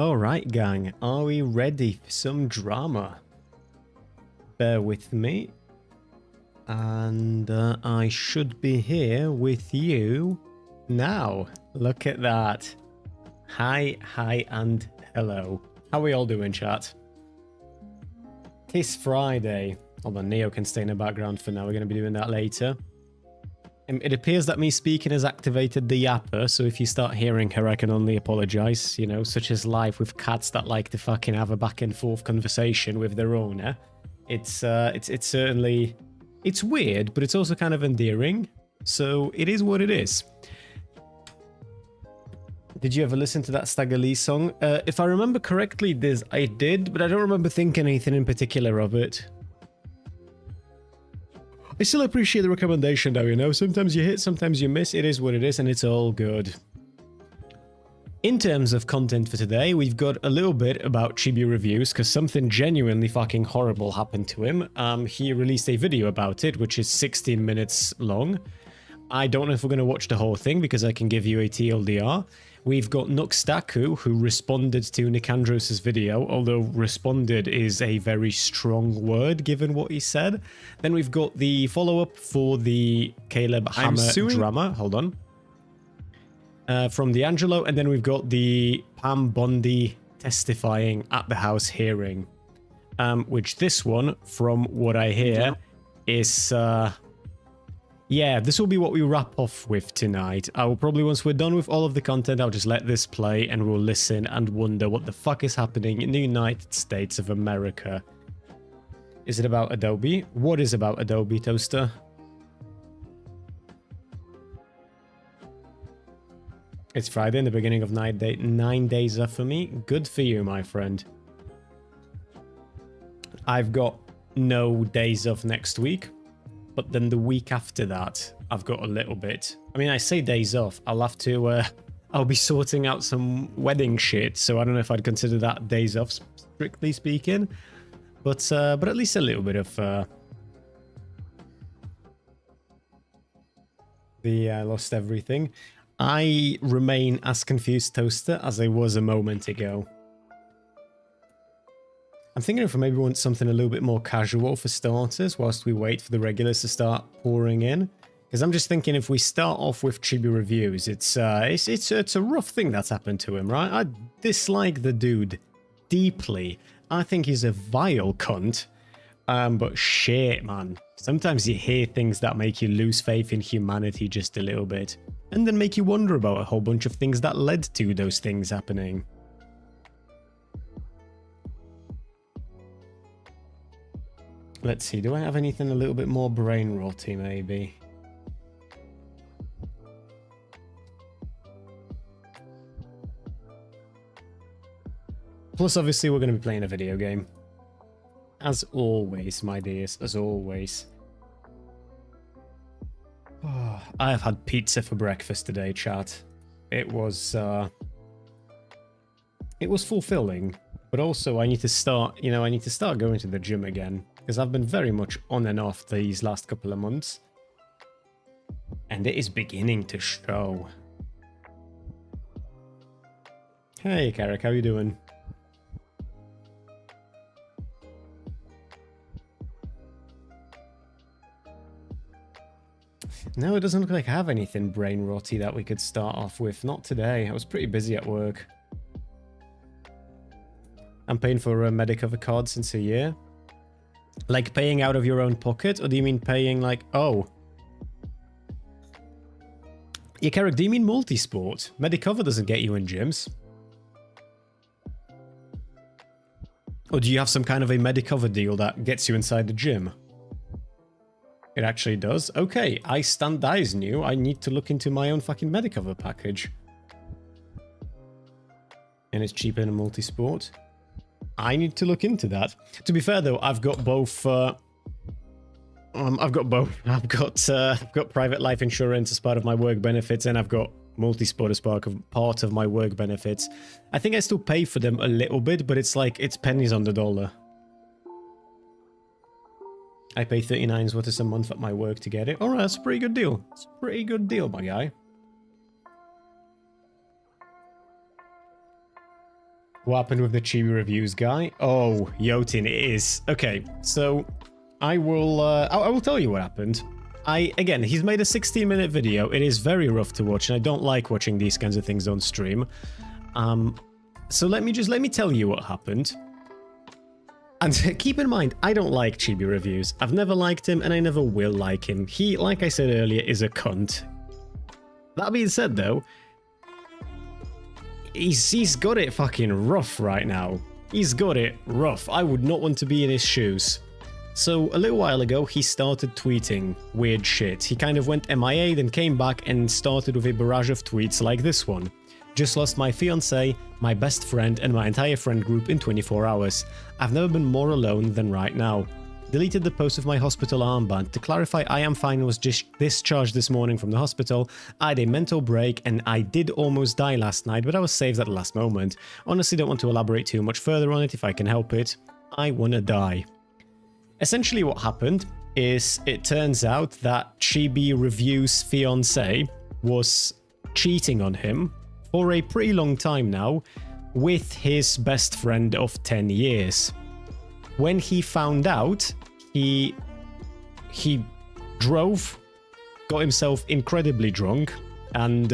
Alright, gang. Are we ready for some drama? Bear with me. And I should be here with you now. Look at that. Hi, and hello. How are we all doing, chat? It's Friday. Hold on, Nioh can stay in the background for now. We're going to be doing that later. It appears that me speaking has activated the yapper, so if you start hearing her, I can only apologize, you know, such as life with cats that like to fucking have a back and forth conversation with their owner. It's certainly, it's weird, but it's also kind of endearing, so it is what it is. Did you ever listen to that Stagger Lee song? If I remember correctly, I did, but I don't remember thinking anything in particular of it. I still appreciate the recommendation though, you know, sometimes you hit, sometimes you miss, it is what it is, and it's all good. In terms of content for today, we've got a little bit about Chibi reviews, because something genuinely fucking horrible happened to him. He released a video about it, which is 16 minutes long. I don't know if we're going to watch the whole thing, because I can give you a TLDR. We've got Nuxtaku, who responded to Nicandros' video, although responded is a very strong word given what he said. Then we've got the follow-up for the Caleb Hammer drama. Hold on. From D'Angelo, and then we've got the Pam Bondi testifying at the House hearing. Which this one, from what I hear, is... yeah, this will be what we wrap off with tonight. I will probably, once we're done with all of the content, I'll just let this play and we'll listen and wonder what the fuck is happening in the United States of America. Is it about Adobe? What is about Adobe, Toaster? It's Friday in the beginning of 9 days up for me. Good for you, my friend. I've got no days off next week. But then the week after that, I've got a little bit. I mean, I say days off. I'll have to, I'll be sorting out some wedding shit. So I don't know if I'd consider that days off, strictly speaking. But at least a little bit of, I lost everything. I remain as confused, Toaster, as I was a moment ago. I'm thinking if I maybe want something a little bit more casual for starters, whilst we wait for the regulars to start pouring in. Because I'm just thinking if we start off with Chibi reviews, it's a rough thing that's happened to him, right? I dislike the dude deeply. I think he's a vile cunt. But shit, man. Sometimes you hear things that make you lose faith in humanity just a little bit. And then make you wonder about a whole bunch of things that led to those things happening. Let's see, do I have anything a little bit more brain rotty, maybe? Plus, obviously, we're going to be playing a video game. As always, my dears, as always. Oh, I have had pizza for breakfast today, chat. It was fulfilling, but also I need to start, I need to start going to the gym again. Because I've been very much on and off these last couple of months. And it is beginning to show. Hey, Carrick, how you doing? No, it doesn't look like I have anything brain rotty that we could start off with. Not today. I was pretty busy at work. I'm paying for a Medicover card since a year. Like paying out of your own pocket? Or do you mean paying like... Oh. Yeah, Carrick, do you mean multi-sport? Medicover doesn't get you in gyms. Or do you have some kind of a Medicover deal that gets you inside the gym? It actually does? Okay, that is new. I need to look into my own fucking Medicover package. And it's cheaper than a multi-sport. I need to look into that. To be fair though, I've got both. I've got private life insurance as part of my work benefits, and I've got multi-sport as part of my work benefits. I think I still pay for them a little bit, but it's like it's pennies on the dollar. I pay 39 zlotys a month at my work to get it. All right, that's a pretty good deal. It's a pretty good deal, my guy. What happened with the Chibi reviews guy? Oh, Yotin, it is. Okay, so I will tell you what happened. Again, he's made a 16-minute video. It is very rough to watch, and I don't like watching these kinds of things on stream. So let me tell you what happened. And keep in mind, I don't like Chibi reviews. I've never liked him, and I never will like him. He, like I said earlier, is a cunt. That being said, though, he's got it fucking rough right now. He's got it rough. I would not want to be in his shoes. So a little while ago, he started tweeting weird shit. He kind of went MIA, then came back and started with a barrage of tweets like this one. Just lost my fiancé, my best friend, and my entire friend group in 24 hours. I've never been more alone than right now. Deleted the post of my hospital armband. To clarify, I am fine, was just discharged this morning from the hospital. I had a mental break and I did almost die last night, but I was saved at the last moment. Honestly, don't want to elaborate too much further on it if I can help it. I wanna die. Essentially what happened is it turns out that Chibi Review's fiancé was cheating on him for a pretty long time now with his best friend of 10 years. When he found out, he drove, got himself incredibly drunk, and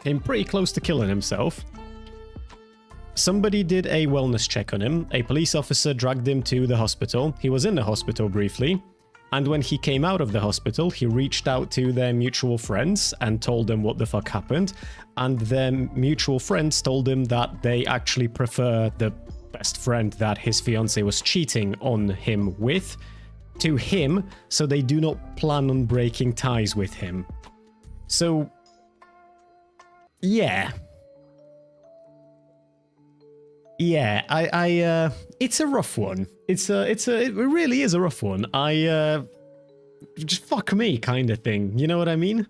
came pretty close to killing himself. Somebody did a wellness check on him. A police officer dragged him to the hospital. He was in the hospital briefly. And when he came out of the hospital, he reached out to their mutual friends and told them what the fuck happened. And their mutual friends told him that they actually prefer the best friend that his fiancé was cheating on him with to him, so they do not plan on breaking ties with him. So, yeah. Yeah, it's a rough one. It really is a rough one. Just fuck me kind of thing. You know what I mean?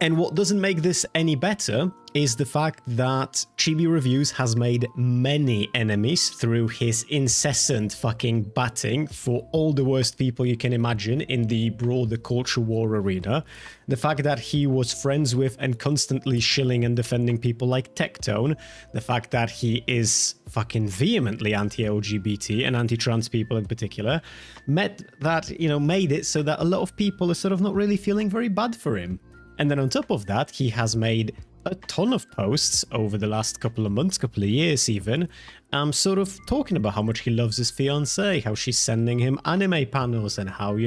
And what doesn't make this any better is the fact that Chibi Reviews has made many enemies through his incessant fucking batting for all the worst people you can imagine in the broader culture war arena. The fact that he was friends with and constantly shilling and defending people like Tectone. The fact that he is fucking vehemently anti-LGBT and anti-trans people in particular. Made it so that a lot of people are sort of not really feeling very bad for him. And then on top of that, he has made a ton of posts over the last couple of months, couple of years even, sort of talking about how much he loves his fiancée, how she's sending him anime panels, and how,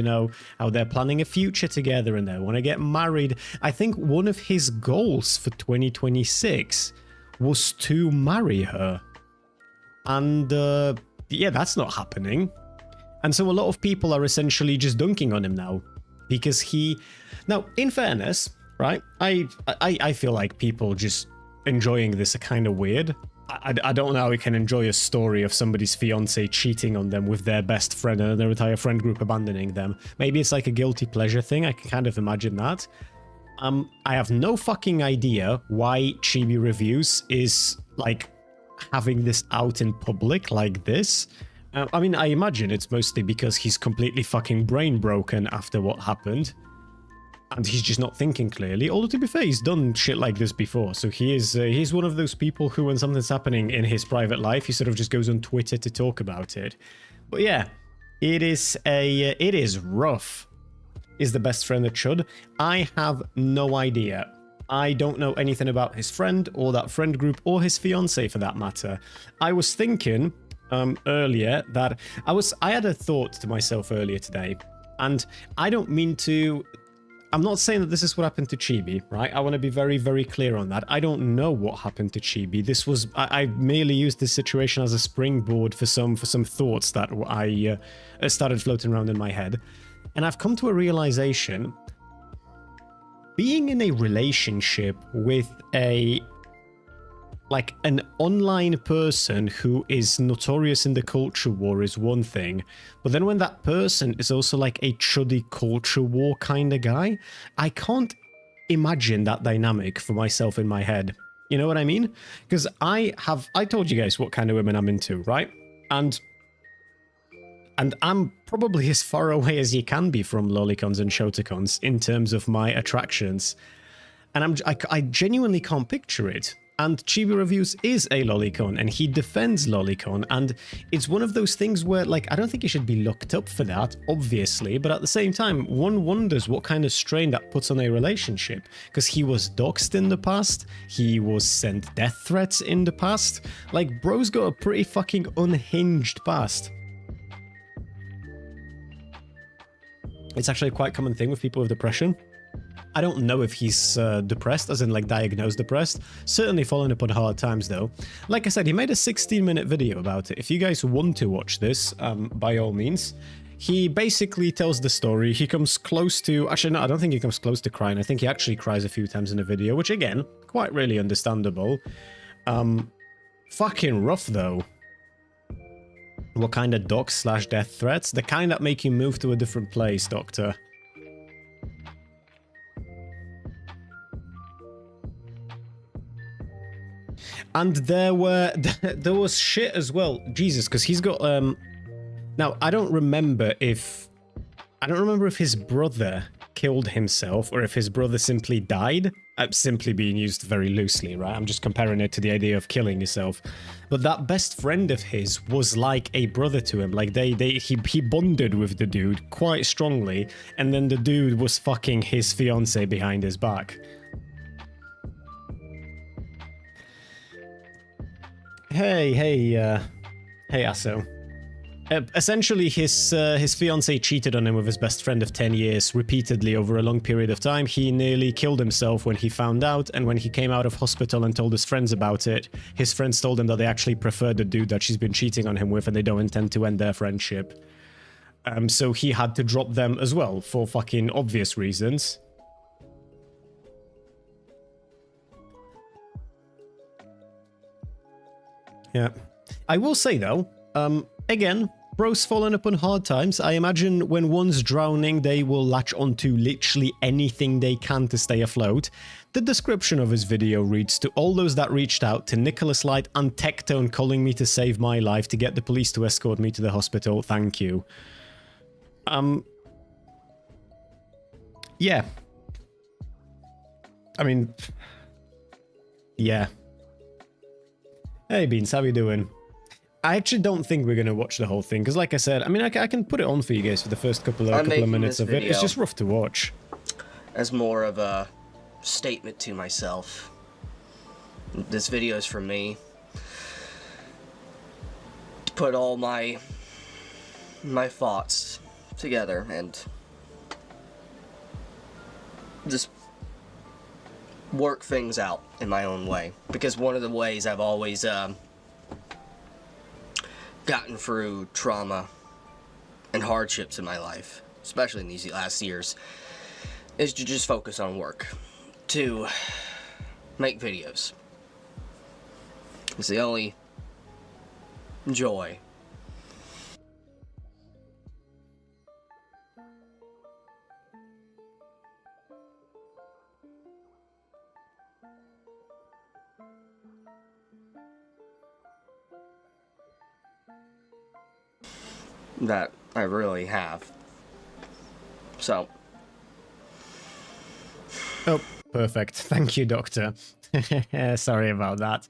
how they're planning a future together and they want to get married. I think one of his goals for 2026 was to marry her. And, yeah, that's not happening. And so a lot of people are essentially just dunking on him now. Because now, in fairness, right, I feel like people just enjoying this are kind of weird. I don't know how we can enjoy a story of somebody's fiancé cheating on them with their best friend and their entire friend group abandoning them. Maybe it's like a guilty pleasure thing, I can kind of imagine that. I have no fucking idea why Chibi Reviews is, like, having this out in public like this. I mean, I imagine it's mostly because he's completely fucking brain broken after what happened. And he's just not thinking clearly. Although, to be fair, he's done shit like this before. So he's one of those people who, when something's happening in his private life, he sort of just goes on Twitter to talk about it. But yeah, it is rough. Is the best friend that should. I have no idea. I don't know anything about his friend or that friend group or his fiancé for that matter. I was thinking earlier that I had a thought to myself earlier today, and I don't mean to. I'm not saying that this is what happened to Chibi, right? I want to be very, very clear on that. I don't know what happened to Chibi. This was I merely used this situation as a springboard for some thoughts that I started floating around in my head, and I've come to a realization. Being in a relationship with an online person who is notorious in the culture war is one thing, but then when that person is also like a chuddy culture war kind of guy, I can't imagine that dynamic for myself in my head. You know what I mean? Because I told you guys what kind of women I'm into, right? And I'm probably as far away as you can be from lolicons and shotacons in terms of my attractions. And I genuinely can't picture it. And Chibi Reviews is a lolicon, and he defends lolicon, and it's one of those things where, like, I don't think he should be looked up for that, obviously, but at the same time, one wonders what kind of strain that puts on a relationship, because he was doxxed in the past, he was sent death threats in the past, like, bro's got a pretty fucking unhinged past. It's actually a quite common thing with people with depression. I don't know if he's depressed, as in like diagnosed depressed. Certainly fallen upon hard times though. Like I said, he made a 16-minute video about it. If you guys want to watch this, by all means. He basically tells the story. He comes close to... Actually, no, I don't think he comes close to crying. I think he actually cries a few times in the video, which again, quite really understandable. Fucking rough though. What kind of dox/death threats? The kind that make you move to a different place, Doctor. And there was shit as well. Jesus, because he's got now I don't remember if his brother killed himself or if his brother simply died. Simply being used very loosely, right? I'm just comparing it to the idea of killing yourself. But that best friend of his was like a brother to him. Like he bonded with the dude quite strongly, and then the dude was fucking his fiance behind his back. Hey, Asso. Essentially, his fiancée cheated on him with his best friend of 10 years repeatedly over a long period of time. He nearly killed himself when he found out, and when he came out of hospital and told his friends about it, his friends told him that they actually prefer the dude that she's been cheating on him with, and they don't intend to end their friendship. So he had to drop them as well, for fucking obvious reasons. Yeah. I will say though, again, bro's fallen upon hard times. I imagine when one's drowning, they will latch onto literally anything they can to stay afloat. The description of his video reads, "To all those that reached out, to Nicholas Light and Tectone calling me to save my life, to get the police to escort me to the hospital, thank you." Yeah. I mean, yeah. Hey Beans, how you doing? I actually don't think we're going to watch the whole thing, because like I said, I mean, I can put it on for you guys for the first couple of minutes of it. It's just rough to watch. As more of a statement to myself. This video is for me. To put all my thoughts together and just work things out in my own way, because one of the ways I've always gotten through trauma and hardships in my life, especially in these last years, is to just focus on work, to make videos. It's the only joy. That I really have. So. Oh, perfect. Thank you, Doctor. Sorry about that.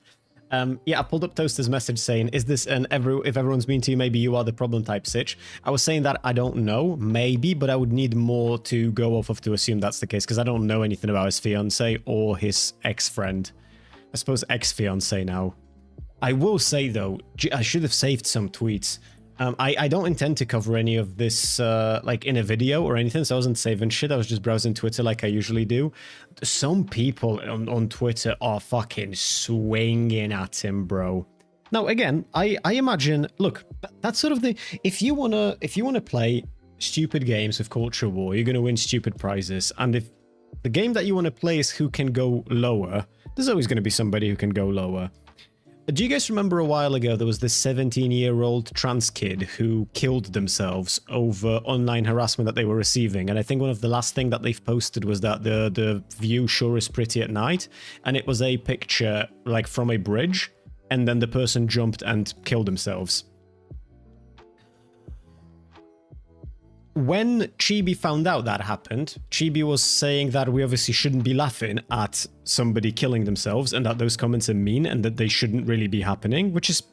Yeah, I pulled up Toaster's message saying, "Is this an if everyone's mean to you, maybe you are the problem type sitch?" I was saying that I don't know, maybe, but I would need more to go off of to assume that's the case, because I don't know anything about his fiance or his ex-friend. I suppose ex-fiance now. I will say though, I should have saved some tweets. I don't intend to cover any of this like in a video or anything, so I wasn't saving shit. I was just browsing Twitter like I usually do. Some people on Twitter are fucking swinging at him, bro. Now again, I imagine, look, that's sort of the, if you wanna play stupid games with Culture War, you're gonna win stupid prizes, and if the game that you want to play is who can go lower, there's always going to be somebody who can go lower. Do you guys remember a while ago there was this 17-year-old trans kid who killed themselves over online harassment that they were receiving? And I think one of the last thing that they've posted was that the view sure is pretty at night, and it was a picture like from a bridge, and then the person jumped and killed themselves. when Chibi found out that happened, Chibi was saying that we obviously shouldn't be laughing at somebody killing themselves and that those comments are mean and that they shouldn't really be happening, which is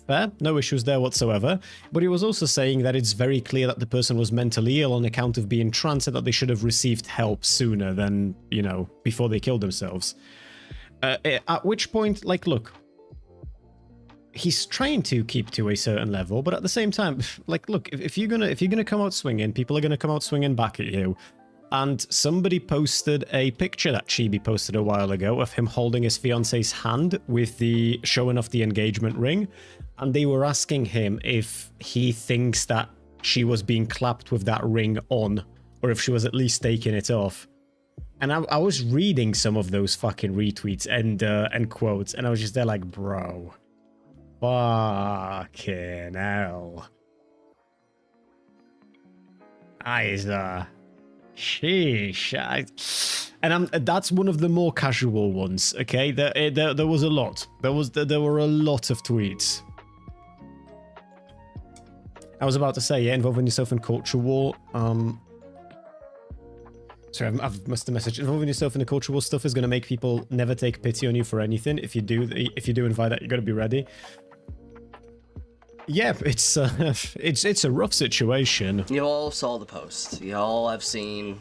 fair, no issues there whatsoever. But he was also saying that it's very clear that the person was mentally ill on account of being trans and that they should have received help sooner than, you know, before they killed themselves. At which point, like, look, he's trying to keep to a certain level, but at the same time, like, look, if you're gonna come out swinging, people are gonna come out swinging back at you. And somebody posted a picture that Chibi posted a while ago of him holding his fiance's hand with the showing off the engagement ring, and they were asking him if he thinks that she was being clapped with that ring on, or if she was at least taking it off. And I was reading some of those fucking retweets and quotes, and I was just there like, bro. Fucking hell. Sheesh. And that's one of the more casual ones, okay? There was a lot. There were a lot of tweets. I was about to say, yeah, involving yourself in culture war. Sorry, I've missed a message. Involving yourself in the culture war stuff is going to make people never take pity on you for anything. If you do invite that, you got to be ready. Yeah, it's a rough situation. You all saw the post. You all have seen.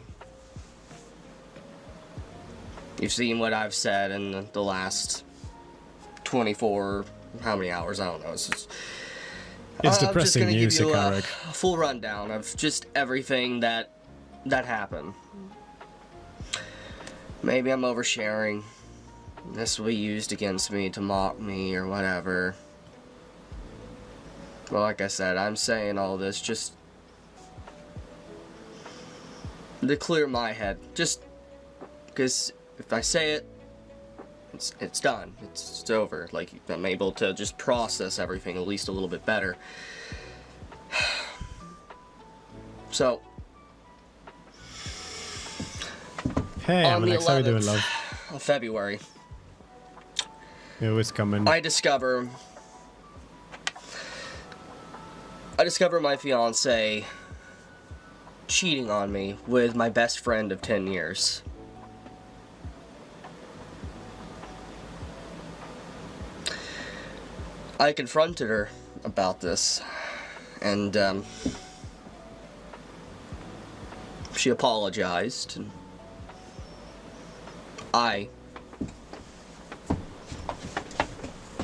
You've seen what I've said in the last 24, how many hours? I don't know. It's depressing news, I'm just gonna give you a full rundown of just everything that happened. Maybe I'm oversharing. This will be used against me to mock me or whatever. Well, like I said, I'm saying all this just to clear my head. Just because if I say it, it's done. It's over. Like, I'm able to just process everything at least a little bit better. So, hey, on the Alex, how you doing, 11th love? of February, It was coming. I discover my fiance cheating on me with my best friend of 10 years. I confronted her about this, and she apologized, and I,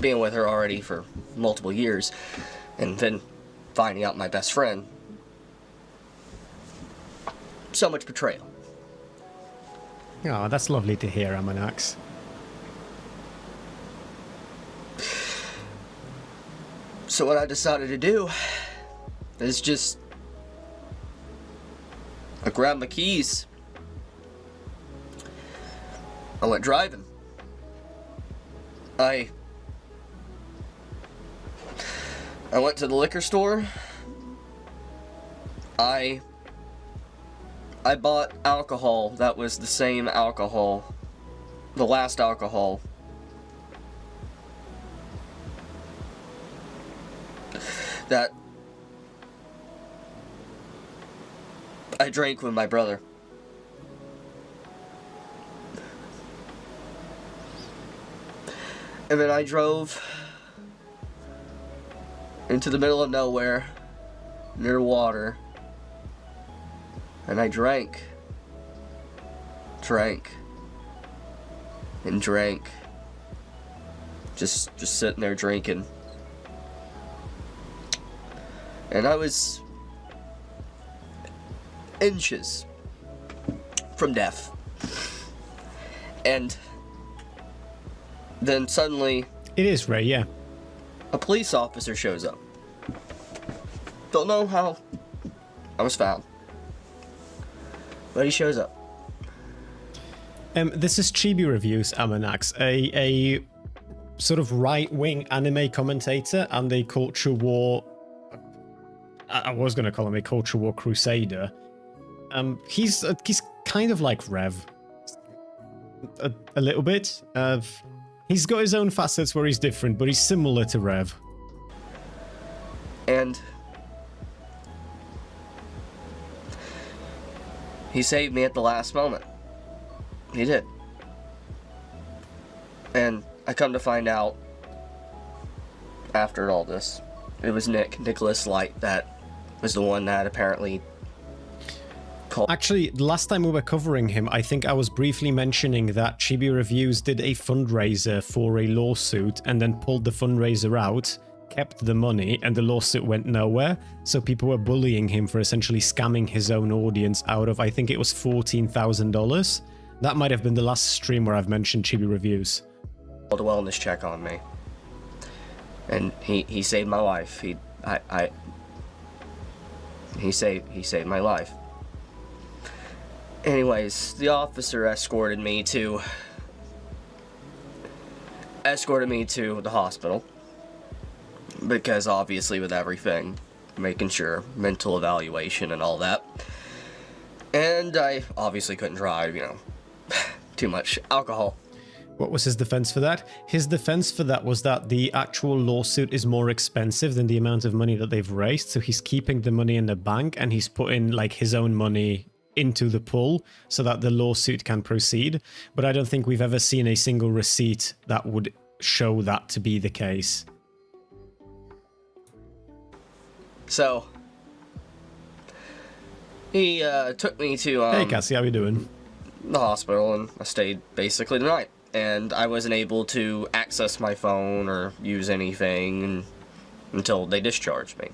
being with her already for multiple years, and then finding out my best friend, so much betrayal. Oh, that's lovely to hear, Amanax. So what I decided to do is just, I grabbed my keys, I went driving. I went to the liquor store. I bought alcohol that was the same alcohol, the last alcohol that I drank with my brother. And then I drove into the middle of nowhere, near water, and I drank, and drank, just sitting there drinking. And I was inches from death. And then suddenly, It is Ray, yeah. a police officer shows up. Don't know how I was found, but he shows up. This is Chibi Reviews, Amanax, a sort of right-wing anime commentator and a culture war. I was going to call him a culture war crusader. He's kind of like Rev, a little bit. He's got his own facets where he's different, but he's similar to Rev. And He saved me at the last moment. He did. And I come to find out, after all this, it was Nicholas Light, that was the one that apparently called. Actually, the last time we were covering him, I think I was briefly mentioning that Chibi Reviews did a fundraiser for a lawsuit and then pulled the fundraiser out, kept the money, and the lawsuit went nowhere. So people were bullying him for essentially scamming his own audience out of, I think it was $14,000. That might have been the last stream where I've mentioned Chibi Reviews. A wellness check on me. And he saved my life. He saved my life. Anyways, the officer escorted me to the hospital, because obviously with everything, making sure mental evaluation and all that. And I obviously couldn't drive, you know, too much alcohol. What was his defense for that? His defense for that was that the actual lawsuit is more expensive than the amount of money that they've raised, so he's keeping the money in the bank and he's putting like his own money into the pool so that the lawsuit can proceed. But I don't think we've ever seen a single receipt that would show that to be the case. So he took me to hey Cassie, how you doing? The hospital, and I stayed basically the night. And I wasn't able to access my phone or use anything until they discharged me.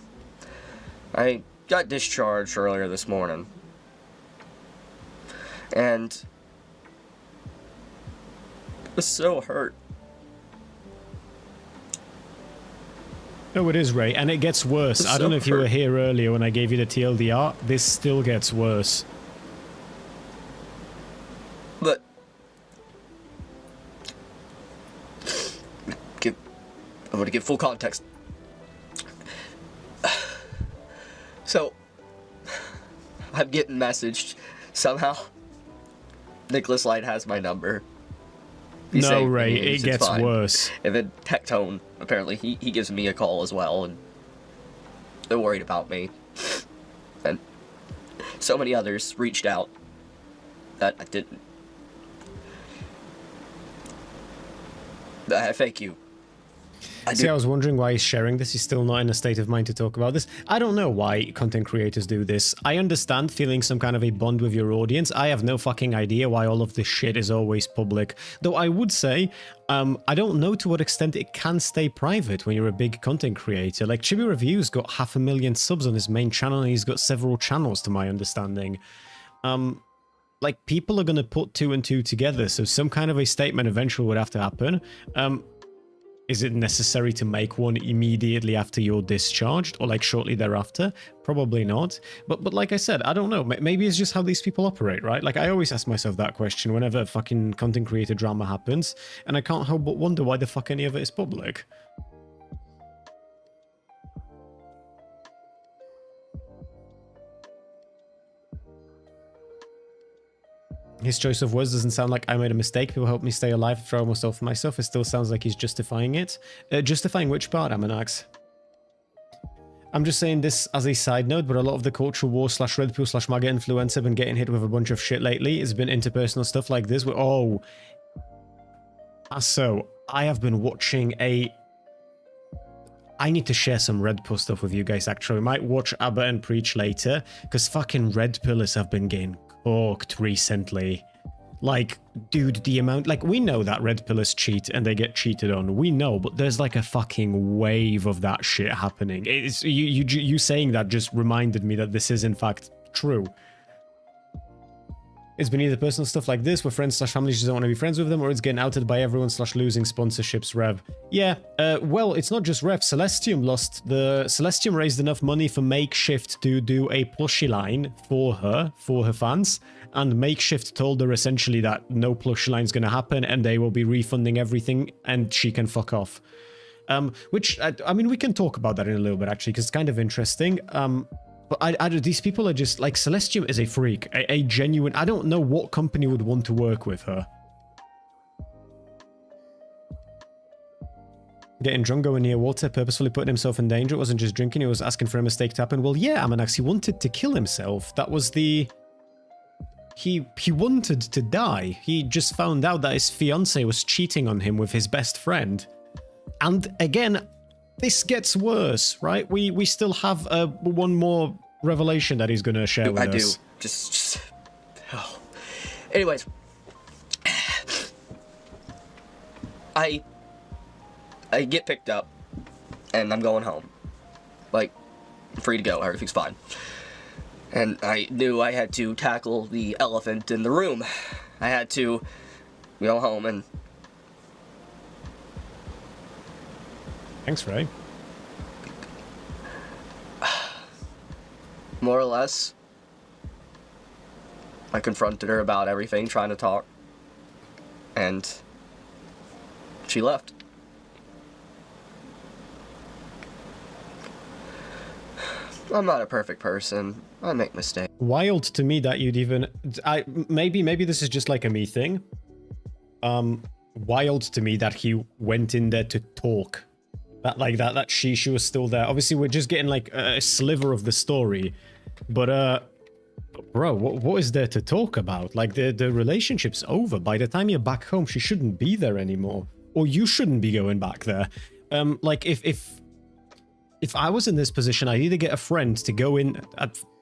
I got discharged earlier this morning. And I was so hurt. Oh, it is, Ray, and it gets worse. I don't know if you were here earlier when I gave you the TLDR. This still gets worse. But I'm going to give full context. So, I'm getting messaged somehow. Nicholas Light has my number. No, Ray, it gets worse. And then Tectone, apparently, he gives me a call as well, and they're worried about me. And so many others reached out that I didn't. I thank you. I was wondering why he's sharing this. He's still not in a state of mind to talk about this. I don't know why content creators do this. I understand feeling some kind of a bond with your audience. I have no fucking idea why all of this shit is always public. Though I would say, I don't know to what extent it can stay private when you're a big content creator. Like, Chibi Reviews got 500,000 subs on his main channel, and he's got several channels, to my understanding. Like, people are going to put two and two together, so some kind of a statement eventually would have to happen. Is it necessary to make one immediately after you're discharged, or like shortly thereafter? Probably not. But like I said, I don't know. Maybe it's just how these people operate, right? Like, I always ask myself that question whenever fucking content creator drama happens, and I can't help but wonder why the fuck any of it is public. His choice of words doesn't sound like I made a mistake. People helped me stay alive after I almost off myself. It still sounds like he's justifying it. Justifying which part, Amanax? I'm just saying this as a side note, but a lot of the cultural war / Red Pill / MAGA influencer have been getting hit with a bunch of shit lately. It's been interpersonal stuff like this. Oh. So, I have been watching a... I need to share some Red Pill stuff with you guys, actually. We might watch Abba and Preach later, because fucking Red Pillers have been getting corked recently. Like, dude, the amount... Like, we know that Red Pillers cheat and they get cheated on. We know, but there's like a fucking wave of that shit happening. It's you saying that just reminded me that this is in fact true. It's been either personal stuff like this, where friends / family just don't want to be friends with them, or it's getting outed by everyone / losing sponsorships, Rev. Yeah, well, it's not just Rev. Celestium raised enough money for Makeshift to do a plushie line for her fans, and Makeshift told her essentially that no plushie line's going to happen, and they will be refunding everything, and she can fuck off. Which, I mean, we can talk about that in a little bit, actually, because it's kind of interesting. But these people are just, like, Celestium is a freak, a genuine... I don't know what company would want to work with her. Getting drunk, going near water, purposefully putting himself in danger. It wasn't just drinking, he was asking for a mistake to happen. Well, yeah, Amanax, he wanted to kill himself. That was the... he wanted to die. He just found out that his fiance was cheating on him with his best friend. And again, this gets worse, right? We still have one more revelation that he's going to share with us. I do. Just oh. Anyways, I get picked up, and I'm going home. Like, I'm free to go. Everything's fine. And I knew I had to tackle the elephant in the room. I had to go home and... Thanks, Ray. More or less, I confronted her about everything, trying to talk. And she left. I'm not a perfect person. I make mistakes. Wild to me that you'd even... maybe this is just like a me thing. Wild to me that he went in there to talk. That she was still there. Obviously, we're just getting like a sliver of the story. But, bro, what is there to talk about? Like, the relationship's over. By the time you're back home, she shouldn't be there anymore. Or you shouldn't be going back there. Like, if I was in this position, I'd either get a friend to go in...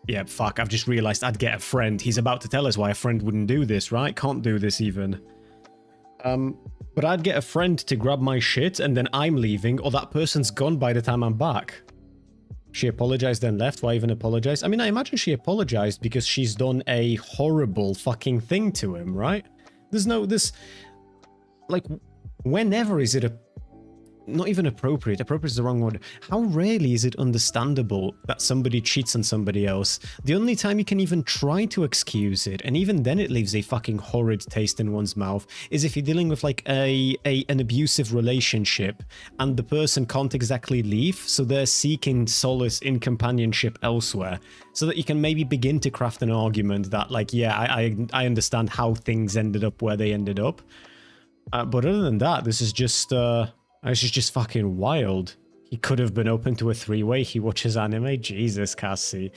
yeah, fuck, I've just realized I'd get a friend. He's about to tell us why a friend wouldn't do this, right? Can't do this even. But I'd get a friend to grab my shit, and then I'm leaving, or that person's gone by the time I'm back. She apologized, then left. Why even apologize? I mean, I imagine she apologized because she's done a horrible fucking thing to him, right? There's no... Like, whenever is it not even appropriate. Appropriate is the wrong word. How rarely is it understandable that somebody cheats on somebody else? The only time you can even try to excuse it, and even then it leaves a fucking horrid taste in one's mouth, is if you're dealing with like an abusive relationship and the person can't exactly leave, so they're seeking solace in companionship elsewhere, so that you can maybe begin to craft an argument that like, yeah, I understand how things ended up where they ended up. But other than that, this is just fucking wild. He could have been open to a three-way. He watches anime. Jesus, Cassie.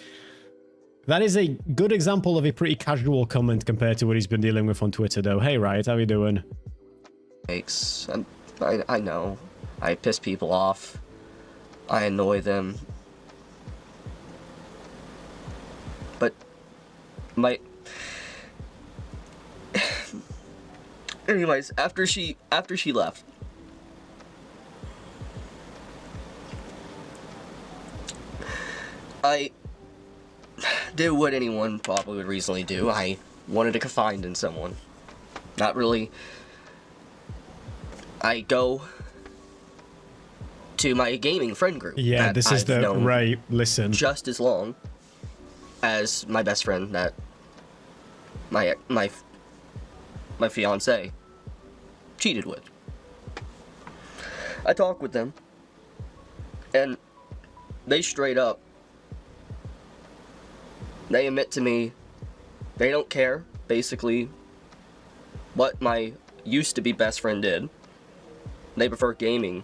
That is a good example of a pretty casual comment compared to what he's been dealing with on Twitter, though. Hey, Riot, how you doing? I know. I piss people off. I annoy them. But anyways, after she left, I did what anyone probably would reasonably do. I wanted to confide in someone. Not really. I go to my gaming friend group. Yeah, this is the right. Listen, just as long as my best friend that my fiance cheated with. I talk with them, and they straight up, they admit to me they don't care, basically, what my used-to-be best friend did. They prefer gaming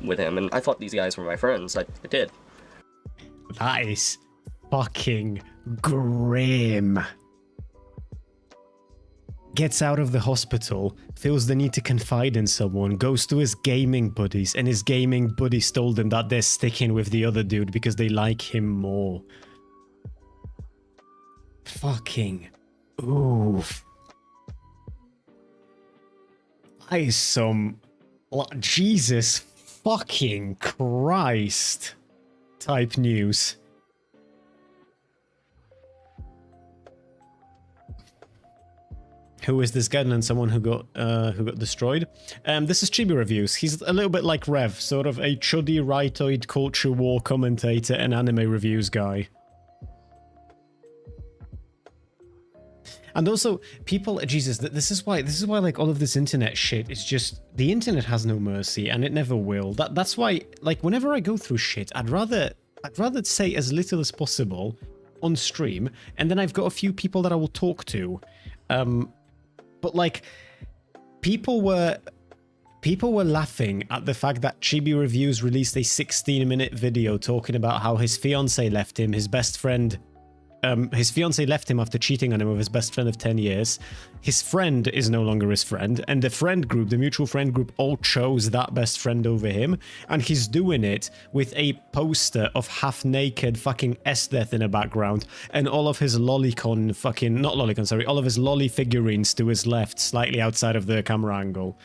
with him, and I thought these guys were my friends. I did. That is fucking grim. Gets out of the hospital, feels the need to confide in someone, goes to his gaming buddies, and his gaming buddies told him that they're sticking with the other dude because they like him more. Fucking oof. That is some Jesus fucking Christ type news. Who is this guy? And someone who got destroyed. This is Chibi Reviews. He's a little bit like Rev, sort of a chuddy rightoid culture war commentator and anime reviews guy. And also, people, Jesus, this is why like all of this internet shit is just, the internet has no mercy and it never will. That's why, like, whenever I go through shit, I'd rather say as little as possible on stream, and then I've got a few people that I will talk to. But like, people were laughing at the fact that Chibi Reviews released a 16-minute video talking about how his fiance left him, his best friend his fiance left him after cheating on him with his best friend of 10 years. His friend is no longer his friend, and the friend group, the mutual friend group, all chose that best friend over him, and he's doing it with a poster of half-naked fucking S-Death in the background, and all of his lolicon fucking, not lolicon, sorry, all of his lolly figurines to his left, slightly outside of the camera angle.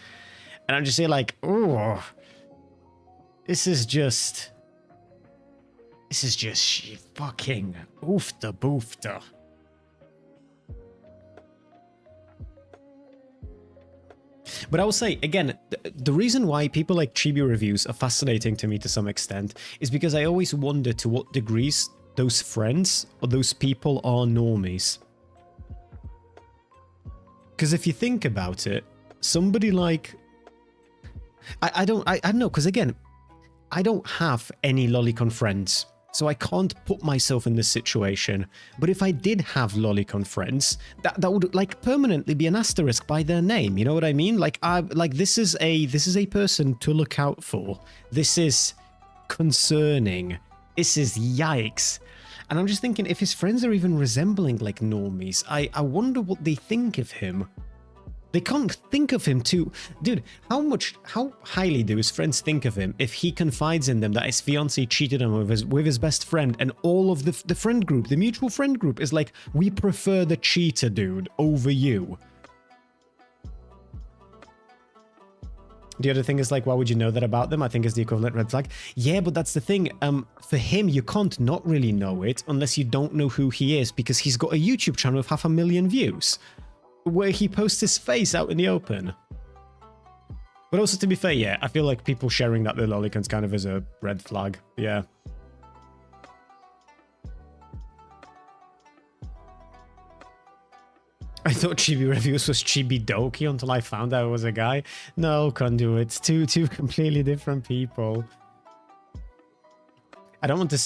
And I'm just here like, oh, this is just fucking oofta boofta. But I will say, again, the reason why people like Chibi reviews are fascinating to me to some extent is because I always wonder to what degrees those friends or those people are normies. Because if you think about it, somebody like... I don't know, because again, I don't have any lolicon friends. So I can't put myself in this situation. But if I did have lolicon friends, that would like permanently be an asterisk by their name. You know what I mean? Like this is a person to look out for. This is concerning. This is yikes. And I'm just thinking, if his friends are even resembling like normies, I wonder what they think of him. They can't think of him too. Dude, how highly do his friends think of him if he confides in them that his fiancée cheated on him with his best friend, and all of the friend group, the mutual friend group, is like, we prefer the cheater dude over you. The other thing is like, why would you know that about them? I think is the equivalent red flag. Yeah, but that's the thing. For him, you can't not really know it unless you don't know who he is, because he's got a YouTube channel with 500,000 views. Where he posts his face out in the open. But also, to be fair, yeah, I feel like people sharing that the lolicons kind of is a red flag. Yeah. I thought Chibi Reviews was Chibi Doki until I found out it was a guy. No, conduits. Two completely different people. I don't want to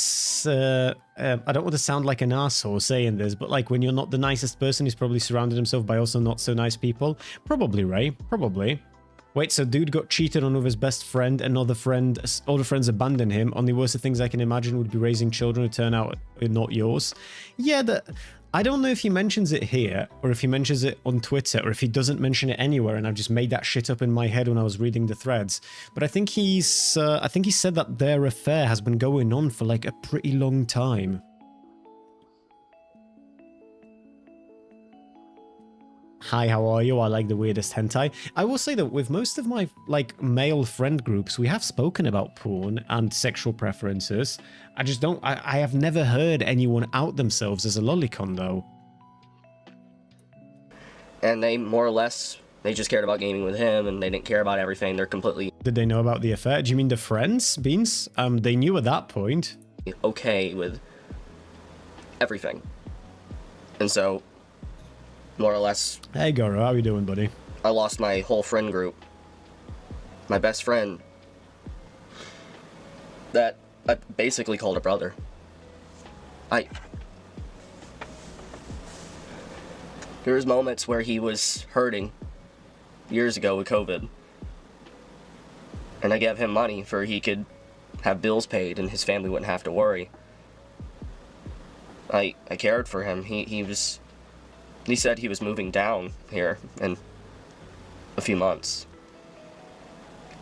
sound like an asshole saying this, but like when you're not the nicest person, he's probably surrounded himself by also not so nice people. Probably, Ray. Probably. Wait, so dude got cheated on with his best friend, and all the friends abandoned him. Only worst of things I can imagine would be raising children who turn out not yours. Yeah, I don't know if he mentions it here, or if he mentions it on Twitter, or if he doesn't mention it anywhere, and I've just made that shit up in my head when I was reading the threads. But I think he said that their affair has been going on for like a pretty long time. Hi, how are you? I like the weirdest hentai. I will say that with most of my like male friend groups, we have spoken about porn and sexual preferences. I just don't, I have never heard anyone out themselves as a lolicon though. And they more or less, they just cared about gaming with him, and they didn't care about everything. They're completely... Did they know about the affair? Do you mean the friends, Beans? They knew at that point. Okay with everything. And so... more or less. Hey Goro, how you doing, buddy? I lost my whole friend group. My best friend. That I basically called a brother. There was moments where he was hurting years ago with COVID. And I gave him money for he could have bills paid and his family wouldn't have to worry. I cared for him. He said he was moving down here in a few months.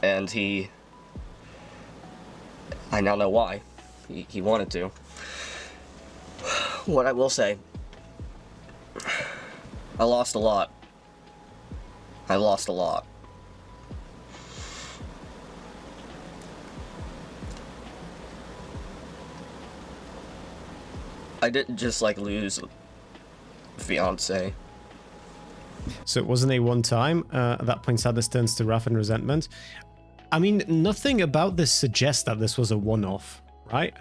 And I now know why. He wanted to. What I will say, I lost a lot. I lost a lot. I didn't just like lose fiance. So it wasn't a one time. At that point, sadness turns to wrath and resentment. I mean, nothing about this suggests that this was a one-off, right?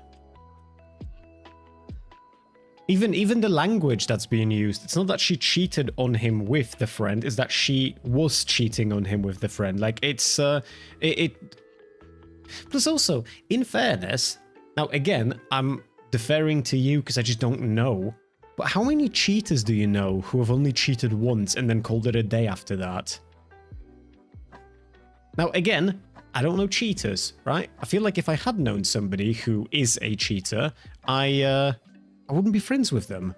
Even the language that's being used, it's not that she cheated on him with the friend, it's that she was cheating on him with the friend. Like, it's, Plus also, in fairness, now again, I'm deferring to you because I just don't know, but how many cheaters do you know who have only cheated once and then called it a day after that? Now again, I don't know cheaters, right? I feel like if I had known somebody who is a cheater, I I wouldn't be friends with them.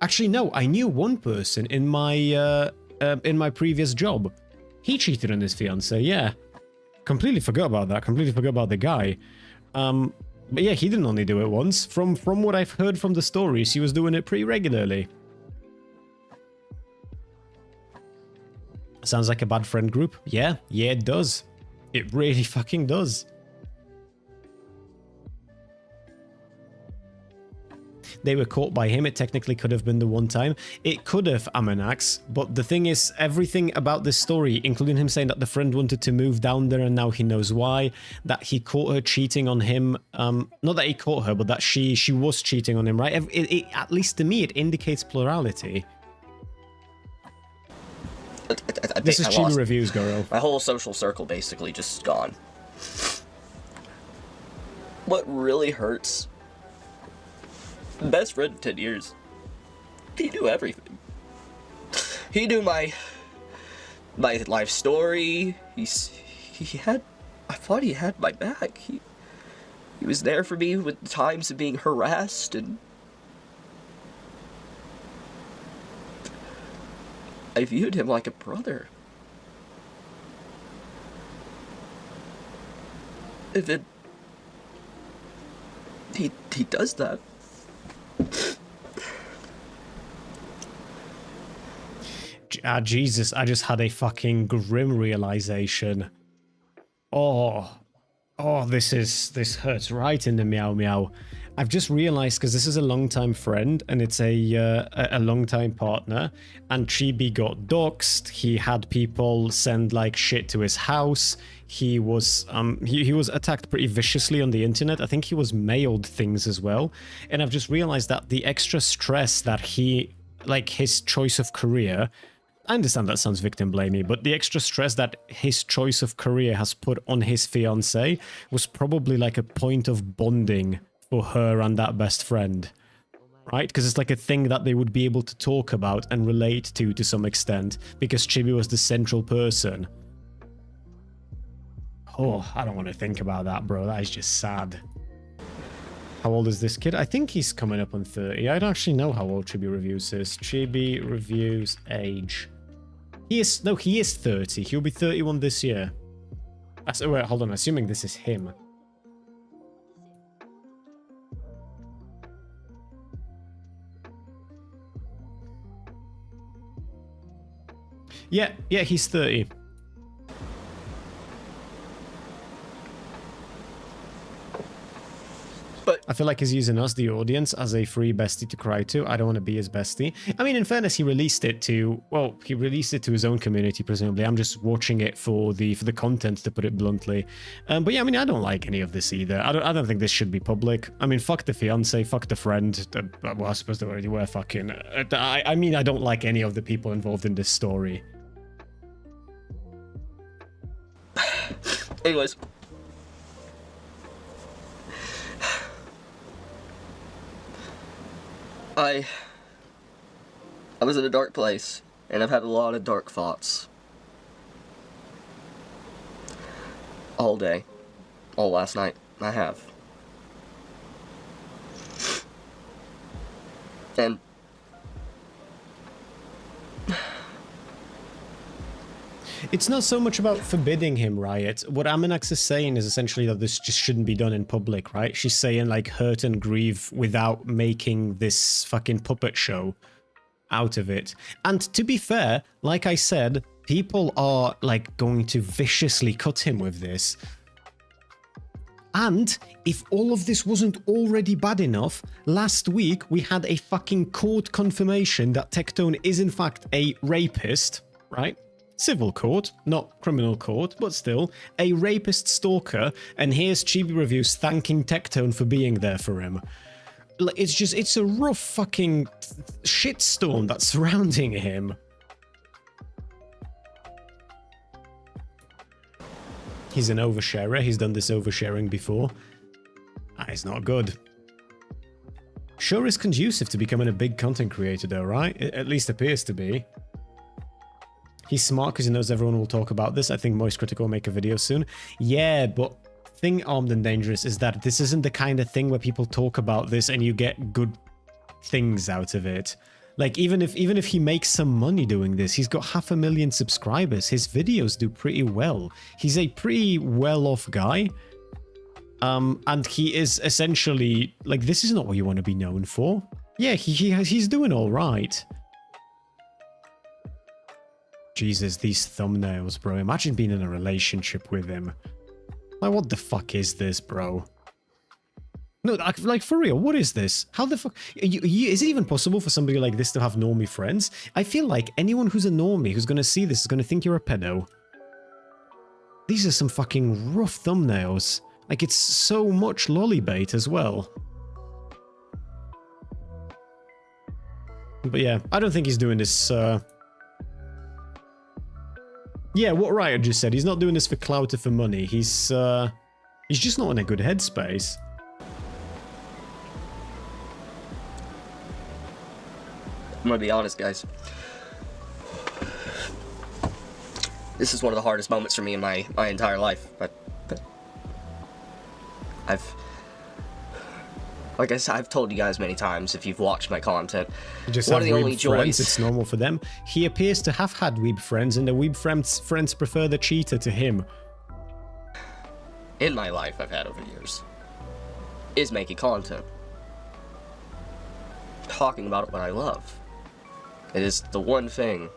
Actually, no, I knew one person in my previous job. He cheated on his fiance, yeah. Completely forgot about that. Completely forgot about the guy. But yeah, he didn't only do it once. From what I've heard from the stories, he was doing it pretty regularly. Sounds like a bad friend group. Yeah, it does. It really fucking does. They were caught by him. It technically could have been the one time. It could have, Amanax. But the thing is, everything about this story, including him saying that the friend wanted to move down there and now he knows why, that he caught her cheating on him. Not that he caught her, but that she was cheating on him, right? At least to me, it indicates plurality. This is Chibi Reviews, Goro. My whole social circle basically just gone. What really hurts? Best friend of 10 years. He knew everything. He knew my life story. I thought he had my back. He was there for me with the times of being harassed, and I viewed him like a brother. And then he does that. Jesus, I just had a fucking grim realization. Oh, this hurts right in the meow meow. I've just realized, because this is a long-time friend and it's a long-time partner, and Chibi got doxxed. He had people send like shit to his house. He was attacked pretty viciously on the internet. I think he was mailed things as well. And I've just realized that the extra stress that his choice of career, I understand that sounds victim blamey, but the extra stress that his choice of career has put on his fiancée was probably like a point of bonding for her and that best friend, right? Because it's like a thing that they would be able to talk about and relate to some extent, because Chibi was the central person. Oh, I don't want to think about that, bro. That is just sad. How old is this kid? I think he's coming up on 30. I don't actually know how old Chibi Reviews is. Chibi Reviews age. He is 30. He'll be 31 this year. Wait, hold on. Assuming this is him. Yeah, he's 30. But I feel like he's using us, the audience, as a free bestie to cry to. I don't want to be his bestie. I mean, in fairness, he released it to his own community, presumably. I'm just watching it for the content, to put it bluntly. But yeah, I mean, I don't like any of this either. I don't think this should be public. I mean, fuck the fiance, fuck the friend. Well, I suppose they already were fucking. I mean, I don't like any of the people involved in this story. anyways. I was in a dark place, and I've had a lot of dark thoughts. All day. All last night. I have. And it's not so much about forbidding him, Riot. What Aminax is saying is essentially that this just shouldn't be done in public, right? She's saying, like, hurt and grieve without making this fucking puppet show out of it. And to be fair, like I said, people are, like, going to viciously cut him with this. And if all of this wasn't already bad enough, last week we had a fucking court confirmation that Tectone is in fact a rapist, right? Civil court, not criminal court, but still, a rapist stalker, and here's Chibi Reviews thanking Tectone for being there for him. It's a rough fucking shitstorm that's surrounding him. He's an oversharer. He's done this oversharing before. It's not good. Sure is conducive to becoming a big content creator though, right? It at least appears to be. He's smart because he knows everyone will talk about this. I think Moist Critical will make a video soon. Yeah, but thing, Armed and Dangerous, is that this isn't the kind of thing where people talk about this and you get good things out of it. Like, even if he makes some money doing this, he's got 500,000 subscribers. His videos do pretty well. He's a pretty well-off guy. And he is essentially, like, this is not what you want to be known for. Yeah, he's doing all right. Jesus, these thumbnails, bro. Imagine being in a relationship with him. Like, what the fuck is this, bro? No, like, for real, what is this? How the fuck... is it even possible for somebody like this to have normie friends? I feel like anyone who's a normie who's gonna see this is gonna think you're a pedo. These are some fucking rough thumbnails. Like, it's so much lolly bait as well. But yeah, I don't think he's doing this, yeah, what Riot just said, he's not doing this for clout or for money. He's just not in a good headspace. I'm gonna be honest, guys. This is one of the hardest moments for me in my entire life. But like I said, I've told you guys many times, if you've watched my content, just one of the weeb only joys... friends, it's normal for them. He appears to have had weeb friends, and the weeb friends prefer the cheater to him. In my life I've had over the years, is making content. Talking about what I love. It is the one thing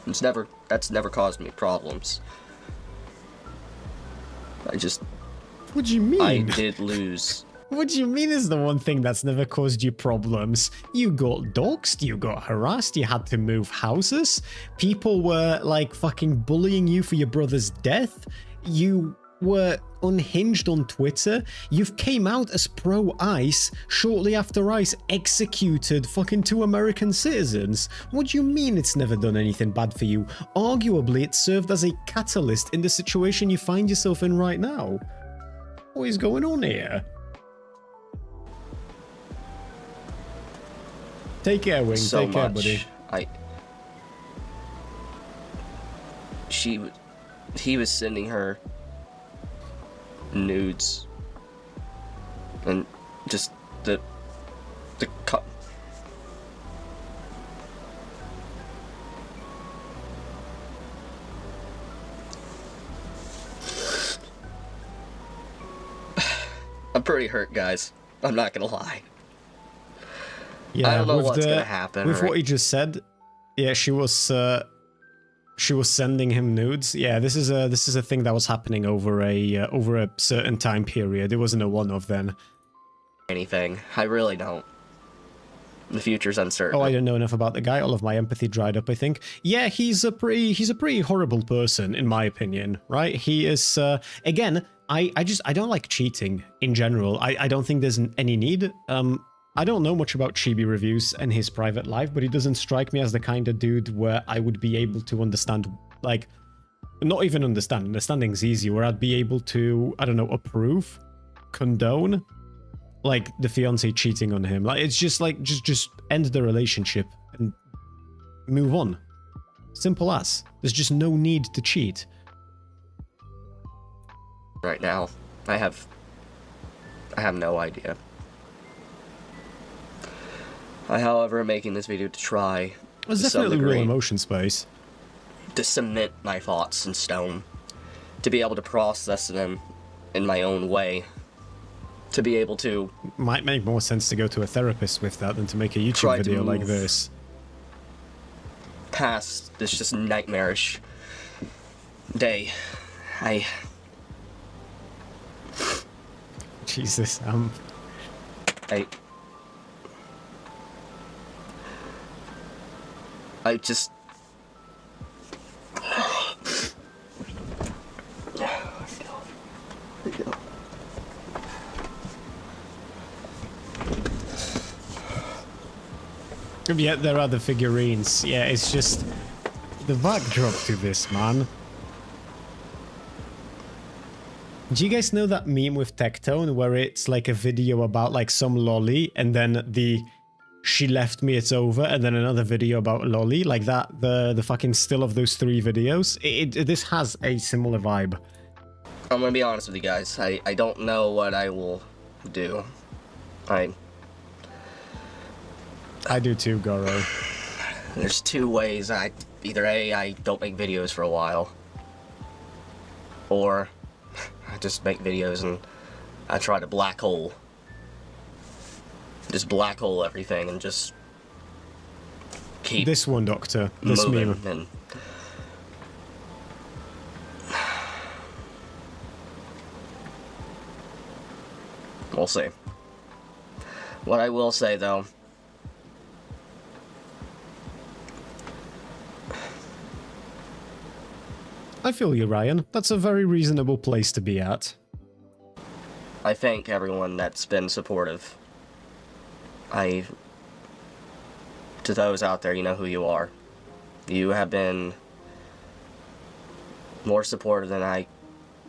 that's never caused me problems. What do you mean? I did lose. What do you mean is the one thing that's never caused you problems? You got doxxed, you got harassed, you had to move houses, people were like fucking bullying you for your brother's death, you were unhinged on Twitter, you've came out as pro-ICE shortly after ICE executed fucking 2 American citizens. What do you mean it's never done anything bad for you? Arguably, it served as a catalyst in the situation you find yourself in right now. What is going on here? Take care, Wing. So Take care, much. buddy. He was sending her nudes and just the I'm pretty hurt, guys. I'm not gonna lie. Yeah, I don't know what's gonna happen. With what he just said, yeah, she was sending him nudes. Yeah, this is a thing that was happening over a certain time period. It wasn't a one-off then. Anything. I really don't. The future's uncertain. Oh, I don't know enough about the guy. All of my empathy dried up, I think. Yeah, he's a pretty horrible person, in my opinion, right? He is, again, I don't like cheating in general. I don't think there's any need. I don't know much about Chibi reviews and his private life, but he doesn't strike me as the kind of dude where I would be able to understand, like, not even understand. Understanding's easy, where I'd be able to, I don't know, approve, condone, like, the fiancé cheating on him. Like, it's just like, just end the relationship and move on. Simple as. There's just no need to cheat. Right now, I have no idea. I, however, am making this video to try. There's definitely real emotion space. To cement my thoughts in stone. To be able to process them in my own way. To be able to... Might make more sense to go to a therapist with that than to make a YouTube video like this. Past this just nightmarish day. Jesus, I just... Yeah, there are the figurines. Yeah, it's just the backdrop to this, man. Do you guys know that meme with Tectone where it's like a video about like some lolly and then the "she left me, it's over" and then another video about lolly, like that, the fucking still of those 3 videos? This has a similar vibe. I'm gonna be honest with you guys. I don't know what I will do. I do too, Goro. There's two ways. Either A, I don't make videos for a while, or I just make videos and I try to black hole. Just black hole everything and just keep this one, Doctor. This meme. And we'll see. What I will say, though, I feel you, Ryan. That's a very reasonable place to be at. I thank everyone that's been supportive. To those out there, you know who you are. You have been more supportive than I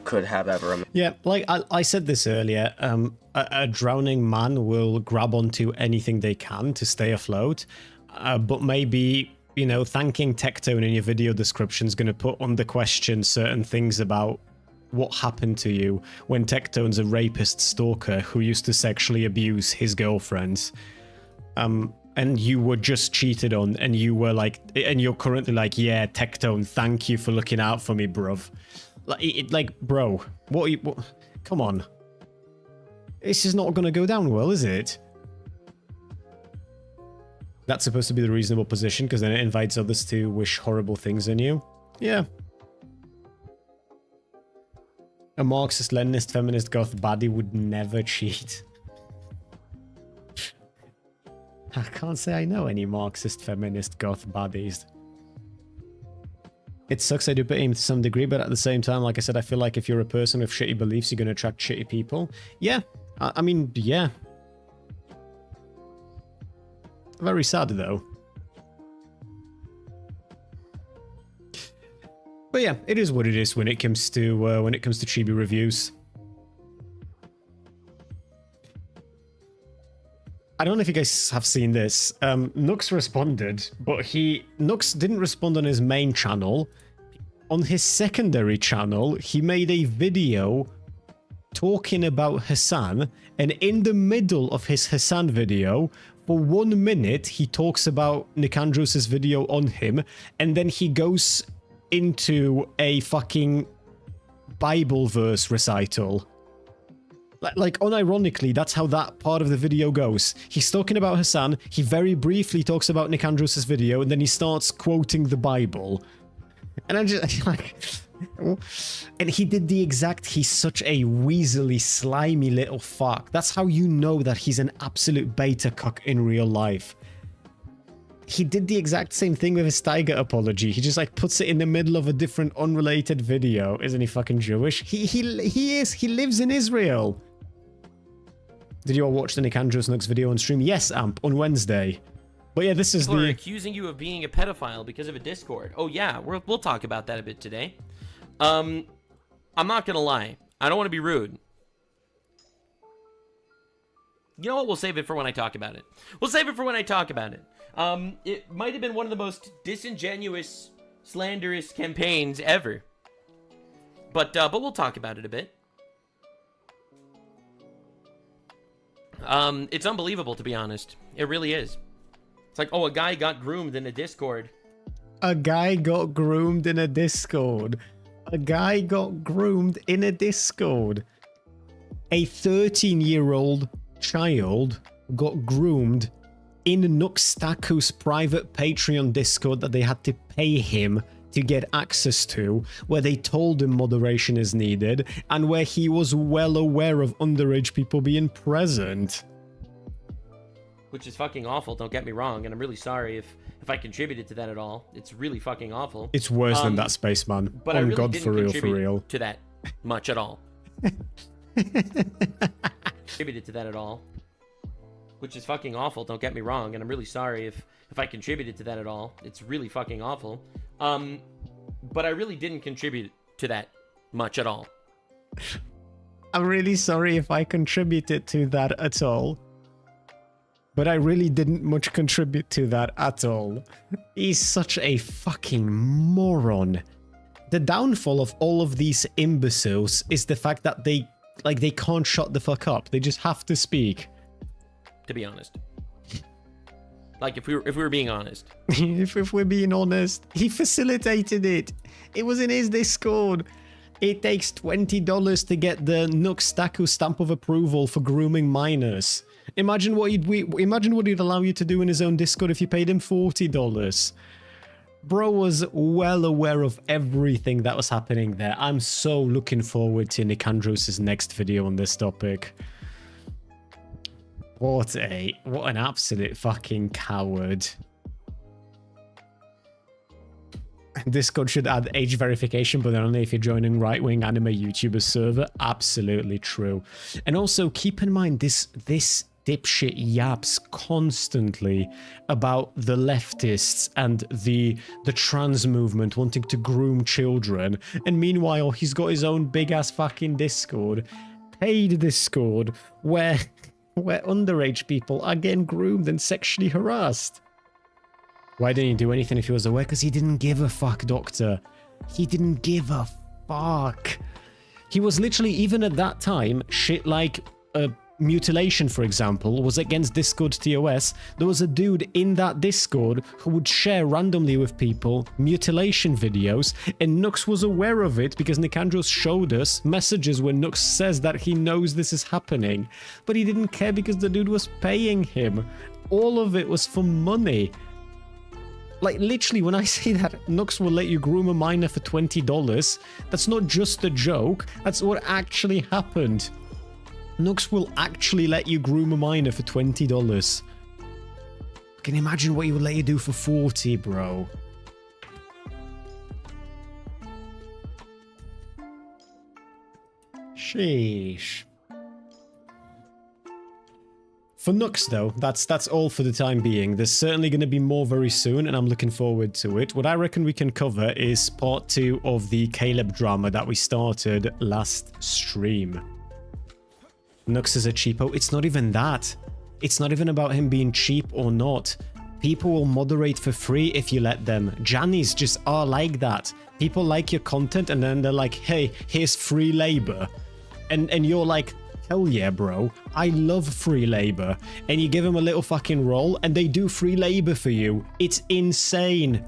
could have ever imagined. Yeah, like I said this earlier, a drowning man will grab onto anything they can to stay afloat, but maybe, you know, thanking Tectone in your video description is going to put under question certain things about what happened to you when Tectone's a rapist stalker who used to sexually abuse his girlfriends. And you were just cheated on, and you were like, and you're currently like, yeah, Tectone, thank you for looking out for me, bruv. Like, bro, what come on. This is not going to go down well, is it? That's supposed to be the reasonable position, because then it invites others to wish horrible things on you. Yeah. A Marxist, Leninist, feminist, goth baddie would never cheat. I can't say I know any Marxist, feminist, goth baddies. It sucks I do put him to some degree, but at the same time, like I said, I feel like if you're a person with shitty beliefs, you're going to attract shitty people. Yeah. I mean, yeah. Very sad, though. But yeah, it is what it is when it comes to Chibi reviews. I don't know if you guys have seen this. Nux responded, but Nux didn't respond on his main channel. On his secondary channel, he made a video talking about Hassan, and in the middle of his Hassan video, for 1 minute, he talks about Nicandros' video on him, and then he goes into a fucking Bible verse recital. Like, unironically, that's how that part of the video goes. He's talking about Hassan, he very briefly talks about Nicandros' video, and then he starts quoting the Bible. And I'm just like... And he did the exact... He's such a weaselly, slimy little fuck. That's how you know that he's an absolute beta cuck in real life. He did the exact same thing with his Tiger apology. He just, like, puts it in the middle of a different, unrelated video. Isn't he fucking Jewish? He is. He lives in Israel. Did you all watch the Nicandros Nux video on stream? Yes, Amp, on Wednesday. But yeah, this is People are accusing you of being a pedophile because of a Discord. Oh yeah, we'll talk about that a bit today. I'm not gonna lie. I don't want to be rude. You know what? We'll save it for when I talk about it. We'll save it for when I talk about it. It might have been one of the most disingenuous, slanderous campaigns ever. But we'll talk about it a bit. It's unbelievable, to be honest. It really is. It's like, oh, a guy got groomed in a Discord. A guy got groomed in a Discord. A guy got groomed in a Discord. A 13-year-old child got groomed in Nuxtaku's private Patreon Discord that they had to pay him to get access to, where they told him moderation is needed, and where he was well aware of underage people being present. Which is fucking awful, don't get me wrong, and I'm really sorry if I contributed to that at all. It's really fucking awful. It's worse than that, Spaceman. But oh, I really God, didn't for real, contribute to that much at all. Contributed to that at all. Which is fucking awful, don't get me wrong, and I'm really sorry if I contributed to that at all. It's really fucking awful. But I really didn't contribute to that much at all. I'm really sorry if I contributed to that at all. But I really didn't much contribute to that at all. He's such a fucking moron. The downfall of all of these imbeciles is the fact that they can't shut the fuck up. They just have to speak. To be honest. Like, if we were being honest. if we're being honest, he facilitated it. It was in his Discord. It takes $20 to get the Nuxtaku stamp of approval for grooming minors. Imagine what he'd allow you to do in his own Discord if you paid him $40. Bro was well aware of everything that was happening there. I'm so looking forward to Nicandros' next video on this topic. What an absolute fucking coward. Discord should add age verification, but only if you're joining right-wing anime YouTubers server. Absolutely true. And also keep in mind this dipshit yaps constantly about the leftists and the trans movement wanting to groom children, and meanwhile he's got his own big ass fucking Discord, paid Discord, where underage people are getting groomed and sexually harassed. Why didn't he do anything if he was aware? Because he didn't give a fuck, Doctor. He didn't give a fuck. He was literally, even at that time, shit like mutilation, for example, was against Discord TOS. There was a dude in that Discord who would share randomly with people mutilation videos, and Nux was aware of it because Nicandros showed us messages where Nux says that he knows this is happening, but he didn't care because the dude was paying him. All of it was for money. Like, literally, when I say that Nux will let you groom a minor for $20, that's not just a joke, that's what actually happened. Nux will actually let you groom a minor for $20. Can you imagine what he would let you do for 40, bro? Sheesh. For Nux, though, that's all for the time being. There's certainly going to be more very soon, and I'm looking forward to it. What I reckon we can cover is part 2 of the Caleb drama that we started last stream. Nux is a cheapo. It's not even that. It's not even about him being cheap or not. People will moderate for free if you let them. Jannies just are like that. People like your content and then they're like, hey, here's free labor. And you're like, hell yeah, bro. I love free labor. And you give them a little fucking role and they do free labor for you. It's insane.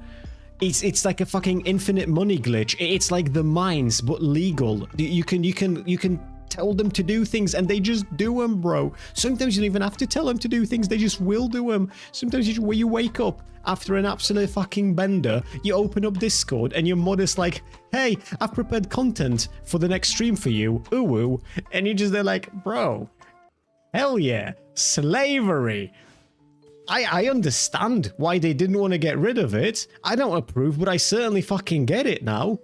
It's like a fucking infinite money glitch. It's like the mines, but legal. You can tell them to do things and they just do them, bro. Sometimes you don't even have to tell them to do things, they just will do them. Sometimes you wake up after an absolute fucking bender, you open up Discord and your mod is like, hey, I've prepared content for the next stream for you, ooh, and they're like, bro, hell yeah, slavery. I understand why they didn't want to get rid of it. I don't approve, but I certainly fucking get it now.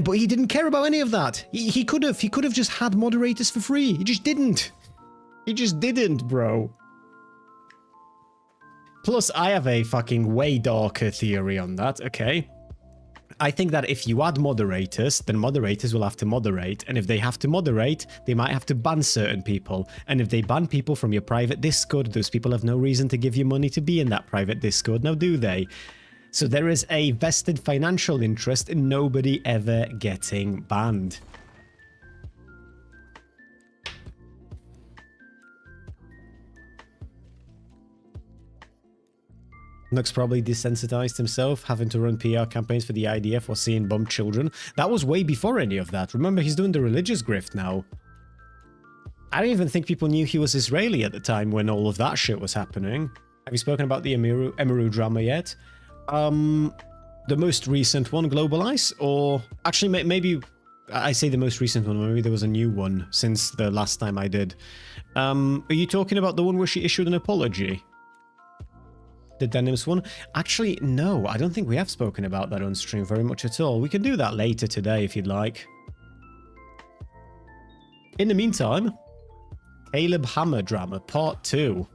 But he didn't care about any of that. He could have just had moderators for free. He just didn't. He just didn't, bro. Plus, I have a fucking way darker theory on that, okay? I think that if you add moderators, then moderators will have to moderate. And if they have to moderate, they might have to ban certain people. And if they ban people from your private Discord, those people have no reason to give you money to be in that private Discord, now do they? So there is a vested financial interest in nobody ever getting banned. Nux probably desensitized himself, having to run PR campaigns for the IDF while seeing bum children. That was way before any of that. Remember, he's doing the religious grift now. I don't even think people knew he was Israeli at the time when all of that shit was happening. Have you spoken about the Emiru drama yet? The most recent one, Global Ice, or actually maybe I say the most recent one, maybe there was a new one since the last time I did. Are you talking about the one where she issued an apology? The Denims one? Actually, no, I don't think we have spoken about that on stream very much at all. We can do that later today if you'd like. In the meantime, Caleb Hammer drama, part 2.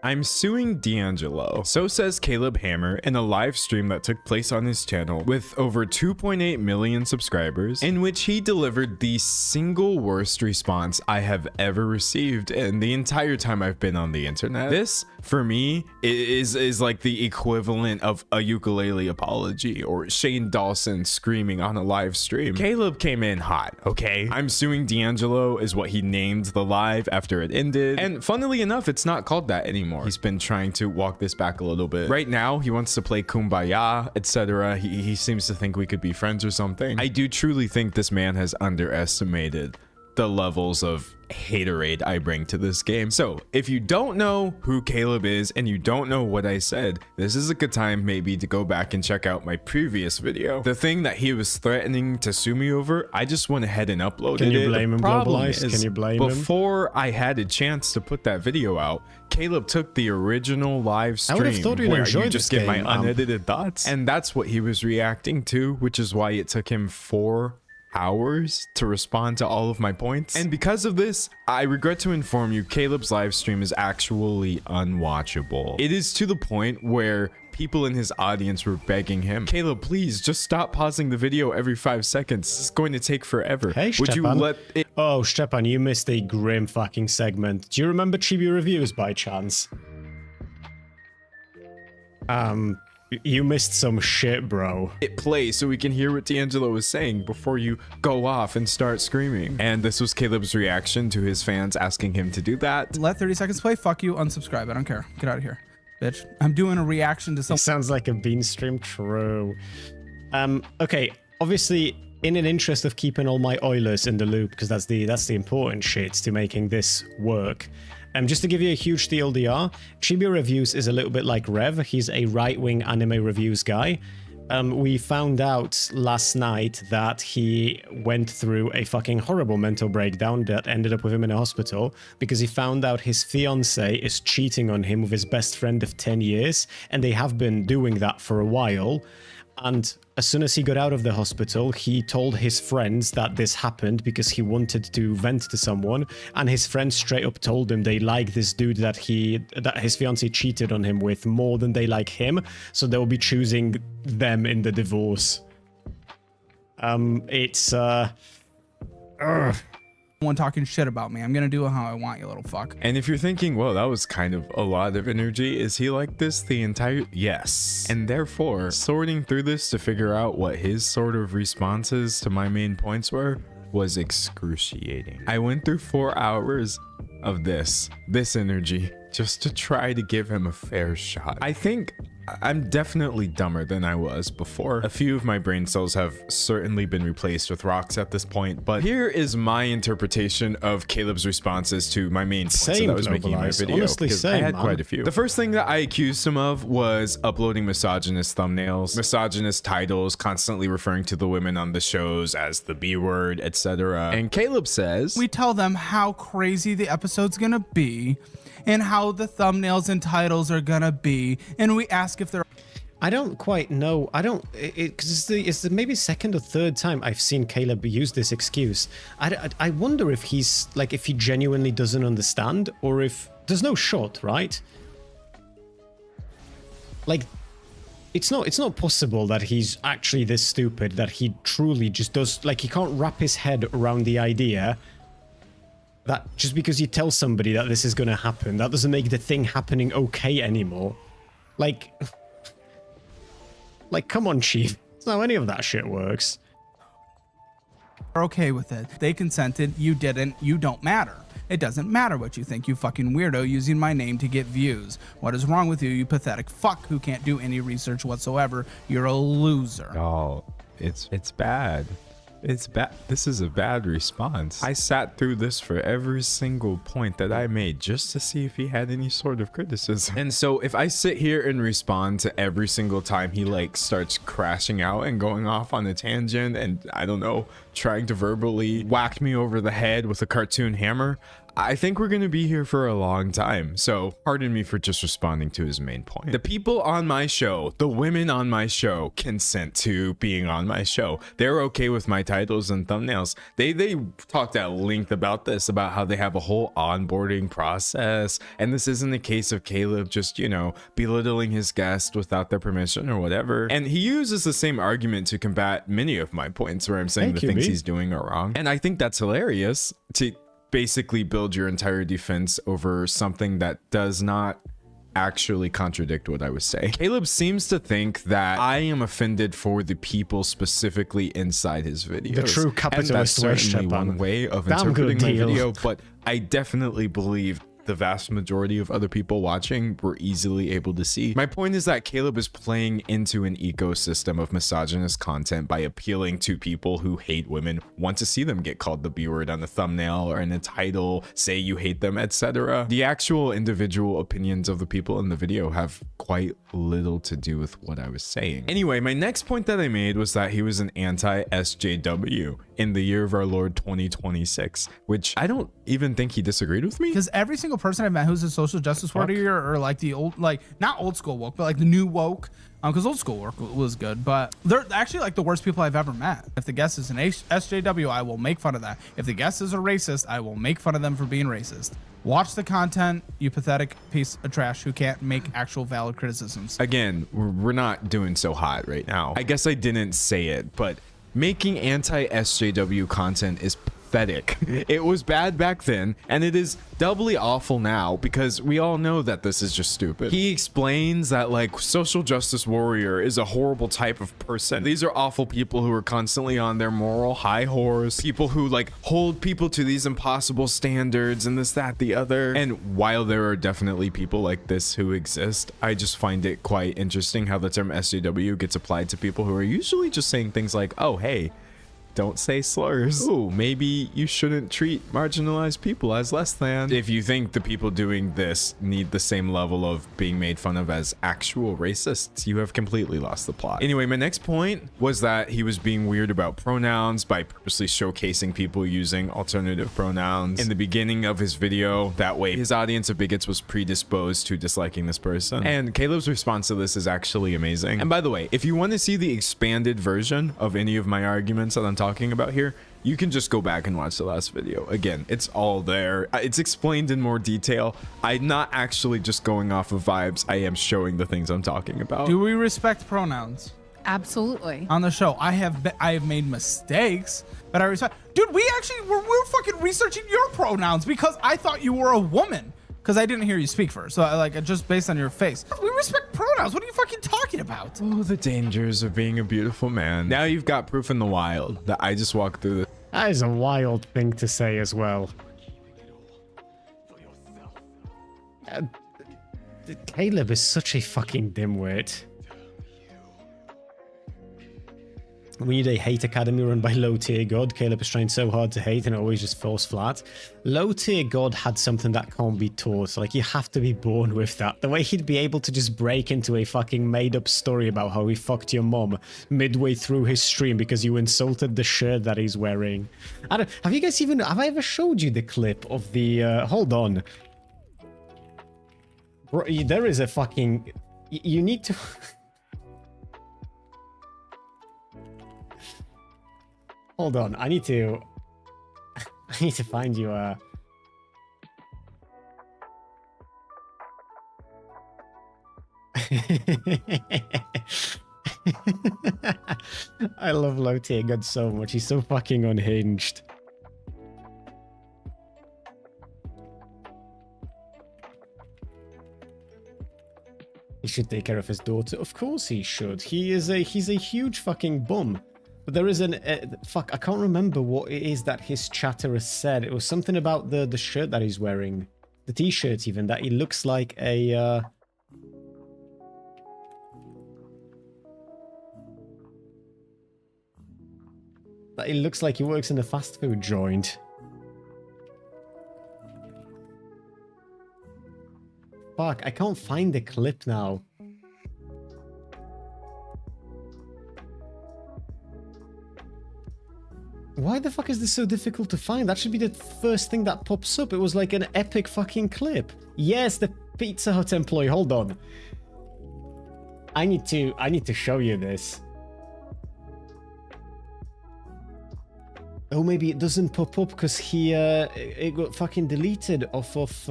I'm suing D'Angelo. So says Caleb Hammer in a live stream that took place on his channel with over 2.8 million subscribers, in which he delivered the single worst response I have ever received in the entire time I've been on the internet. This, for me, is like the equivalent of a ukulele apology or Shane Dawson screaming on a live stream. Caleb came in hot, okay? I'm suing D'Angelo is what he named the live after it ended. And funnily enough, it's not called that anymore. He's been trying to walk this back a little bit. Right now, he wants to play Kumbaya, etc. He seems to think we could be friends or something. I do truly think this man has underestimated the levels of haterade I bring to this game. So if you don't know who Caleb is and you don't know what I said, this is a good time maybe to go back and check out my previous video. The thing that he was threatening to sue me over, I just went ahead and uploaded it. Can you blame him, Globalized? Can you blame him? Before I had a chance to put that video out, Caleb took the original live stream. I would have thought you'd where enjoy you just get my unedited thoughts, and that's what he was reacting to, which is why it took him 4 hours to respond to all of my points. And because of this, I regret to inform you, Caleb's live stream is actually unwatchable. It is to the point where people in his audience were begging him, Caleb, please just stop pausing the video every 5 seconds. This is going to take forever. Hey, would you let it— Oh, Stepan, you missed a grim fucking segment. Do you remember Chibi reviews by chance? You missed some shit, bro. It play so we can hear what D'Angelo was saying before you go off and start screaming. And this was Caleb's reaction to his fans asking him to do that. Let 30 seconds play. Fuck you. Unsubscribe. I don't care. Get out of here, bitch. I'm doing a reaction to It something. sounds like a bean stream. True. Okay. Obviously, in an interest of keeping all my Oilers in the loop, because that's the important shit to making this work. Just to give you a huge TLDR, Chibi Reviews is a little bit like Rev. He's a right-wing anime reviews guy. We found out last night that he went through a fucking horrible mental breakdown that ended up with him in a hospital because he found out his fiance is cheating on him with his best friend of 10 years, and they have been doing that for a while. And as soon as he got out of the hospital, he told his friends that this happened because he wanted to vent to someone, and his friends straight up told him they like this dude that his fiance cheated on him with more than they like him, so they'll be choosing them in the divorce. One talking shit about me. I'm gonna do it how I want, you little fuck. And if you're thinking, well, that was kind of a lot of energy, is he like this the entire— Yes. And therefore, sorting through this to figure out what his sort of responses to my main points were was excruciating. I went through 4 hours of this energy just to try to give him a fair shot. I think I'm definitely dumber than I was before. A few of my brain cells have certainly been replaced with rocks at this point, but here is my interpretation of Caleb's responses to my main points that I was making in my video. Honestly, I had quite a few. The first thing that I accused him of was uploading misogynist thumbnails, misogynist titles, constantly referring to the women on the shows as the B word, etc. And Caleb says, We tell them how crazy the episode's gonna be and how the thumbnails and titles are gonna be, and we ask if they're— I don't quite know. I don't, because it's the maybe second or third time I've seen Caleb use this excuse. I wonder if he's like, if he genuinely doesn't understand, or if there's no shot, right? Like, it's not possible that he's actually this stupid, that he truly just does, like, he can't wrap his head around the idea that just because you tell somebody that this is going to happen, that doesn't make the thing happening okay anymore. Like, come on, Chief. That's not how any of that shit works. okay with it. They consented, you didn't, you don't matter. It doesn't matter what you think, you fucking weirdo using my name to get views. What is wrong with you, you pathetic fuck who can't do any research whatsoever? You're a loser. oh, it's bad. It's bad. This is a bad response. I sat through this for every single point that I made just to see if he had any sort of criticism. And so if I sit here and respond to every single time he like starts crashing out and going off on a tangent and I don't know, trying to verbally whack me over the head with a cartoon hammer, I think we're going to be here for a long time. So pardon me for just responding to his main point. The people on my show, the women on my show consent to being on my show. They're okay with my titles and thumbnails. They talked at length about this, about how they have a whole onboarding process. And this isn't a case of Caleb just, you know, belittling his guest without their permission or whatever. And he uses the same argument to combat many of my points where I'm saying the things he's doing are wrong. And I think that's hilarious, to basically build your entire defense over something that does not actually contradict what I was saying. Caleb seems to think that I am offended for the people specifically inside his videos. The true capitalist and that's certainly one way of interpreting my video, but I definitely believe the vast majority of other people watching were easily able to see. My point is that Caleb is playing into an ecosystem of misogynist content by appealing to people who hate women, want to see them get called the B word on the thumbnail or in a title, say you hate them, etc. The actual individual opinions of the people in the video have quite little to do with what I was saying. Anyway, my next point that I made was that he was an anti-SJW in the year of our Lord 2026, which I don't even think he disagreed with me. Because every single person I've met who's a social justice warrior, or like the old, like not old school woke, but like the new woke, because old school work was good, but they're actually like the worst people I've ever met. If the guest is an SJW, I will make fun of that. If the guest is a racist, I will make fun of them for being racist. Watch the content, you pathetic piece of trash who can't make actual valid criticisms. Again, we're not doing so hot right now. I guess I didn't say it, but making anti-SJW content is pathetic. It was bad back then, and it is doubly awful now because we all know that this is just stupid. He explains that like social justice warrior is a horrible type of person. These are awful people who are constantly on their moral high horse, people who like hold people to these impossible standards and this, that, the other. And while there are definitely people like this who exist, I just find it quite interesting how the term SJW gets applied to people who are usually just saying things like, oh, hey, don't say slurs. Ooh, maybe you shouldn't treat marginalized people as less than. If you think the people doing this need the same level of being made fun of as actual racists, you have completely lost the plot. Anyway, my next point was that he was being weird about pronouns by purposely showcasing people using alternative pronouns in the beginning of his video. That way his audience of bigots was predisposed to disliking this person. And Caleb's response to this is actually amazing. And by the way, if you want to see the expanded version of any of my arguments that I'm talking about here, you can just go back and watch the last video. Again, it's all there. It's explained in more detail. I'm not actually just going off of vibes. I am showing the things I'm talking about. Do we respect pronouns? Absolutely. On the show, I have made mistakes, but I respect. Dude, we were fucking researching your pronouns because I thought you were a woman. Because I didn't hear you speak first. So like just based on your face. We respect pronouns. What are you fucking talking about? Oh, the dangers of being a beautiful man. Now you've got proof in the wild that I just walked through this. That is a wild thing to say as well. Caleb is such a fucking dimwit. We need a hate academy run by low tier god. Caleb is trying so hard to hate and always just falls flat. Low tier god had something that can't be taught. Like, you have to be born with that. The way he'd be able to just break into a fucking made up story about how he fucked your mom midway through his stream because you insulted the shirt that he's wearing. Have you guys even, have I ever showed you the clip of the, hold on. Bro, there is a fucking, you need to... Hold on, I need to find you a... I love low tier god so much. He's so fucking unhinged. He should take care of his daughter. Of course he should. He's a huge fucking bum. But there is an fuck, I can't remember what it is that his chatter has said. It was something about the shirt that he's wearing, the t-shirt even, that he looks like a that it looks like he works in a fast food joint. Fuck, I can't find the clip now. Why why the fuck is this so difficult to find? That should be the first thing that pops up. It was like an epic fucking clip. Yes, the Pizza Hut employee. Hold on. I need to show you this. Oh, maybe it doesn't pop up because it got fucking deleted off of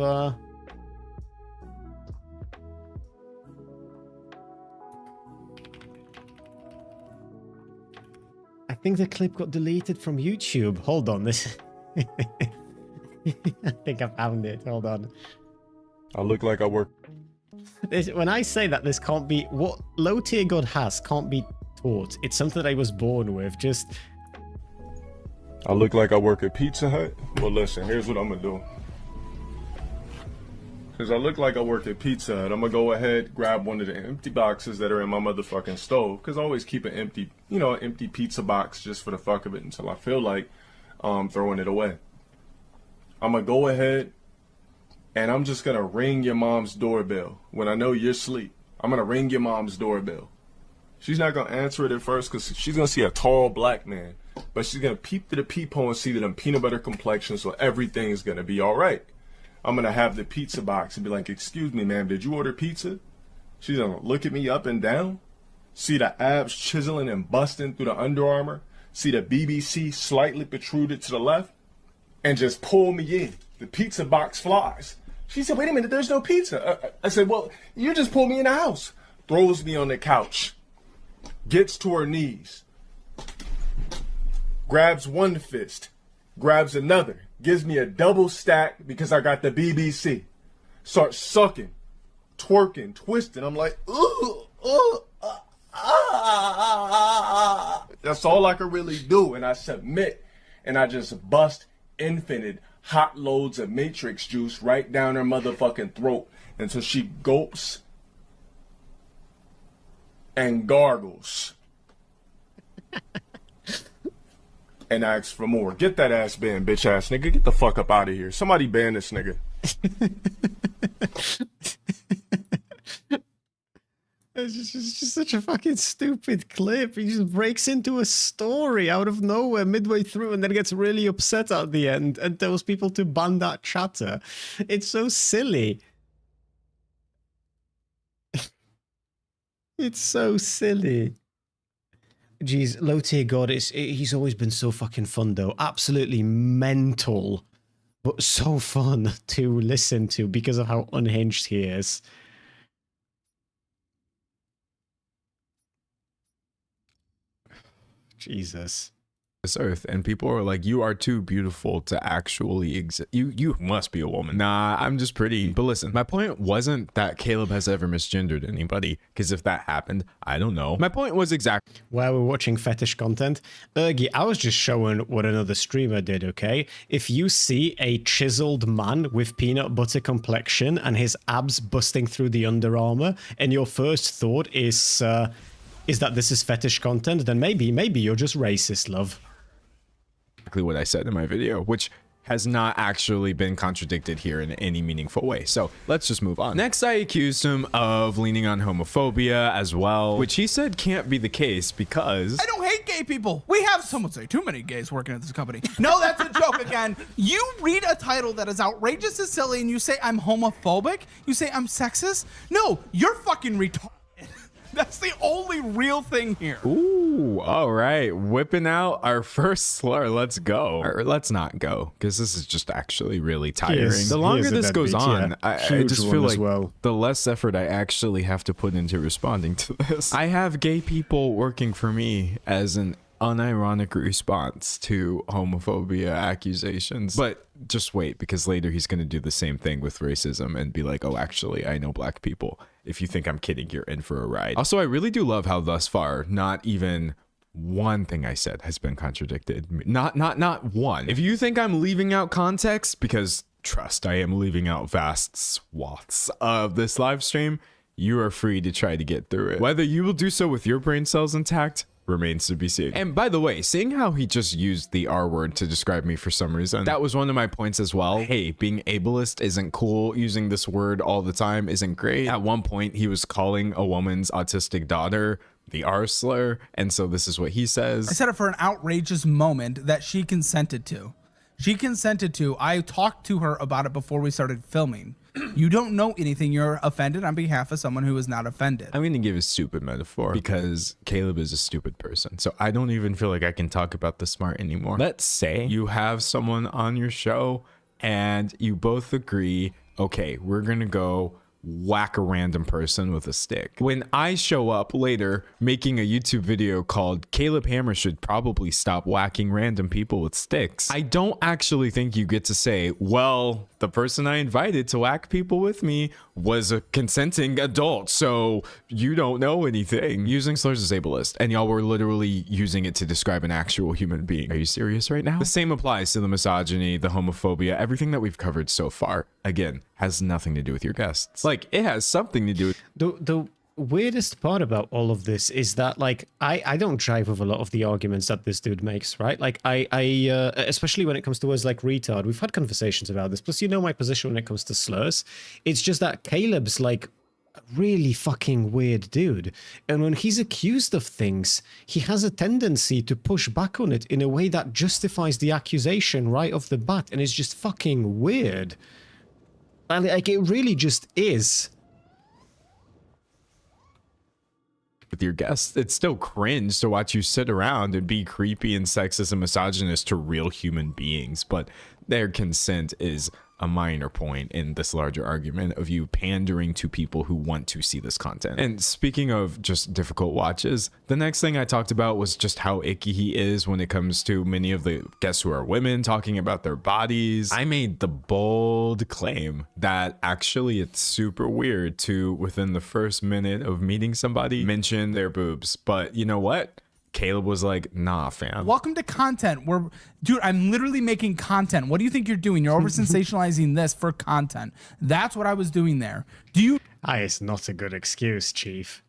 I think the clip got deleted from YouTube. Hold on, this I think I found it. Hold on. I look like I work. When I say that this can't be what low tier god has can't be taught. It's something that I was born with. Just I look like I work at Pizza Hut. Well, listen, here's what I'm gonna do. Because I look like I work at Pizza Hut, I'm gonna go ahead, grab one of the empty boxes that are in my motherfucking stove. Because I always keep an empty, you know, empty pizza box just for the fuck of it until I feel like throwing it away. I'm gonna go ahead and I'm just gonna ring your mom's doorbell when I know you're asleep. I'm gonna ring your mom's doorbell. She's not gonna answer it at first because she's gonna see a tall black man. But she's gonna peep through the peephole and see that I'm peanut butter complexion, so everything is gonna be alright. I'm gonna have the pizza box and be like, "Excuse me, ma'am, did you order pizza?" She's gonna look at me up and down, see the abs chiseling and busting through the Under Armour, see the BBC slightly protruded to the left, and just pull me in. The pizza box flies. She said, "Wait a minute, there's no pizza." I said, "Well, you just pulled me in the house." Throws me on the couch, gets to her knees, grabs one fist, grabs another, gives me a double stack because I got the BBC. Starts sucking, twerking, twisting. I'm like, ooh, ooh, That's all I can really do. And I submit and I just bust infinite hot loads of matrix juice right down her motherfucking throat until she gulps and gargles. And asks for more. Get that ass banned, bitch ass nigga. Get the fuck up out of here. Somebody ban this nigga. It's just such a fucking stupid clip. He just breaks into a story out of nowhere midway through and then gets really upset at the end and tells people to ban that chatter. It's so silly. It's so silly. Jeez, low tier god, he's always been so fucking fun though. Absolutely mental, but so fun to listen to because of how unhinged he is. Jesus. This earth, and people are like, "You are too beautiful to actually exist. You must be a woman." Nah, I'm just pretty. But listen, my point wasn't that Caleb has ever misgendered anybody, because if that happened, I don't know. My point was exactly while we're watching fetish content, Ergy, I was just showing what another streamer did, okay? If you see a chiseled man with peanut butter complexion and his abs busting through the Under Armour, and your first thought is that this is fetish content, then maybe you're just racist, love. exactly what I said in my video, which has not actually been contradicted here in any meaningful way. So let's just move on. Next, I accused him of leaning on homophobia as well, which he said can't be the case because I don't hate gay people. We have, some would say, too many gays working at this company. No, that's a joke again. You read a title that is outrageous and silly and you say I'm homophobic? You say I'm sexist? No, you're fucking retarded. That's the only real thing here. Ooh, all right. Whipping out our first slur. Let's go. Or let's not go, because this is just actually really tiring. The longer this goes on, I just feel like the less effort I actually have to put into responding to this. I have gay people working for me as an unironic response to homophobia accusations. But just wait, because later he's going to do the same thing with racism and be like, oh, actually, I know black people. If you think I'm kidding, you're in for a ride. Also, I really do love how thus far, not even one thing I said has been contradicted. Not one. If you think I'm leaving out context, because trust, I am leaving out vast swaths of this live stream, you are free to try to get through it. Whether you will do so with your brain cells intact remains to be seen. And by the way, seeing how he just used the R word to describe me for some reason, that was one of my points as well. Hey, being ableist isn't cool. Using this word all the time isn't great. At one point, he was calling a woman's autistic daughter the R slur. And so this is what he says. I said it for an outrageous moment that she consented to. She consented to. I talked to her about it before we started filming. You don't know anything. You're offended on behalf of someone who is not offended. I'm going to give a stupid metaphor because Caleb is a stupid person. So I don't even feel like I can talk about the smart anymore. Let's say you have someone on your show and you both agree, okay, we're going to go whack a random person with a stick. When I show up later making a YouTube video called Caleb Hammer should probably stop whacking random people with sticks, I don't actually think you get to say, well, the person I invited to whack people with me was a consenting adult, so you don't know anything. Using slurs is ableist, and y'all were literally using it to describe an actual human being. Are you serious right now? The same applies to the misogyny, the homophobia, everything that we've covered so far. Again, has nothing to do with your guests. Like, it has something to do with... The weirdest part about all of this is that, like, I don't jive with a lot of the arguments that this dude makes, right? Like, I especially when it comes to words like retard, we've had conversations about this, plus you know my position when it comes to slurs. It's just that Caleb's, like, a really fucking weird dude. And when he's accused of things, he has a tendency to push back on it in a way that justifies the accusation right off the bat, and it's just fucking weird. And, like, it really just is. With your guests, it's still cringe to watch you sit around and be creepy and sexist and misogynist to real human beings, but their consent is a minor point in this larger argument of you pandering to people who want to see this content. And speaking of just difficult watches, the next thing I talked about was just how icky he is when it comes to many of the guests who are women talking about their bodies. I made the bold claim that actually it's super weird to, within the first minute of meeting somebody, mention their boobs. But you know what? Caleb was like, nah, fam. Welcome to content. Dude, I'm literally making content. What do you think you're doing? You're over sensationalizing this for content. That's what I was doing there. Do you? It's not a good excuse, Chief.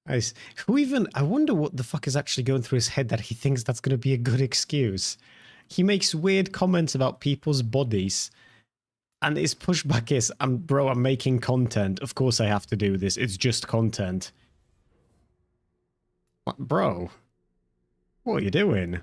I wonder what the fuck is actually going through his head that he thinks that's going to be a good excuse. He makes weird comments about people's bodies. And his pushback is, bro, I'm making content. Of course I have to do this. It's just content. What, bro? What are you doing?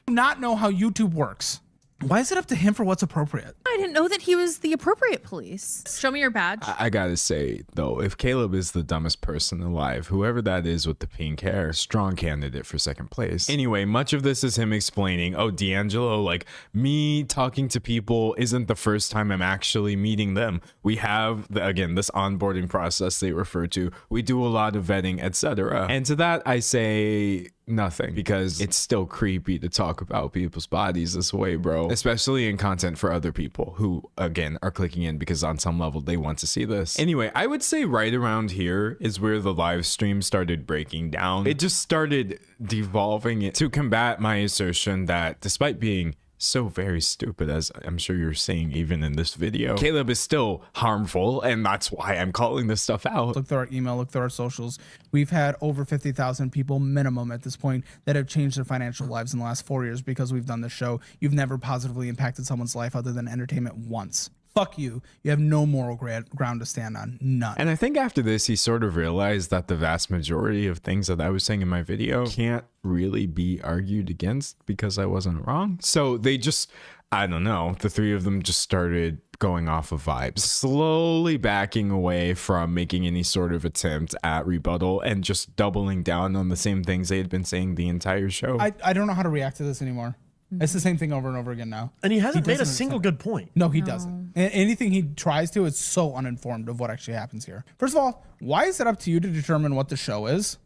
Not know how YouTube works. Why is it up to him for what's appropriate? I didn't know that he was the appropriate police. Show me your badge. I gotta say, though, if Caleb is the dumbest person alive, whoever that is with the pink hair, strong candidate for second place. Anyway, much of this is him explaining, oh, D'Angelo, like, me talking to people isn't the first time I'm actually meeting them. We have, again, this onboarding process they refer to. We do a lot of vetting, etc. And to that, I say... nothing, because it's still creepy to talk about people's bodies this way, bro, especially in content for other people who, again, are clicking in because on some level they want to see this. Anyway, I would say right around here is where the live stream started breaking down. It just started devolving it to combat my assertion that despite being so very stupid, as I'm sure you're seeing even in this video, Caleb is still harmful, and that's why I'm calling this stuff out. Look through our email, look through our socials. We've had over 50,000 people minimum at this point that have changed their financial lives in the last 4 years because we've done this show. You've never positively impacted someone's life other than entertainment once. Fuck you. You have no moral ground to stand on. None. And I think after this, he sort of realized that the vast majority of things that I was saying in my video can't really be argued against because I wasn't wrong. So they just, I don't know, the three of them just started going off of vibes, slowly backing away from making any sort of attempt at rebuttal and just doubling down on the same things they had been saying the entire show. I don't know how to react to this anymore. It's the same thing over and over again now. And he hasn't made a single good point. No, he doesn't. Anything he tries to is so uninformed of what actually happens here. First of all, why is it up to you to determine what the show is?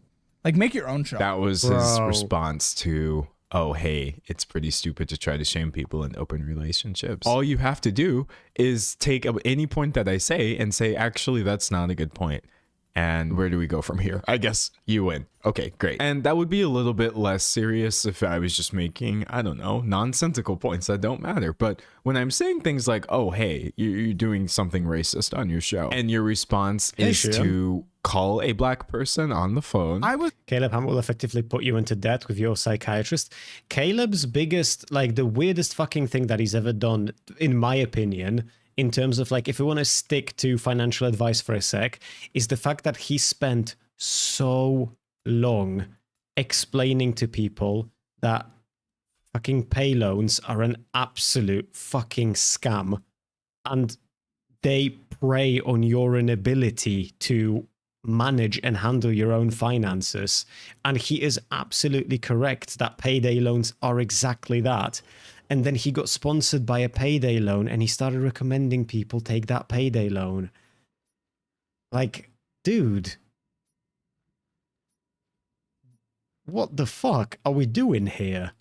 Like, make your own show. That was his response to, oh, hey, it's pretty stupid to try to shame people in open relationships. All you have to do is take any point that I say and say, actually, that's not a good point. And where do we go from here? I guess you win. Okay, great. And that would be a little bit less serious if I was just making, I don't know, nonsensical points that don't matter. But when I'm saying things like, oh, hey, you're doing something racist on your show, and your response is to call a black person on the phone. Caleb Hammer will effectively put you into debt with your psychiatrist. Caleb's biggest, like the weirdest fucking thing that he's ever done, in my opinion, in terms of like, if we want to stick to financial advice for a sec, is the fact that he spent so long explaining to people that fucking pay loans are an absolute fucking scam, and they prey on your inability to manage and handle your own finances. And he is absolutely correct that payday loans are exactly that. And then he got sponsored by a payday loan and he started recommending people take that payday loan. Like, dude, what the fuck are we doing here?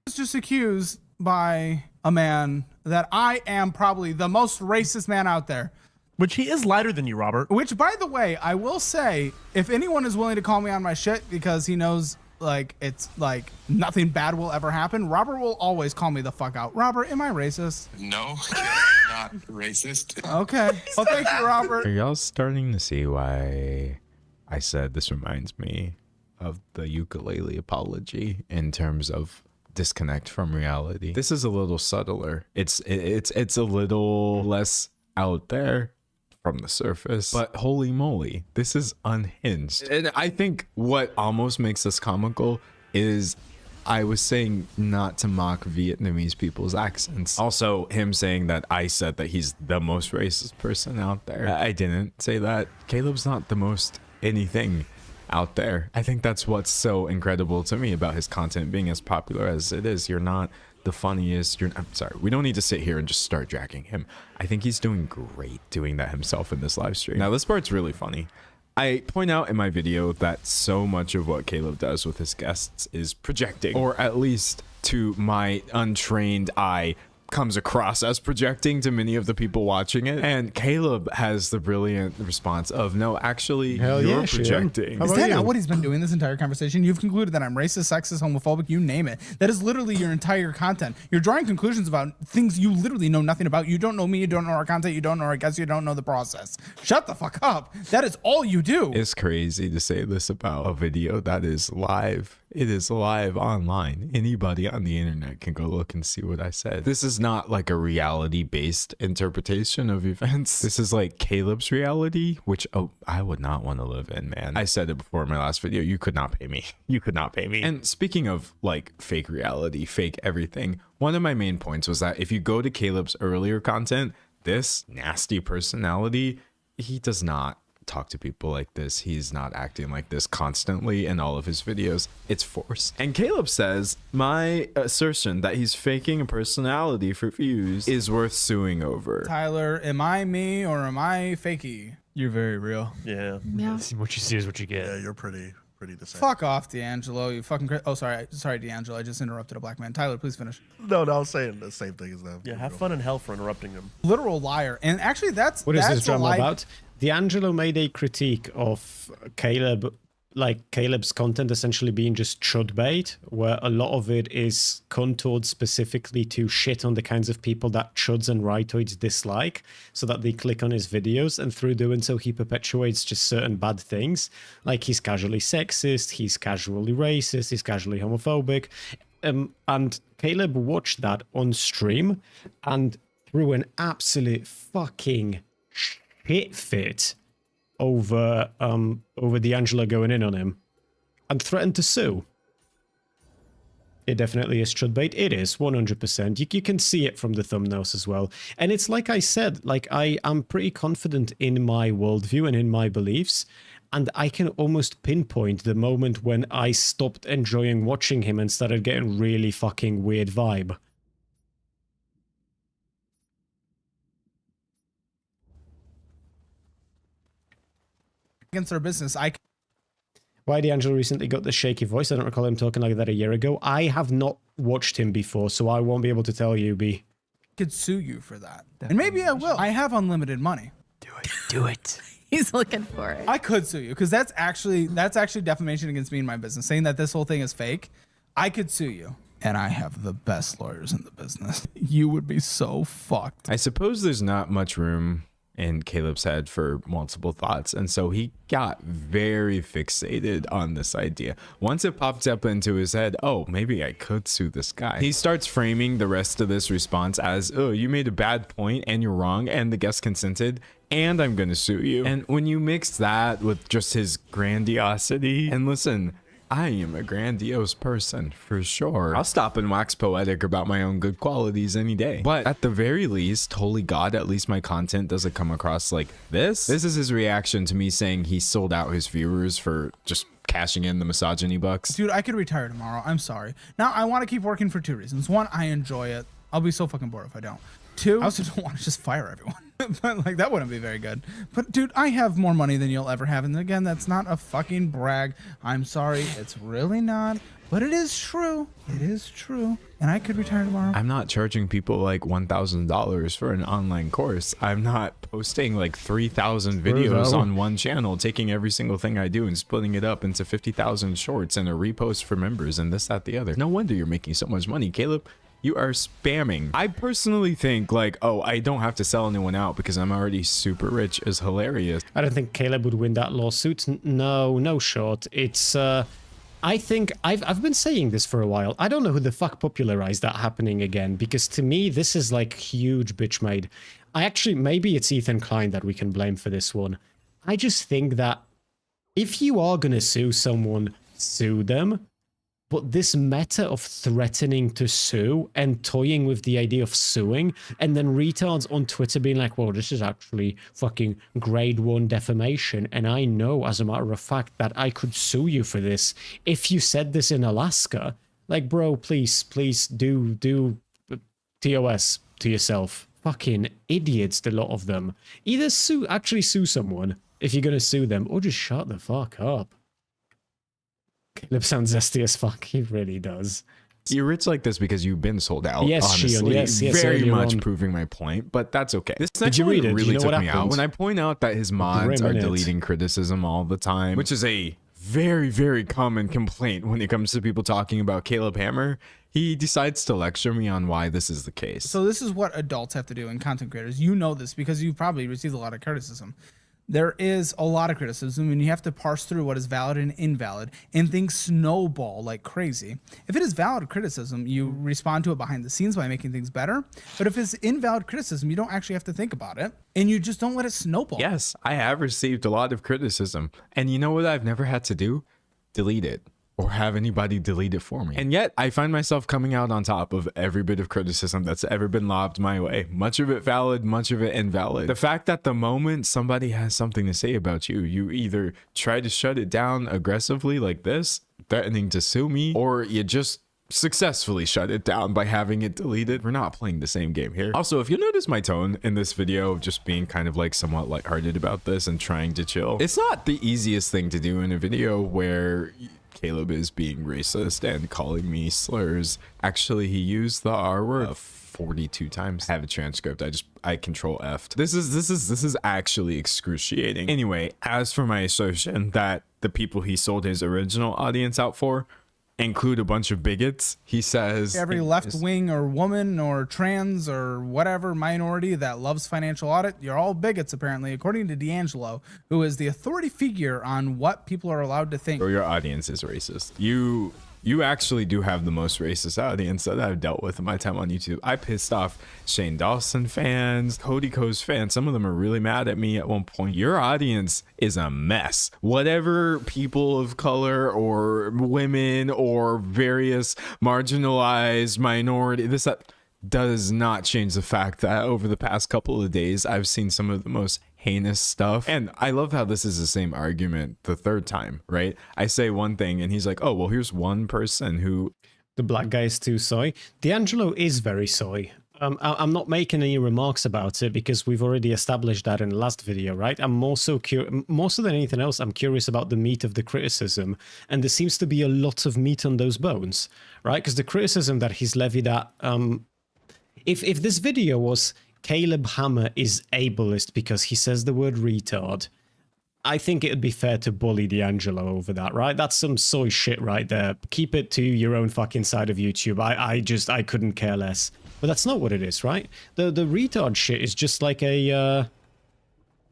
Was just accused by a man that I am probably the most racist man out there. Which he is lighter than you, Robert. Which, by the way, I will say, if anyone is willing to call me on my shit because he knows, like, it's like nothing bad will ever happen, Robert will always call me the fuck out. Robert, am I racist? No, not racist. Okay. Well, thank you, Robert. Are y'all starting to see why I said this reminds me of the ukulele apology in terms of disconnect from reality? This is a little subtler. It's a little less out there from the surface, but holy moly, this is unhinged. And I think what almost makes this comical is I was saying not to mock Vietnamese people's accents. Also, him saying that I said that he's the most racist person out there. I didn't say that. Caleb's not the most anything out there. I think that's what's so incredible to me about his content being as popular as it is. You're not the funniest. I'm sorry, we don't need to sit here and just start dragging him. I think he's doing great doing that himself in this live stream. Now, this part's really funny. I point out in my video that so much of what Caleb does with his guests is projecting, or at least to my untrained eye comes across as projecting to many of the people watching it. And Caleb has the brilliant response of, no, actually, you're projecting. Is that not what he's been doing this entire conversation? You've concluded that I'm racist, sexist, homophobic, you name it. That is literally your entire content. You're drawing conclusions about things you literally know nothing about. You don't know me, you don't know our content, you don't know our guests, you don't know the process. Shut the fuck up. That is all you do. It's crazy to say this about a video that is live. It is live online. Anybody on the internet can go look and see what I said. This is not like a reality-based interpretation of events. This is like Caleb's reality, which I would not want to live in, man. I said it before in my last video. You could not pay me. You could not pay me. And speaking of like fake reality, fake everything, one of my main points was that if you go to Caleb's earlier content, this nasty personality, he does not talk to people like this. He's not acting like this constantly in all of his videos. It's forced. And Caleb says my assertion that he's faking a personality for views is worth suing over. Tyler, am I me or am I fakey? You're very real. Yeah. What you see is what you get. Yeah, you're pretty the same. Fuck off, D'Angelo. You fucking oh, sorry, D'Angelo. I just interrupted a black man. Tyler, please finish. No, I was saying the same thing as them. Yeah, have fun in hell for interrupting him. Literal liar. And actually, that's what is this drama about? D'Angelo made a critique of Caleb, like Caleb's content essentially being just chud bait, where a lot of it is contoured specifically to shit on the kinds of people that chuds and rightoids dislike, so that they click on his videos, and through doing so, he perpetuates just certain bad things. Like he's casually sexist, he's casually racist, he's casually homophobic. And Caleb watched that on stream and threw an absolute fucking shit fit over D'Angelo going in on him and threatened to sue. It definitely is chud bait. It is 100%. You can see it from the thumbnails as well. And it's like I said, like I am pretty confident in my worldview and in my beliefs, and I can almost pinpoint the moment when I stopped enjoying watching him and started getting really fucking weird vibe. Against their business. Why D'Angelo recently got the shaky voice? I don't recall him talking like that a year ago. I have not watched him before, so I won't be able to tell you, B. Could sue you for that. And maybe I will. I have unlimited money. Do it. He's looking for it. I could sue you because that's actually defamation against me and my business. Saying that this whole thing is fake, I could sue you. And I have the best lawyers in the business. You would be so fucked. I suppose there's not much room in Caleb's head for multiple thoughts. And so he got very fixated on this idea. Once it popped up into his head, oh, maybe I could sue this guy. He starts framing the rest of this response as, oh, you made a bad point and you're wrong and the guest consented and I'm gonna sue you. And when you mix that with just his grandiosity, and listen, I am a grandiose person for sure. I'll stop and wax poetic about my own good qualities any day. But at the very least, holy God, at least my content doesn't come across like this. This is his reaction to me saying he sold out his viewers for just cashing in the misogyny bucks. Dude, I could retire tomorrow. I'm sorry. Now, I want to keep working for 2 reasons. 1, I enjoy it. I'll be so fucking bored if I don't. 2, I also don't want to just fire everyone. But like, that wouldn't be very good. But dude, I have more money than you'll ever have. And again, that's not a fucking brag. I'm sorry. It's really not. But it is true. It is true. And I could retire tomorrow. I'm not charging people like $1,000 for an online course. I'm not posting like 3,000 videos on one channel, taking every single thing I do and splitting it up into 50,000 shorts and a repost for members and this, that, the other. No wonder you're making so much money, Caleb. You are spamming. I personally think like, oh, I don't have to sell anyone out because I'm already super rich is hilarious. I don't think Caleb would win that lawsuit. No shot. It's I think I've been saying this for a while. I don't know who the fuck popularized that happening again, because to me this is like huge bitch made. Maybe it's Ethan Klein that we can blame for this one. I just think that if you are gonna sue someone, sue them. But this meta of threatening to sue and toying with the idea of suing, and then retards on Twitter being like, well, this is actually fucking grade 1 defamation. And I know, as a matter of fact, that I could sue you for this if you said this in Alaska. Like, bro, please do TOS to yourself. Fucking idiots, the lot of them. Either actually sue someone if you're going to sue them, or just shut the fuck up. Caleb sounds zesty as fuck. He really does. You're rich like this because you've been sold out. Yes, honestly. Shion, yes, very much on. proving my point, but that's okay. This Did you read it? really took me happened? out when I point out that his mods are deleting criticism all the time, which is a very, very common complaint when it comes to people talking about Caleb Hammer. He decides to lecture me on why this is the case. So this is what adults have to do and content creators. You know this because you've probably received a lot of criticism. There is a lot of criticism and you have to parse through what is valid and invalid, and things snowball like crazy. If it is valid criticism, you respond to it behind the scenes by making things better. But if it's invalid criticism, you don't actually have to think about it and you just don't let it snowball. Yes, I have received a lot of criticism. And you know what I've never had to do? Delete it. Or have anybody delete it for me. And yet I find myself coming out on top of every bit of criticism that's ever been lobbed my way. Much of it valid, much of it invalid. The fact that the moment somebody has something to say about you, you either try to shut it down aggressively like this, threatening to sue me, or you just successfully shut it down by having it deleted. We're not playing the same game here. Also, if you notice my tone in this video of just being kind of like somewhat lighthearted about this and trying to chill, it's not the easiest thing to do in a video where Caleb is being racist and calling me slurs. Actually, he used the R word 42 times. I have a transcript. I control F'd. This is actually excruciating. Anyway, as for my assertion that the people he sold his original audience out for include a bunch of bigots, he says every left wing or woman or trans or whatever minority that loves financial audit, you're all bigots apparently, according to D'Angelo, who is the authority figure on what people are allowed to think. Or your audience is racist. You actually do have the most racist audience that I've dealt with in my time on YouTube. I pissed off Shane Dawson fans, Cody Co's fans. Some of them are really mad at me at one point. Your audience is a mess. Whatever people of color or women or various marginalized minority, that does not change the fact that over the past couple of days, I've seen some of the most heinous stuff. And I love how this is the same argument the third time, right? I say one thing and he's like, oh, well, here's one person who... The black guy is too soy. D'Angelo is very soy. I'm not making any remarks about it because we've already established that in the last video, right? I'm more so than anything else, I'm curious about the meat of the criticism. And there seems to be a lot of meat on those bones, right? Because the criticism that he's levied at... If this video was Caleb Hammer is ableist because he says the word retard, I think it would be fair to bully D'Angelo over that, right? That's some soy shit right there. Keep it to your own fucking side of YouTube. I couldn't care less. But that's not what it is, right? The retard shit is just like a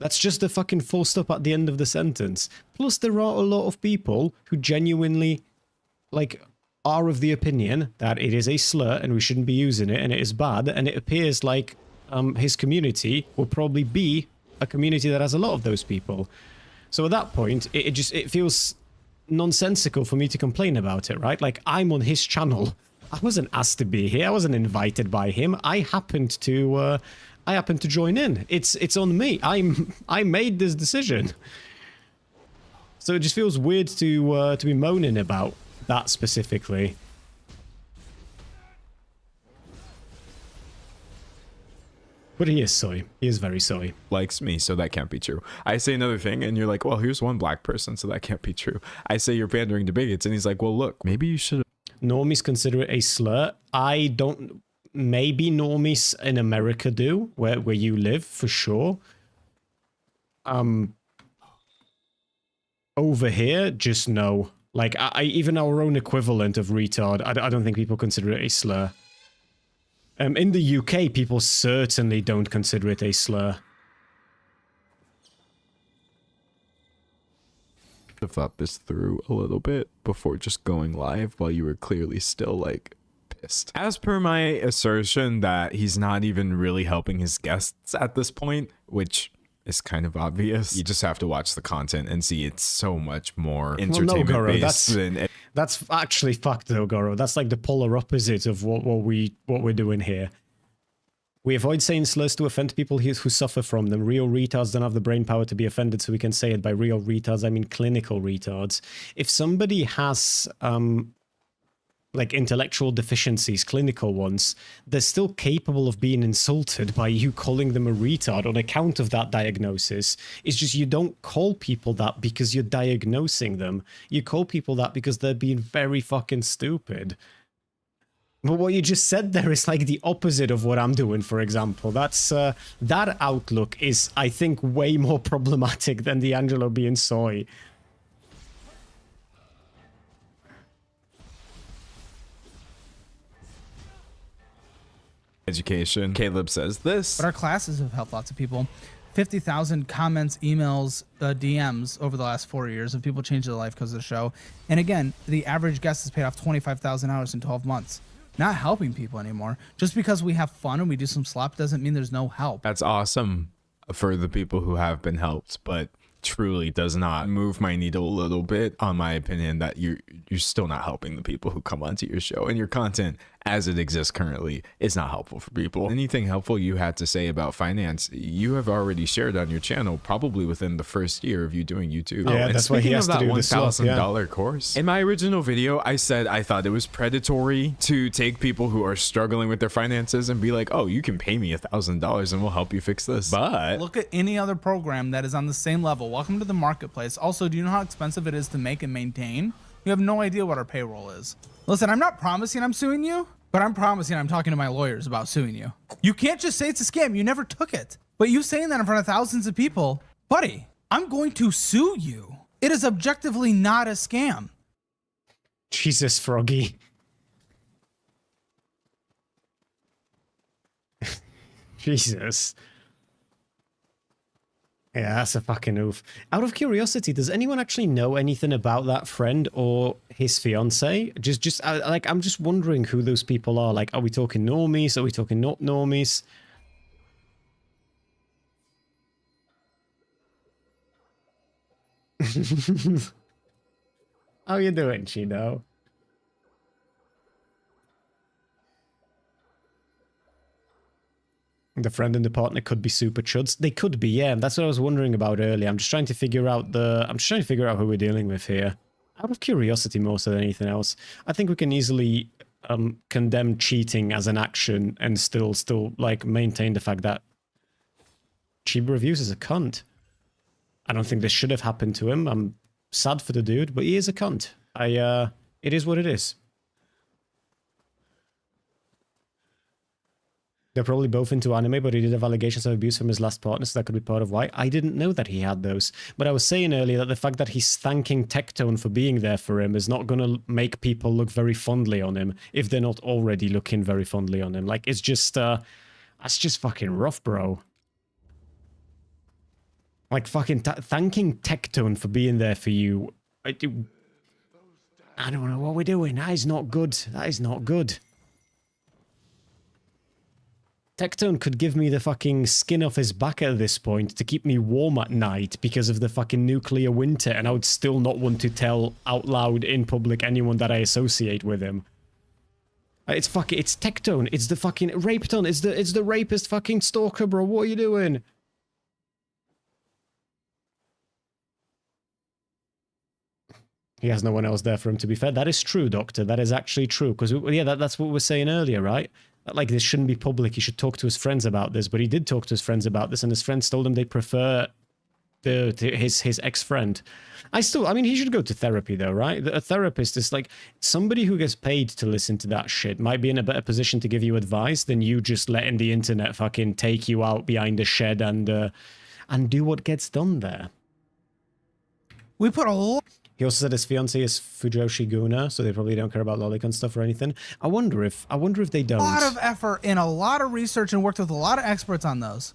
That's just the fucking full stop at the end of the sentence. Plus, there are a lot of people who genuinely, like, are of the opinion that it is a slur and we shouldn't be using it and it is bad, and it appears like his community will probably be a community that has a lot of those people. So at that point, it feels nonsensical for me to complain about it, right? Like, I'm on his channel. I wasn't asked to be here. I wasn't invited by him. I happened to join in. It's on me. I made this decision. So it just feels weird to be moaning about that specifically. But he is soy. He is very soy. Likes me, so that can't be true. I say another thing, and you're like, well, here's one black person, so that can't be true. I say you're pandering to bigots, and he's like, well, look, maybe you should. Normies consider it a slur. I don't. Maybe normies in America do, where you live, for sure. Over here, just no. Like, even our own equivalent of retard, I don't think people consider it a slur. In the UK, people certainly don't consider it a slur. Thought this through a little bit before just going live while you were clearly still, like, pissed. As per my assertion that he's not even really helping his guests at this point, which is kind of obvious. You just have to watch the content and see it's so much more entertainment based than... That's actually fucked though, Goro. That's like the polar opposite of what we're doing here. We avoid saying slurs to offend people who suffer from them. Real retards don't have the brain power to be offended, so we can say it. By real retards, I mean clinical retards. If somebody has like intellectual deficiencies, clinical ones, they're still capable of being insulted by you calling them a retard on account of that diagnosis. It's just you don't call people that because you're diagnosing them. You call people that because they're being very fucking stupid. But what you just said there is like the opposite of what I'm doing, for example. That's that outlook is, I think, way more problematic than the Angelo being soy. Education. Caleb says this. But our classes have helped lots of people. 50,000 comments, emails, DMs over the last 4 years of people changing their life because of the show. And again, the average guest has paid off 25,000 hours in 12 months. Not helping people anymore. Just because we have fun and we do some slop doesn't mean there's no help. That's awesome for the people who have been helped, but truly does not move my needle a little bit on my opinion that you're still not helping the people who come onto your show, and your content as it exists currently is not helpful for people. Anything helpful you had to say about finance, you have already shared on your channel, probably within the first year of you doing YouTube. Yeah, and that's why he has to do the $1,000 course. In my original video, I said I thought it was predatory to take people who are struggling with their finances and be like, oh, you can pay me $1,000 and we'll help you fix this. But look at any other program that is on the same level. Welcome to the marketplace. Also, do you know how expensive it is to make and maintain? You have no idea what our payroll is. Listen, I'm not promising I'm suing you, but I'm promising I'm talking to my lawyers about suing you. You can't just say it's a scam. You never took it. But you saying that in front of thousands of people, buddy, I'm going to sue you. It is objectively not a scam. Jesus, Froggy. Jesus. Yeah, that's a fucking oof. Out of curiosity, does anyone actually know anything about that friend or his fiance? Just like, I'm just wondering who those people are. Like, are we talking normies? Are we talking not normies? How you doing, Chino? The friend and the partner could be super chuds. They could be, yeah. That's what I was wondering about earlier. I'm just trying to figure out who we're dealing with here. Out of curiosity more so than anything else. I think we can easily condemn cheating as an action and still like maintain the fact that Chibi Reviews is a cunt. I don't think this should have happened to him. I'm sad for the dude, but he is a cunt. It is what it is. They're probably both into anime, but he did have allegations of abuse from his last partner, so that could be part of why. I didn't know that he had those. But I was saying earlier that the fact that he's thanking Tectone for being there for him is not going to make people look very fondly on him if they're not already looking very fondly on him. Like, it's just, that's just fucking rough, bro. Like fucking thanking Tectone for being there for you. I don't know what we're doing. That is not good. That is not good. Tectone could give me the fucking skin off his back at this point to keep me warm at night because of the fucking nuclear winter, and I would still not want to tell out loud in public anyone that I associate with him. It's Tectone. It's the fucking Rapetone. It's the rapist fucking stalker, bro. What are you doing? He has no one else there for him, to be fair. That is true, Doctor. That is actually true. Because, yeah, that's what we were saying earlier, right? Like, this shouldn't be public. He should talk to his friends about this. But he did talk to his friends about this, and his friends told him they prefer his ex-friend. I mean, he should go to therapy, though, right? A therapist is like somebody who gets paid to listen to that shit might be in a better position to give you advice than you just letting the internet fucking take you out behind a shed and do what gets done there. We put a lot. He also said his fiancée is Fujoshi Guna, so they probably don't care about lolicon stuff or anything. I wonder if they don't. A lot of effort and a lot of research and worked with a lot of experts on those.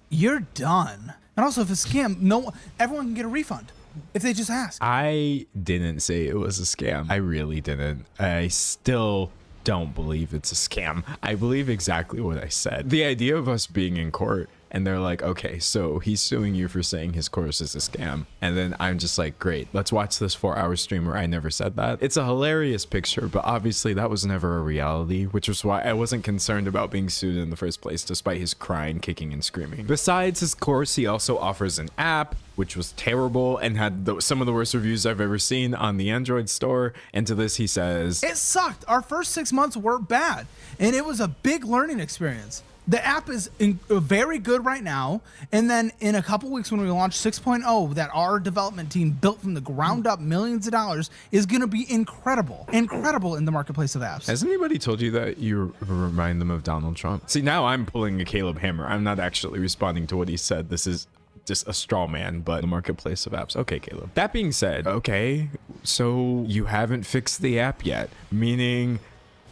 You're done. And also, if it's a scam, everyone can get a refund if they just ask. I didn't say it was a scam. I really didn't. I still don't believe it's a scam. I believe exactly what I said. The idea of us being in court and they're like, okay, so he's suing you for saying his course is a scam. And then I'm just like, great, let's watch this 4-hour stream where I never said that. It's a hilarious picture, but obviously that was never a reality, which was why I wasn't concerned about being sued in the first place, despite his crying, kicking, and screaming. Besides his course, he also offers an app, which was terrible and had some of the worst reviews I've ever seen on the Android store. And to this, he says, it sucked. Our first 6 months were bad, and it was a big learning experience. The app is very good right now, and then in a couple weeks when we launch 6.0 that our development team built from the ground up, millions of dollars, is going to be incredible in the marketplace of apps. Has anybody told you that you remind them of Donald Trump? See, now I'm pulling a Caleb Hammer. I'm not actually responding to what he said. This is just a straw man, but the marketplace of apps. Okay, Caleb. That being said, okay, so you haven't fixed the app yet, meaning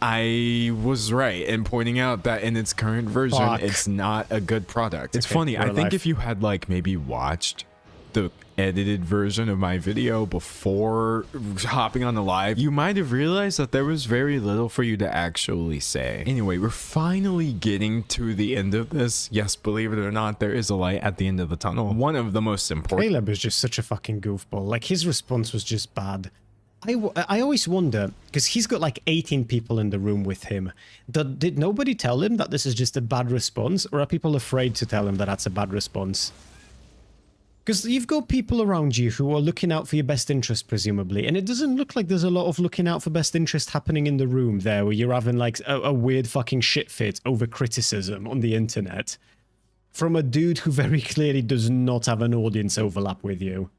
I was right in pointing out that in its current version, it's not a good product. It's funny. I think if you had like maybe watched the edited version of my video before hopping on the live, you might have realized that there was very little for you to actually say. Anyway, we're finally getting to the end of this. Yes, believe it or not, there is a light at the end of the tunnel. One of the most important. Caleb is just such a fucking goofball. Like, his response was just bad. I always wonder, because he's got like 18 people in the room with him. Did nobody tell him that this is just a bad response, or are people afraid to tell him that that's a bad response? Because you've got people around you who are looking out for your best interest, presumably, and it doesn't look like there's a lot of looking out for best interest happening in the room there, where you're having like a weird fucking shit fit over criticism on the internet from a dude who very clearly does not have an audience overlap with you.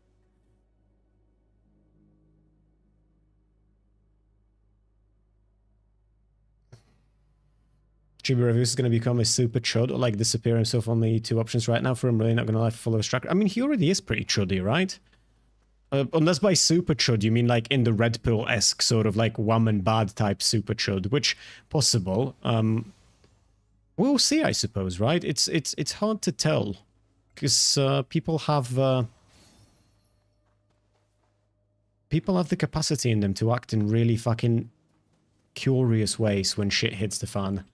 Chibi Reviews is going to become a super chud or like disappear himself on the two options right now for him. Really not going to follow his track. I mean, he already is pretty chuddy, right? Unless by super chud you mean like in the Red Pill-esque sort of like wham and bad type super chud, which possible. We'll see, I suppose, right? It's hard to tell because people have the capacity in them to act in really fucking curious ways when shit hits the fan.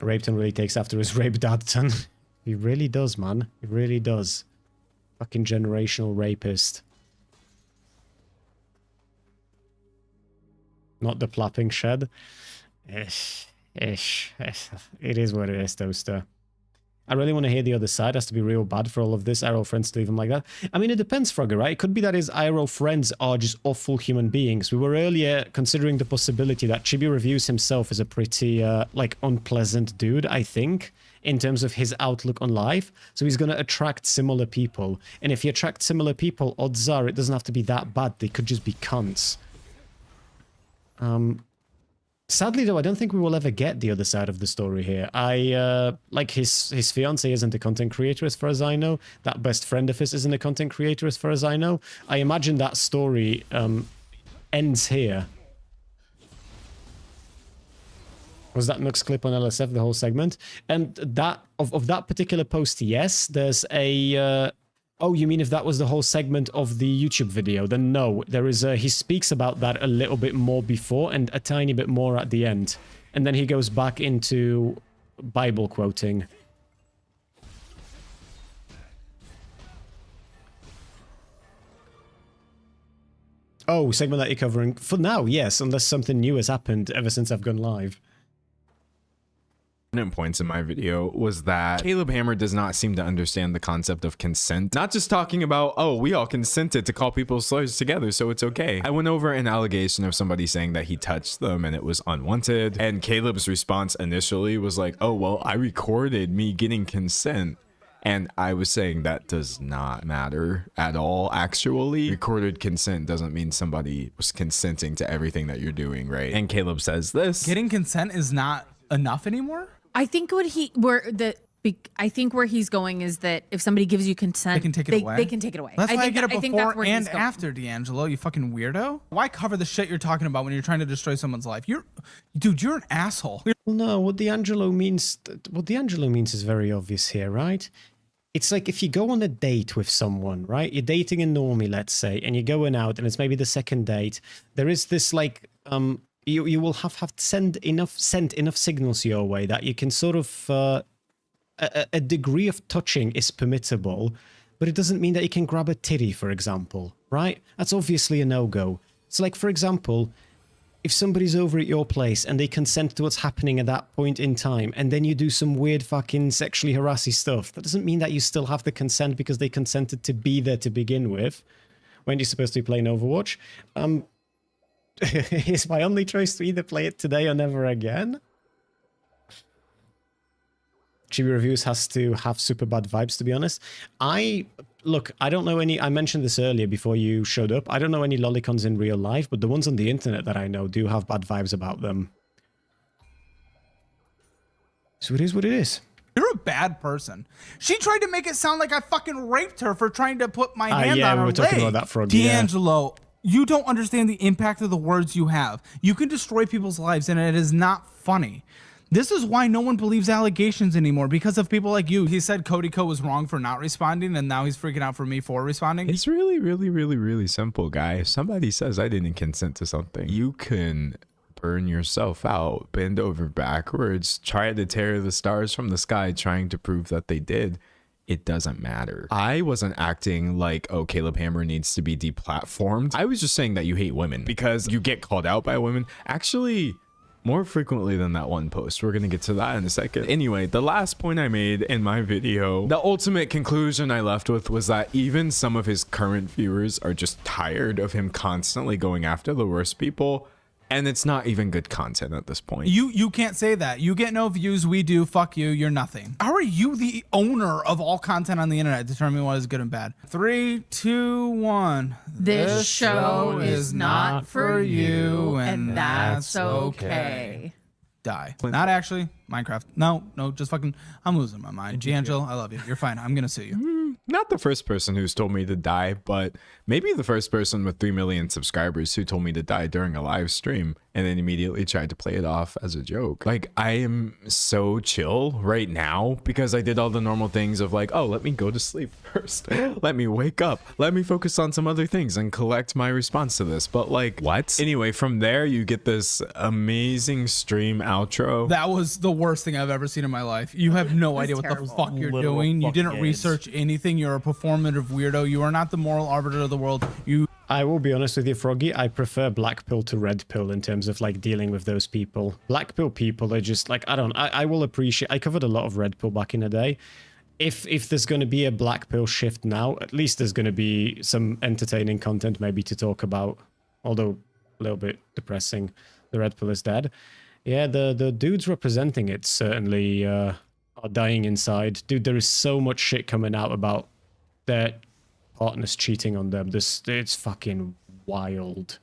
Rapeton really takes after his rape dadton. He really does, man. He really does. Fucking generational rapist. Not the plapping shed. Ish. It is what it is, Toaster. I really want to hear the other side. It has to be real bad for all of this IRL friends to leave him like that. I mean, it depends, Frogger, right? It could be that his IRL friends are just awful human beings. We were earlier considering the possibility that Chibi Reviews himself is a pretty, like, unpleasant dude, I think, in terms of his outlook on life. So he's going to attract similar people. And if he attracts similar people, odds are it doesn't have to be that bad. They could just be cunts. Sadly, though, I don't think we will ever get the other side of the story here. Like, his fiancée isn't a content creator, as far as I know. That best friend of his isn't a content creator, as far as I know. I imagine that story ends here. Was that Nux clip on LSF, the whole segment? And that of that particular post, yes, there's a... oh, you mean if that was the whole segment of the YouTube video? Then no, there is he speaks about that a little bit more before and a tiny bit more at the end. And then he goes back into Bible quoting. Oh, segment that you're covering. For now, yes, unless something new has happened ever since I've gone live. Points in my video was that Caleb Hammer does not seem to understand the concept of consent. Not just talking about, oh, we all consented to call people's slurs together, so it's okay. I went over an allegation of somebody saying that he touched them and it was unwanted. And Caleb's response initially was like, oh, well, I recorded me getting consent. And I was saying that does not matter at all, actually. Recorded consent doesn't mean somebody was consenting to everything that you're doing, right? And Caleb says this. Getting consent is not enough anymore? I think where he's going is that if somebody gives you consent, they can take it away. They can take it away. That's why I get it I think that's before where he's and going. after, D'Angelo, you fucking weirdo. Why cover the shit you're talking about when you're trying to destroy someone's life? Dude, you're an asshole. Well, no, what D'Angelo means is very obvious here, right? It's like if you go on a date with someone, right? You're dating a normie, let's say, and you're going out, and it's maybe the second date. There is this like you will have sent enough signals your way that you can sort of a degree of touching is permissible, but it doesn't mean that you can grab a titty, for example, right? That's obviously a no-go. So like, for example, if somebody's over at your place and they consent to what's happening at that point in time, and then you do some weird fucking sexually harassy stuff, that doesn't mean that you still have the consent because they consented to be there to begin with when you're supposed to be playing Overwatch. Is my only choice to either play it today or never again? Chibi Reviews has to have super bad vibes, to be honest. Look, I don't know any... I mentioned this earlier before you showed up. I don't know any lolicons in real life, but the ones on the internet that I know do have bad vibes about them. So it is what it is. You're a bad person. She tried to make it sound like I fucking raped her for trying to put my hand on her leg. Talking about that frog. D'Angelo, you don't understand the impact of the words you have. You can destroy people's lives, and it is not funny. This is why no one believes allegations anymore, because of people like you. He said Cody Co was wrong for not responding, and now he's freaking out for me for responding. It's really, really, really, really simple, guy. If somebody says I didn't consent to something, you can burn yourself out, bend over backwards, try to tear the stars from the sky, trying to prove that they did. It doesn't matter. I wasn't acting like, oh, Caleb Hammer needs to be deplatformed. I was just saying that you hate women because you get called out by women. Actually, more frequently than that one post. We're gonna get to that in a second. Anyway, the last point I made in my video, the ultimate conclusion I left with was that even some of his current viewers are just tired of him constantly going after the worst people. And it's not even good content at this point. You can't say that. You get no views. We do. Fuck you. You're nothing. How are you the owner of all content on the internet? Determine what is good and bad. 3, 2, 1. This show is not for you, and that's okay. Die. Not actually. Minecraft. No, just fucking. I'm losing my mind. D'Angelo, I love you. You're fine. I'm gonna sue you. Not the first person who's told me to die, but maybe the first person with 3 million subscribers who told me to die during a live stream and then immediately tried to play it off as a joke. Like, I am so chill right now because I did all the normal things of like, oh, let me go to sleep first. Let me wake up. Let me focus on some other things and collect my response to this. But like, what? Anyway, from there, you get this amazing stream outro. That was the worst thing I've ever seen in my life. You have no idea what the fuck you're doing. You didn't research anything. You're a performative weirdo. You are not the moral arbiter of the world. I will be honest with you, Froggy. I prefer black pill to red pill in terms of like dealing with those people. Black pill people are just like, I will appreciate. I covered a lot of red pill back in the day. If there's going to be a black pill shift now, at least there's going to be some entertaining content maybe to talk about. Although a little bit depressing. The red pill is dead. Yeah, the dudes representing it certainly are dying inside. Dude, there is so much shit coming out about their partners cheating on them. It's fucking wild.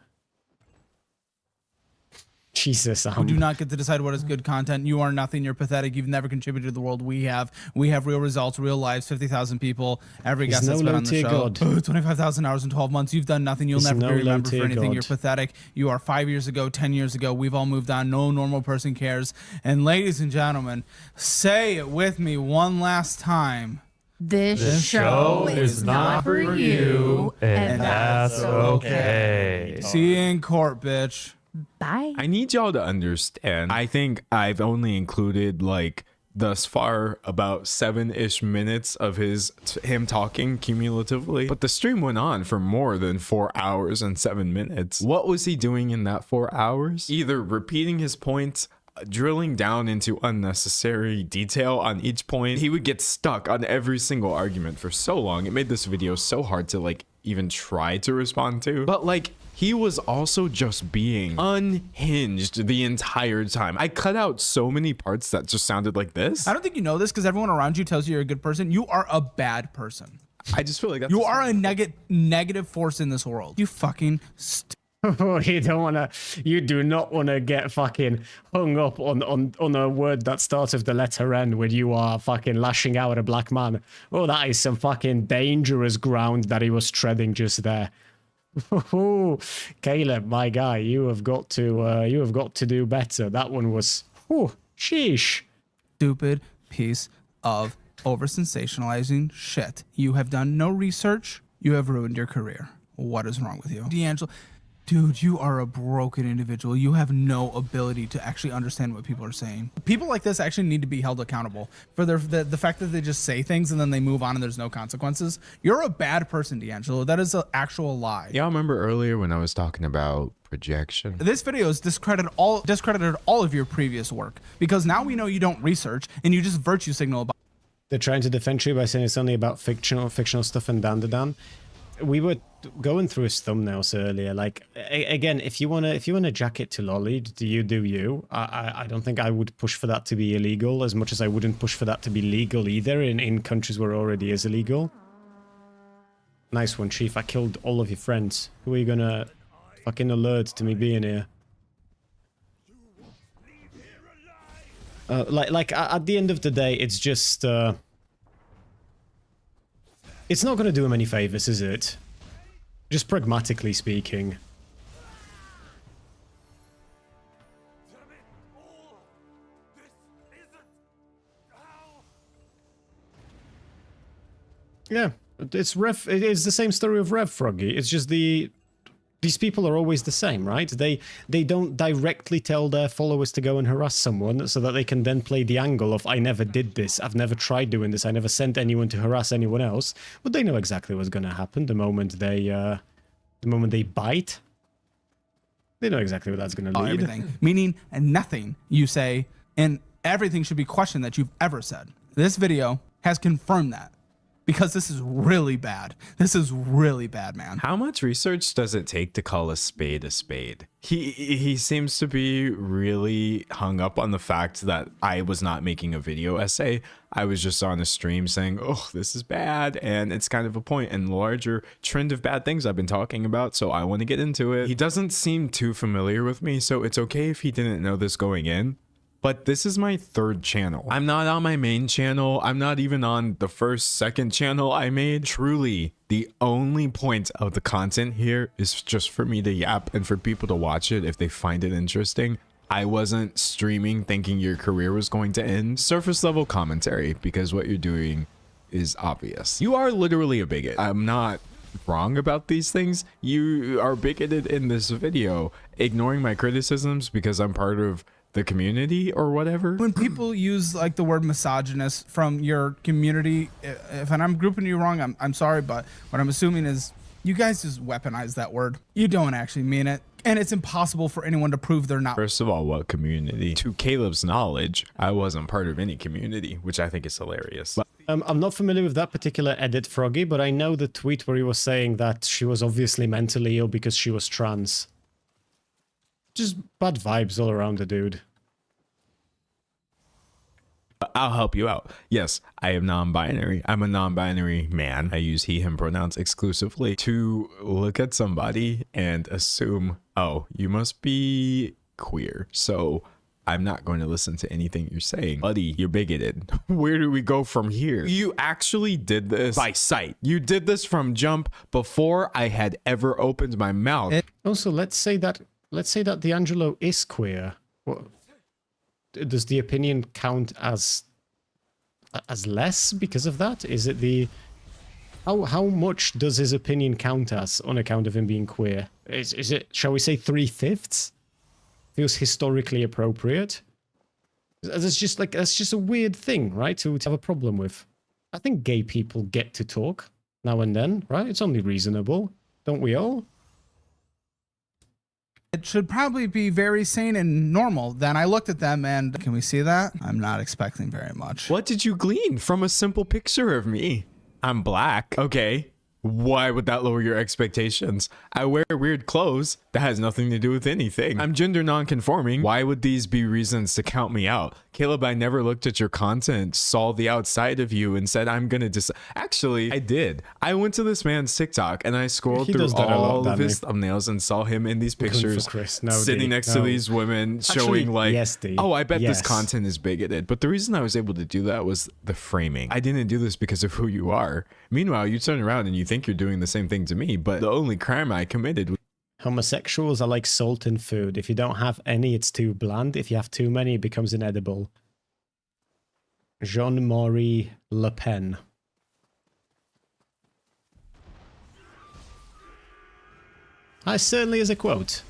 Jesus, We do not get to decide what is good content. You are nothing. You're pathetic. You've never contributed to the world we have. We have real results, real lives, 50,000 people. Every guest that's been on the show. 25,000 hours in 12 months. You've done nothing. You'll never be remembered for anything. You're pathetic. You are 5 years ago, 10 years ago. We've all moved on. No normal person cares. And ladies and gentlemen, say it with me one last time. This show is not for you, and that's okay. See you in court, bitch. Bye. I need y'all to understand. I think I've only included like thus far about 7-ish minutes of him talking cumulatively, but the stream went on for more than 4 hours and 7 minutes. What was he doing in that 4 hours? Either repeating his points, drilling down into unnecessary detail on each point. He would get stuck on every single argument for so long. It made this video so hard to like even try to respond to. But like, he was also just being unhinged the entire time. I cut out so many parts that just sounded like this. I don't think you know this because everyone around you tells you you're a good person. You are a bad person. I just feel like that's you are a negative force in this world. You fucking you do not want to get fucking hung up on a word that starts with the letter N when you are fucking lashing out at a black man. Oh, that is some fucking dangerous ground that he was treading just there. Caleb, my guy, you have got to do better. That one was sheesh. Stupid piece of over sensationalizing shit. You have done no research. You have ruined your career. What is wrong with you? D'Angelo, dude, you are a broken individual. You have no ability to actually understand what people are saying. People like this actually need to be held accountable for the fact that they just say things and then they move on and there's no consequences. You're a bad person, D'Angelo. That is an actual lie. Y'all remember earlier when I was talking about projection? This video has discredited all of your previous work because now we know you don't research and you just virtue signal about. They're trying to defend you by saying it's only about fictional stuff and dan. We were going through his thumbnails earlier. Like, again, if you wanna jack it to lolly, do you? I don't think I would push for that to be illegal as much as I wouldn't push for that to be legal either in countries where it already is illegal. Nice one, Chief. I killed all of your friends. Who are you gonna fucking alert to me being here? Like at the end of the day, it's just it's not going to do him any favors, is it? Just pragmatically speaking. Yeah, it's Rev. It is the same story of Rev Froggy. It's just these people are always the same, right? They don't directly tell their followers to go and harass someone so that they can then play the angle of, I never did this, I've never tried doing this, I never sent anyone to harass anyone else. But they know exactly what's going to happen the moment they bite. They know exactly what that's going to lead. Everything, meaning and nothing you say, and everything should be questioned that you've ever said. This video has confirmed that. Because this is really bad. This is really bad, man. How much research does it take to call a spade a spade? He seems to be really hung up on the fact that I was not making a video essay. I was just on a stream saying, oh, this is bad. And it's kind of a point in the larger trend of bad things I've been talking about. So I want to get into it. He doesn't seem too familiar with me. So it's okay if he didn't know this going in. But this is my third channel. I'm not on my main channel. I'm not even on the second channel I made. Truly, the only point of the content here is just for me to yap and for people to watch it if they find it interesting. I wasn't streaming thinking your career was going to end. Surface level commentary, because what you're doing is obvious. You are literally a bigot. I'm not wrong about these things. You are bigoted in this video, ignoring my criticisms because I'm part of the community or whatever. When people use like the word misogynist from your community, if I'm grouping you wrong, I'm sorry, but what I'm assuming is you guys just weaponize that word. You don't actually mean it. And it's impossible for anyone to prove they're not. First of all, what community? To Caleb's knowledge, I wasn't part of any community, which I think is hilarious. I'm not familiar with that particular edit, Froggy, but I know the tweet where he was saying that she was obviously mentally ill because she was trans. Just bad vibes all around the dude. I'll help you out. Yes, I am non-binary. I'm a non-binary man. I use he, him pronouns exclusively. To look at somebody and assume, oh, you must be queer. So I'm not going to listen to anything you're saying. Buddy, you're bigoted. Where do we go from here? You actually did this by sight. You did this from jump before I had ever opened my mouth. Also, let's say that D'Angelo is queer. What, does the opinion count as less because of that? Is it the how much does his opinion count as on account of him being queer? Is it, shall we say, 3/5? Feels historically appropriate. That's just a weird thing, right? To have a problem with. I think gay people get to talk now and then, right? It's only reasonable, don't we all? It should probably be very sane and normal. Then I looked at them and can we see that? I'm not expecting very much. What did you glean from a simple picture of me? I'm black. Okay. Why would that lower your expectations? I wear weird clothes. That has nothing to do with anything. I'm gender non-conforming. Why would these be reasons to count me out? Caleb, I never looked at your content, saw the outside of you, and said, I'm gonna Actually, I did. I went to this man's TikTok and I scrolled through all of his thumbnails and saw him in these pictures sitting next to these women showing like, yes, D. oh, I bet this content is bigoted. But the reason I was able to do that was the framing. I didn't do this because of who you are. Meanwhile, you turn around and you think you're doing the same thing to me, but the only crime I committed was homosexuals are like salt in food. If you don't have any, it's too bland. If you have too many, it becomes inedible. Jean-Marie Le Pen. Certainly is a quote.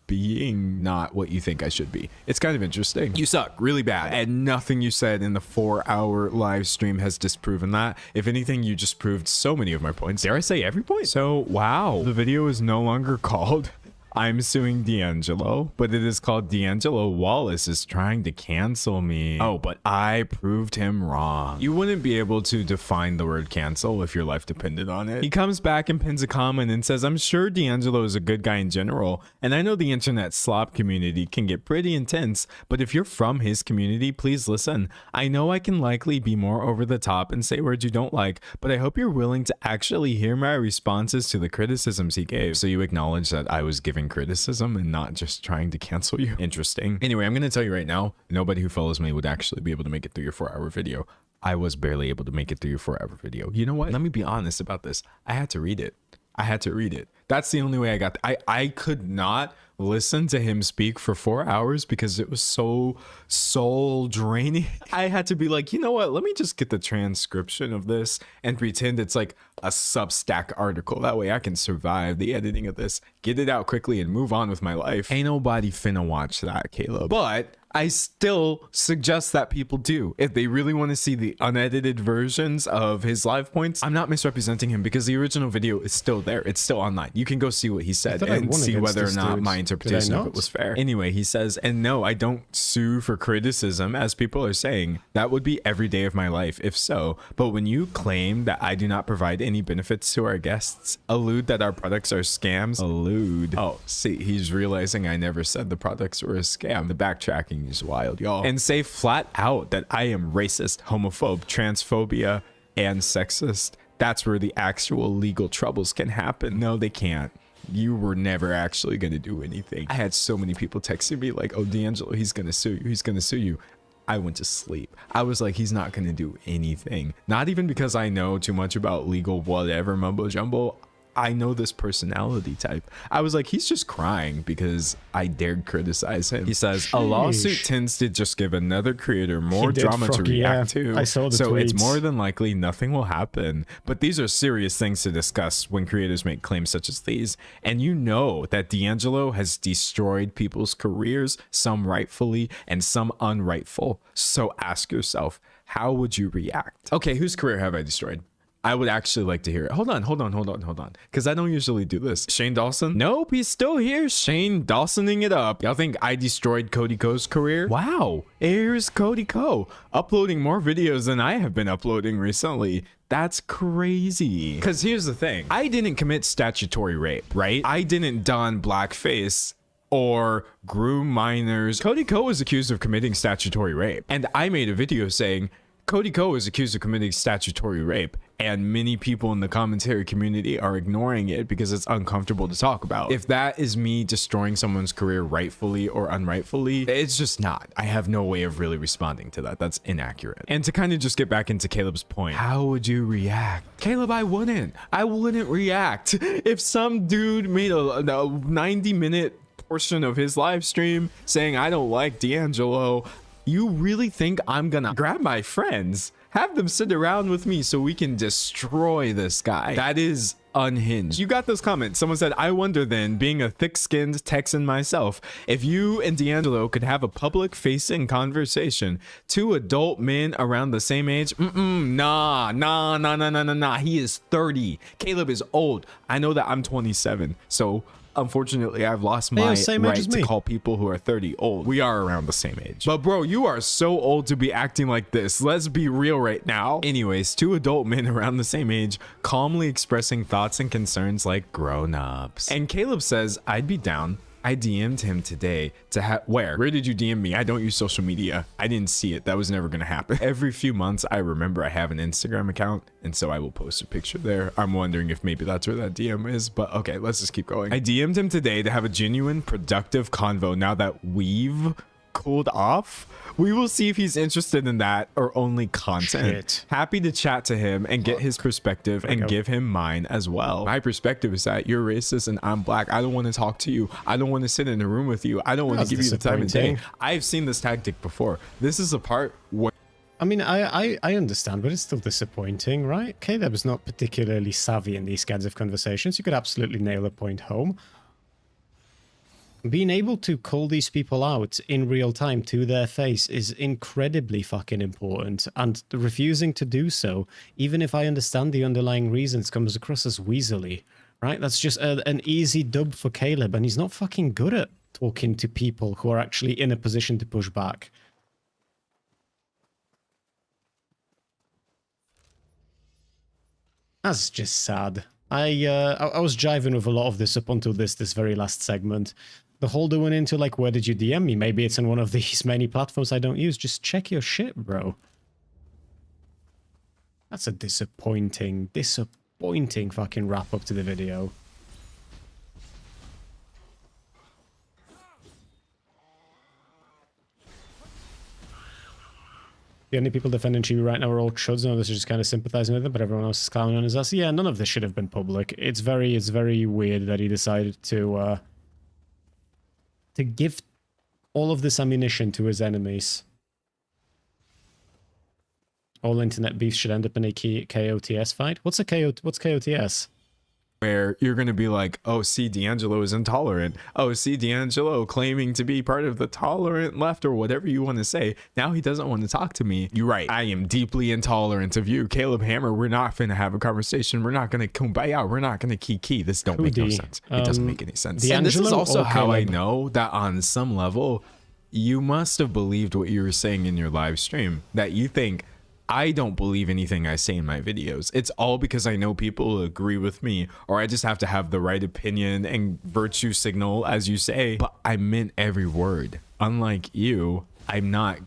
Being not what you think I should be. It's kind of interesting. You suck really bad, and nothing you said in the 4-hour live stream has disproven that. If anything, you just proved so many of my points. Dare I say every point? So wow, the video is no longer called I'm suing D'Angelo, but it is called D'Angelo Wallace is trying to cancel me. Oh, but I proved him wrong. You wouldn't be able to define the word cancel if your life depended on it. He comes back and pins a comment and says, I'm sure D'Angelo is a good guy in general, and I know the internet slop community can get pretty intense, but if you're from his community, please listen. I know I can likely be more over the top and say words you don't like, but I hope you're willing to actually hear my responses to the criticisms he gave. So you acknowledge that I was giving criticism and not just trying to cancel you. Interesting. Anyway, I'm going to tell you right now, nobody who follows me would actually be able to make it through your 4-hour video. I was barely able to make it through your 4-hour video. You know what? Let me be honest about this. I had to read it. I had to read it. That's the only way I got. I could not listen to him speak for 4 hours because it was so soul draining. I had to be like, you know what? Let me just get the transcription of this and pretend it's like a Substack article. That way I can survive the editing of this, get it out quickly and move on with my life. Ain't nobody finna watch that, Caleb. But I still suggest that people do. If they really want to see the unedited versions of his live points, I'm not misrepresenting him because the original video is still there. It's still online. You can go see what he said and see whether or not my interpretation of it was fair. Anyway, he says, and no, I don't sue for criticism, as people are saying. That would be every day of my life, if so. But when you claim that I do not provide any benefits to our guests, allude that our products are scams, allude. Oh, see, he's realizing I never said the products were a scam. The backtracking is wild, y'all. And say flat out that I am racist, homophobe, transphobia, and sexist. That's where the actual legal troubles can happen. No, they can't. You were never actually going to do anything. I had so many people texting me like, oh, D'Angelo, he's going to sue you. He's going to sue you. I went to sleep. I was like, he's not going to do anything. Not even because I know too much about legal whatever mumbo jumbo. I know this personality type. I was like, he's just crying because I dared criticize him. He says, a lawsuit tends to just give another creator more drama to react to. I saw the so tweets. It's more than likely nothing will happen. But these are serious things to discuss when creators make claims such as these. And you know that D'Angelo has destroyed people's careers, some rightfully and some unrightful. So ask yourself, how would you react? Okay, whose career have I destroyed? I would actually like to hear it. Hold on. Because I don't usually do this. Shane Dawson? Nope, he's still here. Shane Dawsoning it up. Y'all think I destroyed Cody Ko's career? Wow. Here's Cody Ko uploading more videos than I have been uploading recently. That's crazy. Because here's the thing. I didn't commit statutory rape, right? I didn't don blackface or groom minors. Cody Ko was accused of committing statutory rape. And I made a video saying, Cody Ko is accused of committing statutory rape, and many people in the commentary community are ignoring it because it's uncomfortable to talk about. If that is me destroying someone's career rightfully or unrightfully, it's just not. I have no way of really responding to that. That's inaccurate. And to kind of just get back into Caleb's point, how would you react? Caleb, I wouldn't react. If some dude made a 90-minute portion of his live stream saying I don't like D'Angelo, you really think I'm gonna grab my friends, have them sit around with me so we can destroy this guy? That is unhinged. You got this comment. Someone said, I wonder then, being a thick-skinned Texan myself, if you and D'Angelo could have a public-facing conversation, two adult men around the same age. Nah. He is 30. Caleb is old. I know that I'm 27. So unfortunately, I've lost my right to call people who are 30 old. We are around the same age. But bro, you are so old to be acting like this. Let's be real right now. Anyways, two adult men around the same age calmly expressing thoughts and concerns like grown-ups. And Caleb says, I'd be down. I DM'd him today to have... Where did you DM me? I don't use social media. I didn't see it. That was never going to happen. Every few months, I remember I have an Instagram account, and so I will post a picture there. I'm wondering if maybe that's where that DM is, but okay, let's just keep going. I DM'd him today to have a genuine, productive convo now that we've cooled off. We will see if he's interested in that or only content. Happy to chat to him and get his perspective and give him mine as well. My perspective is that you're racist and I'm black. I don't want to talk to you. I don't want to sit in a room with you. I don't want to give you the time of day. I've seen this tactic before. This is a part where... I mean, I understand, but it's still disappointing, right? Caleb's not particularly savvy in these kinds of conversations. You could absolutely nail a point home. Being able to call these people out in real time to their face is incredibly fucking important, and refusing to do so, even if I understand the underlying reasons, comes across as weaselly, right? That's just an easy dub for Caleb, and he's not fucking good at talking to people who are actually in a position to push back. That's just sad. I was jiving with a lot of this up until this very last segment. The whole doing into like, where did you DM me? Maybe it's on one of these many platforms I don't use. Just check your shit, bro. That's a disappointing fucking wrap up to the video. The only people defending Chibi right now are all chuds, and others are just kind of sympathizing with them, but everyone else is clowning on his ass. Yeah, none of this should have been public. It's very weird that he decided to give all of this ammunition to his enemies. All internet beefs should end up in a KOTS fight. What's KOTS? Where you're going to be like, oh, see, D'Angelo is intolerant. Oh, see, D'Angelo claiming to be part of the tolerant left or whatever you want to say. Now he doesn't want to talk to me. You're right. I am deeply intolerant of you. Caleb Hammer, we're not going to have a conversation. We're not going to kumbaya. We're not going to kiki. This don't make no sense. It doesn't make any sense. And this is also how I know that on some level, you must have believed what you were saying in your live stream. That you think, I don't believe anything I say in my videos. It's all because I know people agree with me, or I just have to have the right opinion and virtue signal, as you say. But I meant every word. Unlike you, I'm not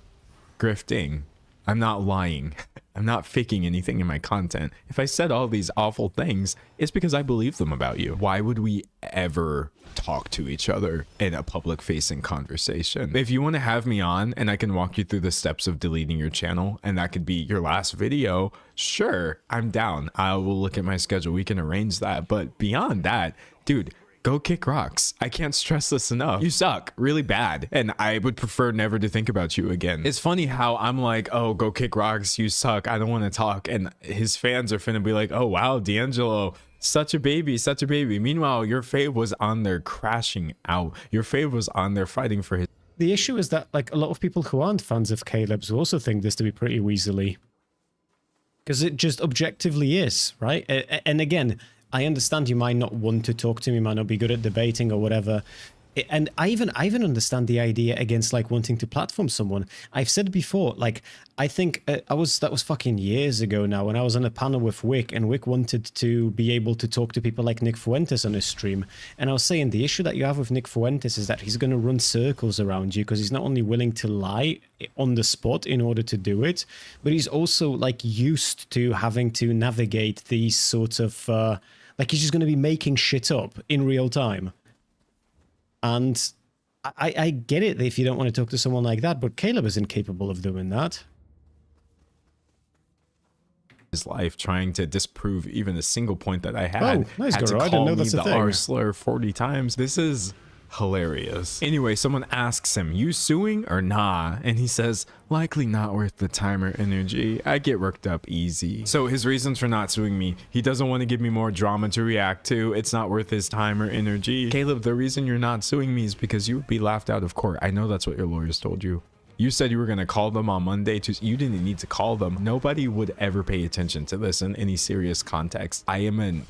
grifting. I'm not lying. I'm not faking anything in my content. If I said all these awful things, it's because I believe them about you. Why would we ever talk to each other in a public facing conversation? If you want to have me on and I can walk you through the steps of deleting your channel and that could be your last video, sure, I'm down. I will look at my schedule. We can arrange that. But beyond that, dude, go kick rocks. I can't stress this enough. You suck really bad, and I would prefer never to think about you again. It's funny how I'm like, oh, go kick rocks, you suck, I don't want to talk, and his fans are finna be like, oh wow, D'Angelo, such a baby, such a baby. Meanwhile, your fave was on there crashing out. Your fave was on there fighting for his... The issue is that like a lot of people who aren't fans of Caleb's also think this to be pretty weaselly. Because it just objectively is, right? And again, I understand you might not want to talk to me, might not be good at debating or whatever. And I even understand the idea against like wanting to platform someone. I've said before, like I think that was fucking years ago now when I was on a panel with Wick, and Wick wanted to be able to talk to people like Nick Fuentes on his stream, and I was saying the issue that you have with Nick Fuentes is that he's going to run circles around you because he's not only willing to lie on the spot in order to do it, but he's also like used to having to navigate these sorts of like he's just going to be making shit up in real time. And I get it if you don't want to talk to someone like that, but Caleb is incapable of doing that. His life trying to disprove even a single point that I had. Oh, nice, had to Goro. I didn't call know me that's a the thing. R slur 40 times. This is hilarious. Anyway, someone asks him, you suing or nah? And he says, likely not worth the time or energy. I get worked up easy. So his reasons for not suing me, he doesn't want to give me more drama to react to. It's not worth his time or energy. Caleb, the reason you're not suing me is because you would be laughed out of court. I know that's what your lawyers told you. You said you were going to call them on Monday. You didn't need to call them. Nobody would ever pay attention to this in any serious context. I am an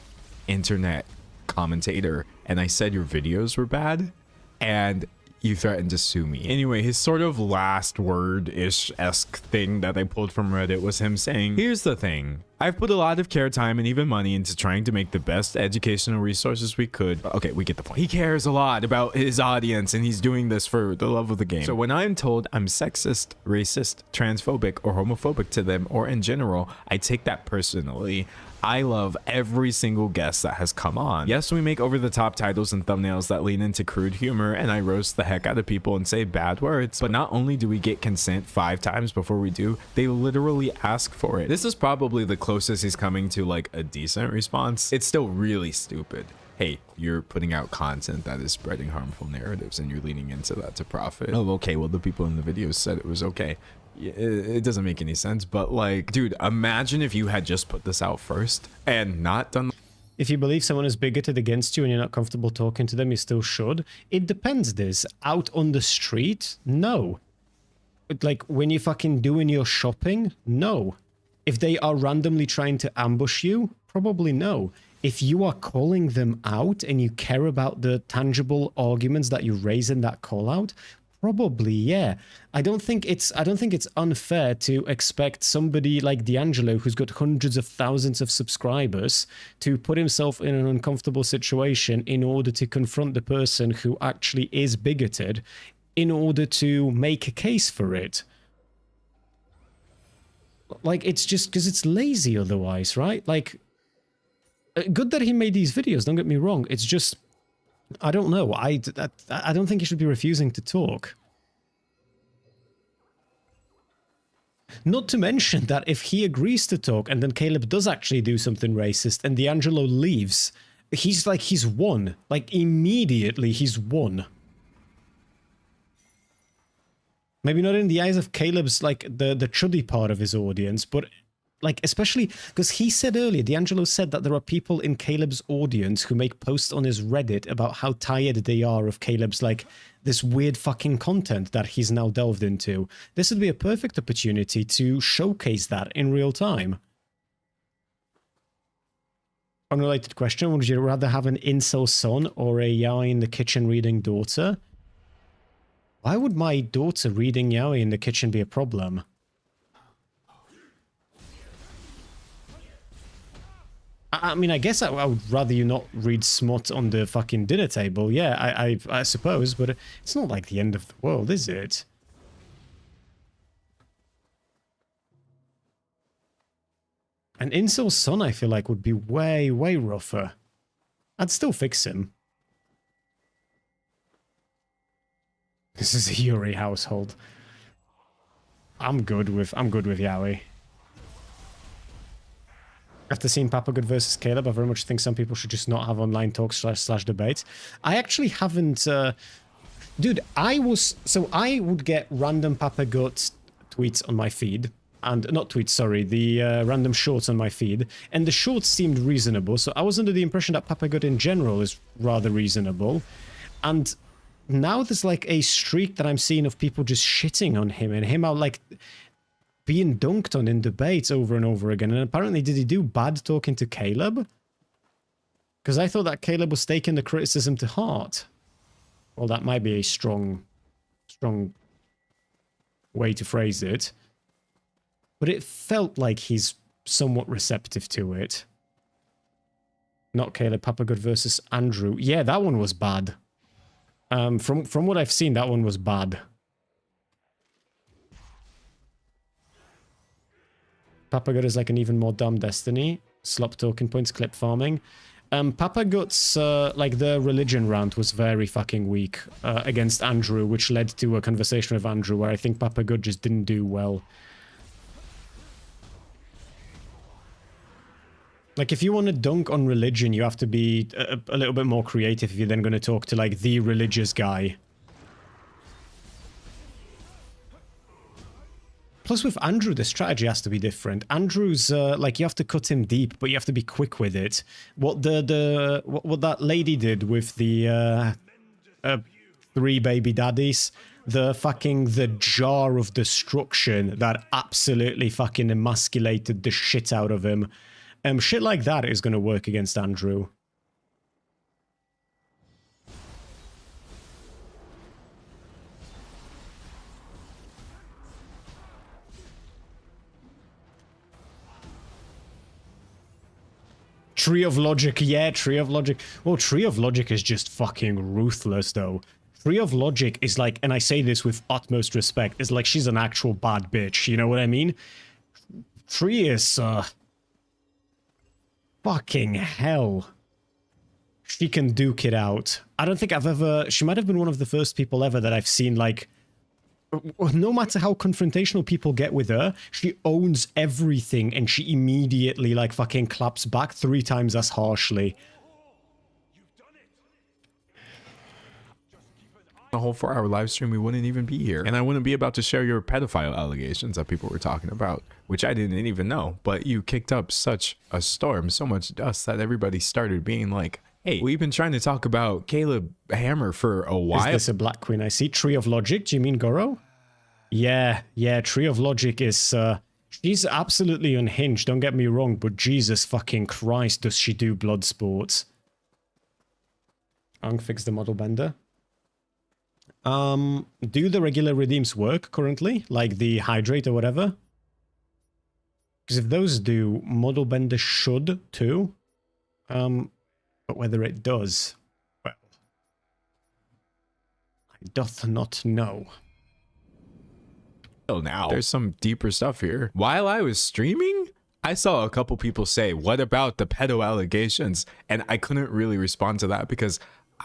internet commentator, and I said your videos were bad, and you threatened to sue me. Anyway, his sort of last word-ish-esque thing that I pulled from Reddit was him saying, here's the thing. I've put a lot of care, time, and even money into trying to make the best educational resources we could. Okay, we get the point. He cares a lot about his audience, and he's doing this for the love of the game. So when I'm told I'm sexist, racist, transphobic, or homophobic to them, or in general, I take that personally. I love every single guest that has come on. Yes, we make over-the-top titles and thumbnails that lean into crude humor, and I roast the heck out of people and say bad words, but not only do we get consent 5 times before we do, they literally ask for it. This is probably the closest he's coming to like a decent response. It's still really stupid. Hey, you're putting out content that is spreading harmful narratives and you're leaning into that to profit. Oh, okay, well, the people in the videos said it was okay. It doesn't make any sense, but like, dude, imagine if you had just put this out first and not done. If you believe someone is bigoted against you and you're not comfortable talking to them, you still should. It depends, Diz. Out on the street? No. But like, when you're fucking doing your shopping? No. If they are randomly trying to ambush you? Probably no. If you are calling them out and you care about the tangible arguments that you raise in that call out, probably, yeah. I don't think it's unfair to expect somebody like D'Angelo, who's got hundreds of thousands of subscribers, to put himself in an uncomfortable situation in order to confront the person who actually is bigoted, in order to make a case for it. Like, it's just because it's lazy otherwise, right? Like, good that he made these videos, don't get me wrong. It's just, I don't know. I don't think he should be refusing to talk. Not to mention that if he agrees to talk and then Caleb does actually do something racist and D'Angelo leaves, he's won. Like, immediately he's won. Maybe not in the eyes of Caleb's, like, the chuddy part of his audience, but like, especially because he said earlier, D'Angelo said that there are people in Caleb's audience who make posts on his Reddit about how tired they are of Caleb's, like, this weird fucking content that he's now delved into. This would be a perfect opportunity to showcase that in real time. Unrelated question, would you rather have an incel son or a yaoi in the kitchen reading daughter? Why would my daughter reading yaoi in the kitchen be a problem? I mean, I guess I would rather you not read smut on the fucking dinner table. Yeah, I suppose, but it's not like the end of the world, is it? An incel son, I feel like, would be way, way rougher. I'd still fix him. This is a Yuri household. I'm good with yaoi. After seeing Papa Good versus Caleb, I very much think some people should just not have online talks slash debates. I actually haven't... dude, I would get random Papa Good tweets on my feed. And not tweets, sorry, the random shorts on my feed. And the shorts seemed reasonable, so I was under the impression that Papa Good in general is rather reasonable. And now there's like a streak that I'm seeing of people just shitting on him and him out like... being dunked on in debates over and over again. And apparently, did he do bad talking to Caleb? Because I thought that Caleb was taking the criticism to heart. Well, that might be a strong way to phrase it. But it felt like he's somewhat receptive to it. Not Caleb, Papagood versus Andrew. Yeah, that one was bad. From what I've seen, that one was bad. Papagood is like an even more dumb Destiny. Slop token points, clip farming. Papagood's, like, the religion round was very fucking weak against Andrew, which led to a conversation with Andrew where I think Papagood just didn't do well. Like, if you want to dunk on religion, you have to be a little bit more creative if you're then going to talk to, like, the religious guy. Plus, with Andrew, the strategy has to be different. Andrew's, like, you have to cut him deep, but you have to be quick with it. What what that lady did with the 3 baby daddies, the jar of destruction that absolutely fucking emasculated the shit out of him. Shit like that is going to work against Andrew. Tree of Logic, yeah, Tree of Logic. Well, Tree of Logic is just fucking ruthless, though. Tree of Logic is like, and I say this with utmost respect, is like she's an actual bad bitch, you know what I mean? Tree is, fucking hell. She can duke it out. I don't think I've ever... She might have been one of the first people ever that I've seen, like... No matter how confrontational people get with her, she owns everything and she immediately, like, fucking claps back 3 times as harshly. A whole 4-hour live stream, we wouldn't even be here. And I wouldn't be about to share your pedophile allegations that people were talking about, which I didn't even know. But you kicked up such a storm, so much dust, that everybody started being like, hey, we've been trying to talk about Caleb Hammer for a while. Is this a Black Queen? I see. Tree of Logic. Do you mean Goro? Yeah, Tree of Logic is, she's absolutely unhinged, don't get me wrong, but Jesus fucking Christ, does she do blood sports. Fix the model bender. Do the regular redeems work currently? Like the hydrate or whatever? Because if those do, model bender should too. But whether it does, well, I doth not know. Now there's some deeper stuff here. While I was streaming, I saw a couple people say, what about the pedo allegations? And I couldn't really respond to that because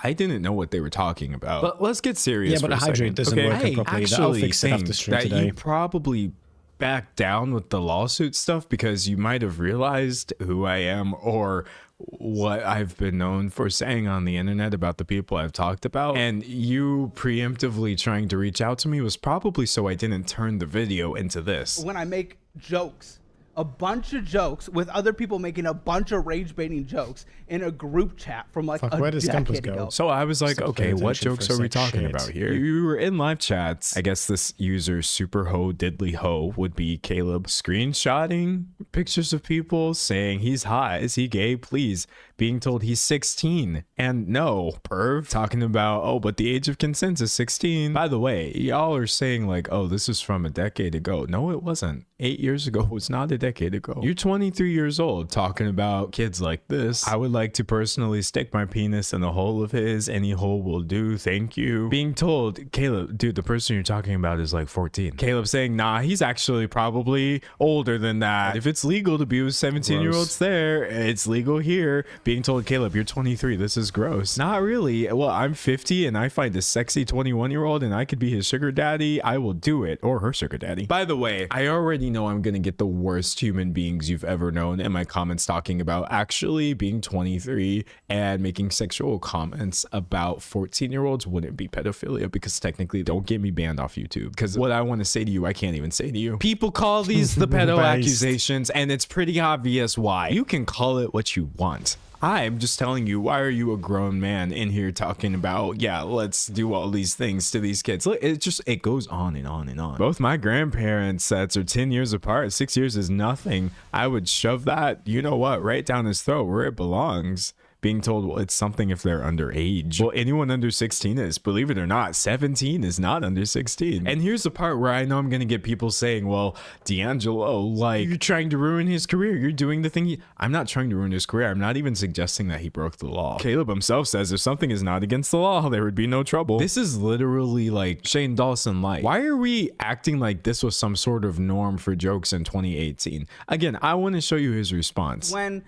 I didn't know what they were talking about. But let's get serious. Yeah, but a hydrate doesn't work properly. I'll fix it after stream today. You probably back down with the lawsuit stuff because you might have realized who I am or what I've been known for saying on the internet about the people I've talked about, and you preemptively trying to reach out to me was probably so I didn't turn the video into this. When I make jokes, a bunch of jokes with other people making a bunch of rage baiting jokes in a group chat from like where does Campus decade ago. So I was like, okay, what jokes are we talking about here? You were in live chats. I guess this user super ho diddly ho would be Caleb screenshotting pictures of people saying he's hot, is he gay, please, being told he's 16 and no, perv, talking about, oh, but the age of consent is 16. By the way, y'all are saying like, oh, this is from a decade ago. No, it wasn't. 8 years ago was not a decade ago. You're 23 years old talking about kids like this. I would like to personally stick my penis in the hole of his. Any hole will do, thank you. Being told, Caleb, dude, the person you're talking about is like 14. Caleb saying, nah, he's actually probably older than that. If it's legal to be with 17-year-olds there, it's legal here. Being told, Caleb, you're 23, this is gross. Not really. Well, I'm 50 and I find a sexy 21-year-old and I could be his sugar daddy. I will do it, or her sugar daddy. By the way, I already know I'm gonna get the worst human beings you've ever known in my comments talking about actually being 23 and making sexual comments about 14-year-olds wouldn't be pedophilia, because technically, don't get me banned off YouTube, because what I want to say to you I can't even say to you. People call these the pedo accusations and it's pretty obvious why. You can call it what you want. I'm just telling you, why are you a grown man in here talking about, yeah, let's do all these things to these kids? Look, it goes on and on and on. Both my grandparents' sets are 10 years apart. 6 years is nothing. I would shove that, you know what, right down his throat where it belongs. being told, well, it's something if they're underage. Well, anyone under 16 is. Believe it or not, 17 is not under 16. And here's the part where I know I'm gonna get people saying, well, D'Angelo, like, you're trying to ruin his career. You're doing the thing. I'm not trying to ruin his career. I'm not even suggesting that he broke the law. Caleb himself says if something is not against the law, there would be no trouble. This is literally like Shane Dawson light. Why are we acting like this was some sort of norm for jokes in 2018? Again, I want to show you his response. When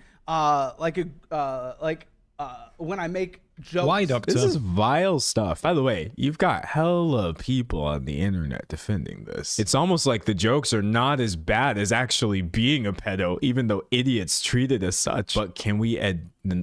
when I make jokes. Why, Doctor? This is vile stuff. By the way, you've got hella people on the internet defending this. It's almost like the jokes are not as bad as actually being a pedo, even though idiots treat it as such. But can we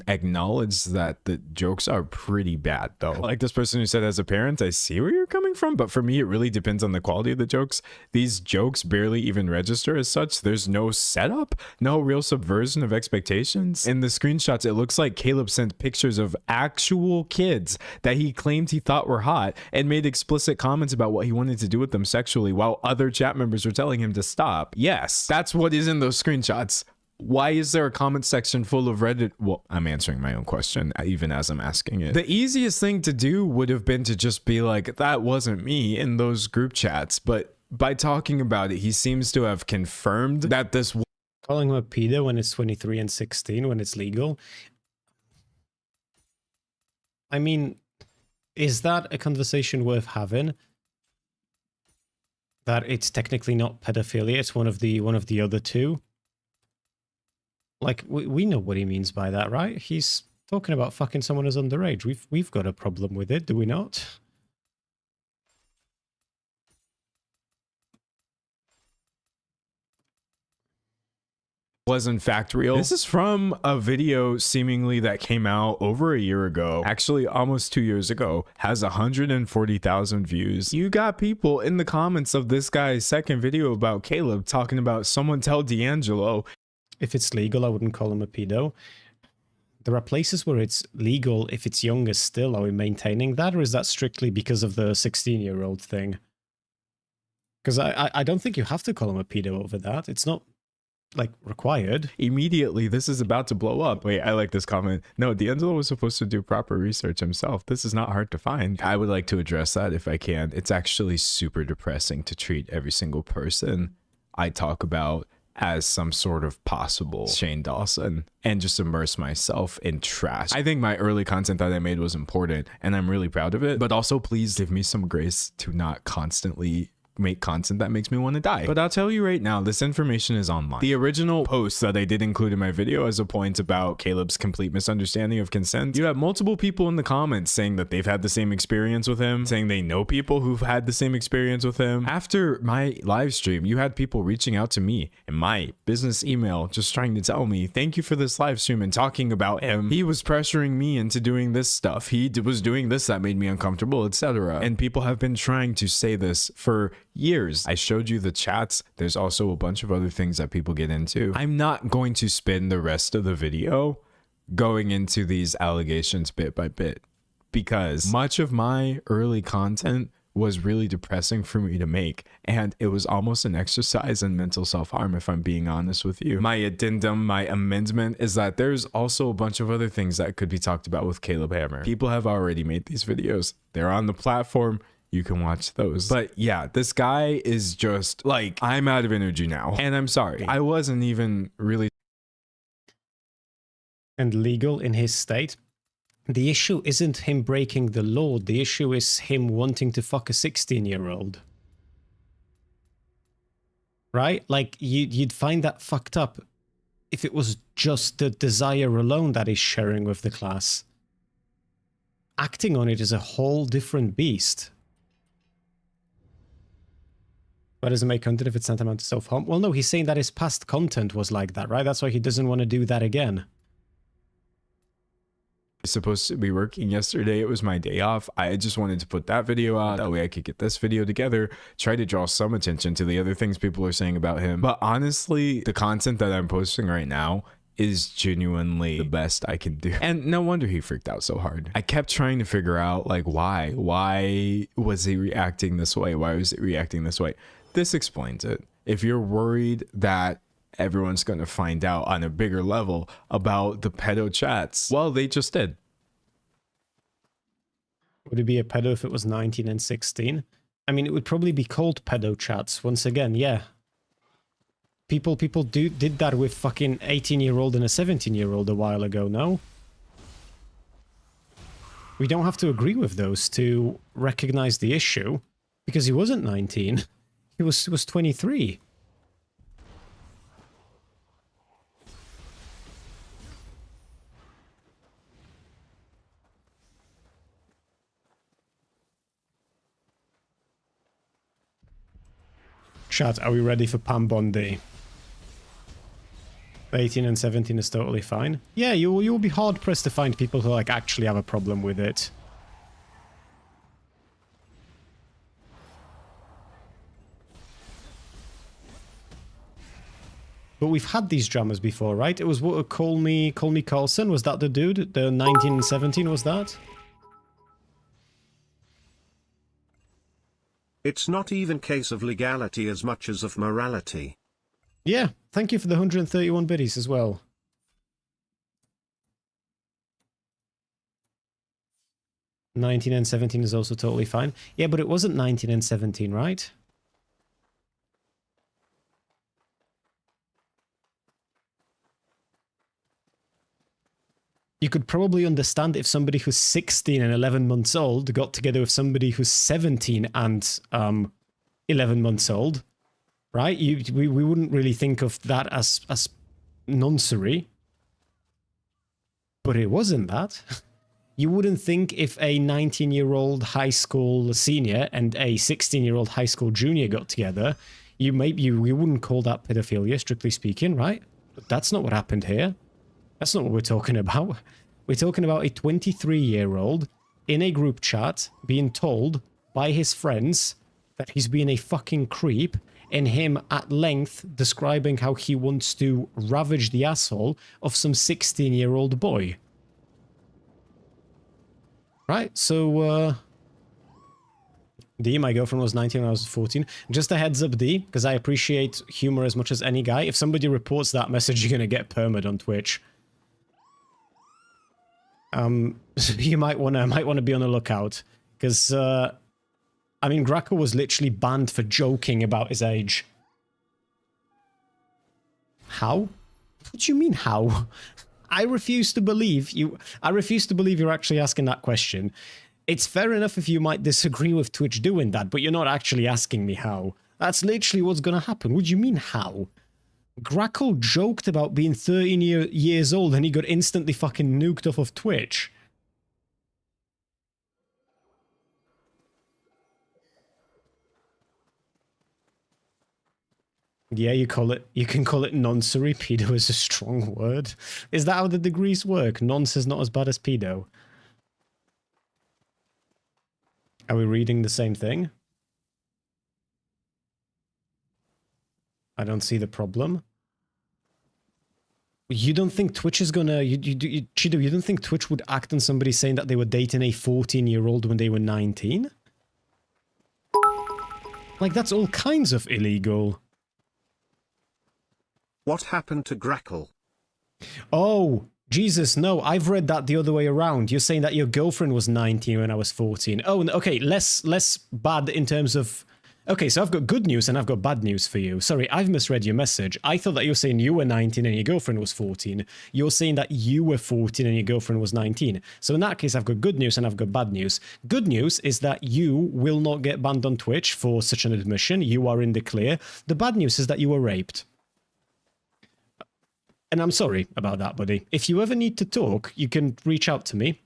acknowledge that the jokes are pretty bad, though? Like this person who said, as a parent, I see where you're coming from, but for me, it really depends on the quality of the jokes. These jokes barely even register as such. There's no setup, no real subversion of expectations. In the screenshots, it looks like Caleb sent pictures of actual kids that he claimed he thought were hot and made explicit comments about what he wanted to do with them sexually while other chat members were telling him to stop. Yes, that's what is in those screenshots. Why is there a comment section full of Reddit? Well, I'm answering my own question even as I'm asking it. The easiest thing to do would have been to just be like, that wasn't me in those group chats. But by talking about it, he seems to have confirmed that this. Calling him a pedo when it's 23 and 16, when it's legal. I mean, is that a conversation worth having? That it's technically not pedophilia, it's one of the other two? Like, we know what he means by that, right? He's talking about fucking someone who's underage. We've got a problem with it, do we not? Was in fact real. This is from a video seemingly that came out over a year ago, actually almost 2 years ago, has 140,000 views. You got people in the comments of this guy's second video about Caleb talking about someone tell D'Angelo. If it's legal, I wouldn't call him a pedo. There are places where it's legal if it's younger still. Are we maintaining that, or is that strictly because of the 16-year-old thing? Because I don't think you have to call him a pedo over that. It's not, like, required. Immediately, this is about to blow up. Wait, I like this comment. No, D'Angelo was supposed to do proper research himself. This is not hard to find. I would like to address that if I can. It's actually super depressing to treat every single person I talk about as some sort of possible Shane Dawson and just immerse myself in trash. I think my early content that I made was important and I'm really proud of it, but also please give me some grace to not constantly make content that makes me want to die. But I'll tell you right now, this information is online. The original post that I did include in my video as a point about Caleb's complete misunderstanding of consent, you have multiple people in the comments saying that they've had the same experience with him, saying they know people who've had the same experience with him. After my live stream, you had people reaching out to me in my business email just trying to tell me, thank you for this live stream and talking about him. He was pressuring me into doing this stuff. He was doing this that made me uncomfortable, etc. And people have been trying to say this for years. I showed you the chats. There's also a bunch of other things that people get into. I'm not going to spend the rest of the video going into these allegations bit by bit because much of my early content was really depressing for me to make, and it was almost an exercise in mental self-harm, if I'm being honest with you. My addendum, my amendment is that there's also a bunch of other things that could be talked about with Caleb Hammer. People have already made these videos. They're on the platform. You can watch those. But yeah, this guy is just like, I'm out of energy now. And I'm sorry. I wasn't even really. And legal in his state. The issue isn't him breaking the law. The issue is him wanting to fuck a 16-year-old. Right? Like, you'd find that fucked up if it was just the desire alone that he's sharing with the class. Acting on it is a whole different beast. Why does it make content if it's tantamount to self-harm? Well, no, he's saying that his past content was like that, right? That's why he doesn't want to do that again. Supposed to be working yesterday. It was my day off. I just wanted to put that video out. That way I could get this video together, try to draw some attention to the other things people are saying about him. But honestly, the content that I'm posting right now is genuinely the best I can do. And no wonder he freaked out so hard. I kept trying to figure out, like, why was he reacting this way? Why was he reacting this way? This explains it. If you're worried that everyone's going to find out on a bigger level about the pedo chats. Well, they just did. Would it be a pedo if it was 19 and 16? I mean, it would probably be called pedo chats. Once again, yeah. People did that with fucking 18-year-old and a 17-year-old a while ago, no? We don't have to agree with those to recognize the issue, because he wasn't 19. He was 23. Chat, are we ready for Pam Bondi? 18 and 17 is totally fine. Yeah, you'll be hard-pressed to find people who like actually have a problem with it. But we've had these dramas before, right? It was what, Call Me Carlson, was that the dude? The 19 and 17, was that? It's not even case of legality as much as of morality. Yeah, thank you for the 131 biddies as well. "19 and 17 is also totally fine." Yeah, but it wasn't 19 and 17, right? You could probably understand if somebody who's 16 and 11 months old got together with somebody who's 17 and 11 months old, right? We wouldn't really think of that as nonsense, but it wasn't that. You wouldn't think if a 19-year-old high school senior and a 16-year-old high school junior got together, we wouldn't call that pedophilia, strictly speaking, right? But that's not what happened here. That's not what we're talking about. We're talking about a 23-year-old in a group chat being told by his friends that he's being a fucking creep, and him at length describing how he wants to ravage the asshole of some 16-year-old boy. Right, so, D, my girlfriend was 19 when I was 14. Just a heads up, D, because I appreciate humor as much as any guy. If somebody reports that message, you're gonna get permed on Twitch. So you might wanna be on the lookout, because, I mean, Grackle was literally banned for joking about his age. How? What do you mean, how? I refuse to believe you. I refuse to believe you're actually asking that question. It's fair enough if you might disagree with Twitch doing that, but you're not actually asking me how. That's literally what's gonna happen. What do you mean, how? Grackle joked about being 13 years old and he got instantly fucking nuked off of Twitch. Yeah, you can call it noncery. Pedo is a strong word. Is that how the degrees work? Nonce is not as bad as pedo. Are we reading the same thing? I don't see the problem. You don't think Twitch is gonna... Chido, you don't think Twitch would act on somebody saying that they were dating a 14-year-old when they were 19? Like, that's all kinds of illegal. What happened to Grackle? Oh, Jesus, no, I've read that the other way around. You're saying that your girlfriend was 19 when I was 14. Oh, okay, less bad in terms of... Okay, so I've got good news and I've got bad news for you. Sorry, I've misread your message. I thought that you were saying you were 19 and your girlfriend was 14. You're saying that you were 14 and your girlfriend was 19. So in that case, I've got good news and I've got bad news. Good news is that you will not get banned on Twitch for such an admission. You are in the clear. The bad news is that you were raped. And I'm sorry about that, buddy. If you ever need to talk, you can reach out to me.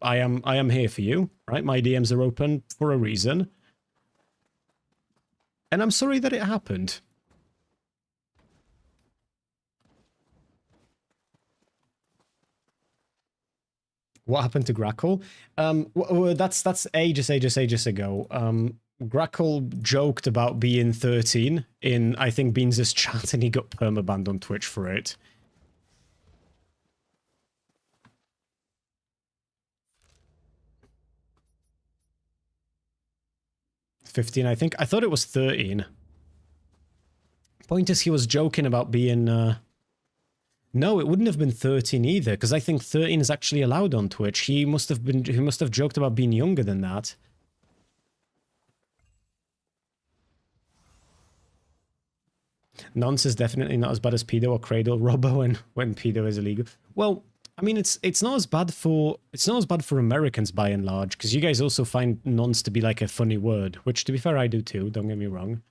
I am here for you, right? My DMs are open for a reason. And I'm sorry that it happened. What happened to Grackle? That's ages ago. Grackle joked about being 13 in, I think, Beans' chat, and he got permabanned on Twitch for it. 15, I think. I thought it was 13. Point is, he was joking about being... No, it wouldn't have been 13 either, because I think 13 is actually allowed on Twitch. He must have joked about being younger than that. Nonce is definitely not as bad as pedo or cradle robber when pedo is illegal. Well, I mean, it's not as bad for Americans by and large, because you guys also find nonce to be like a funny word, which to be fair I do too. Don't get me wrong.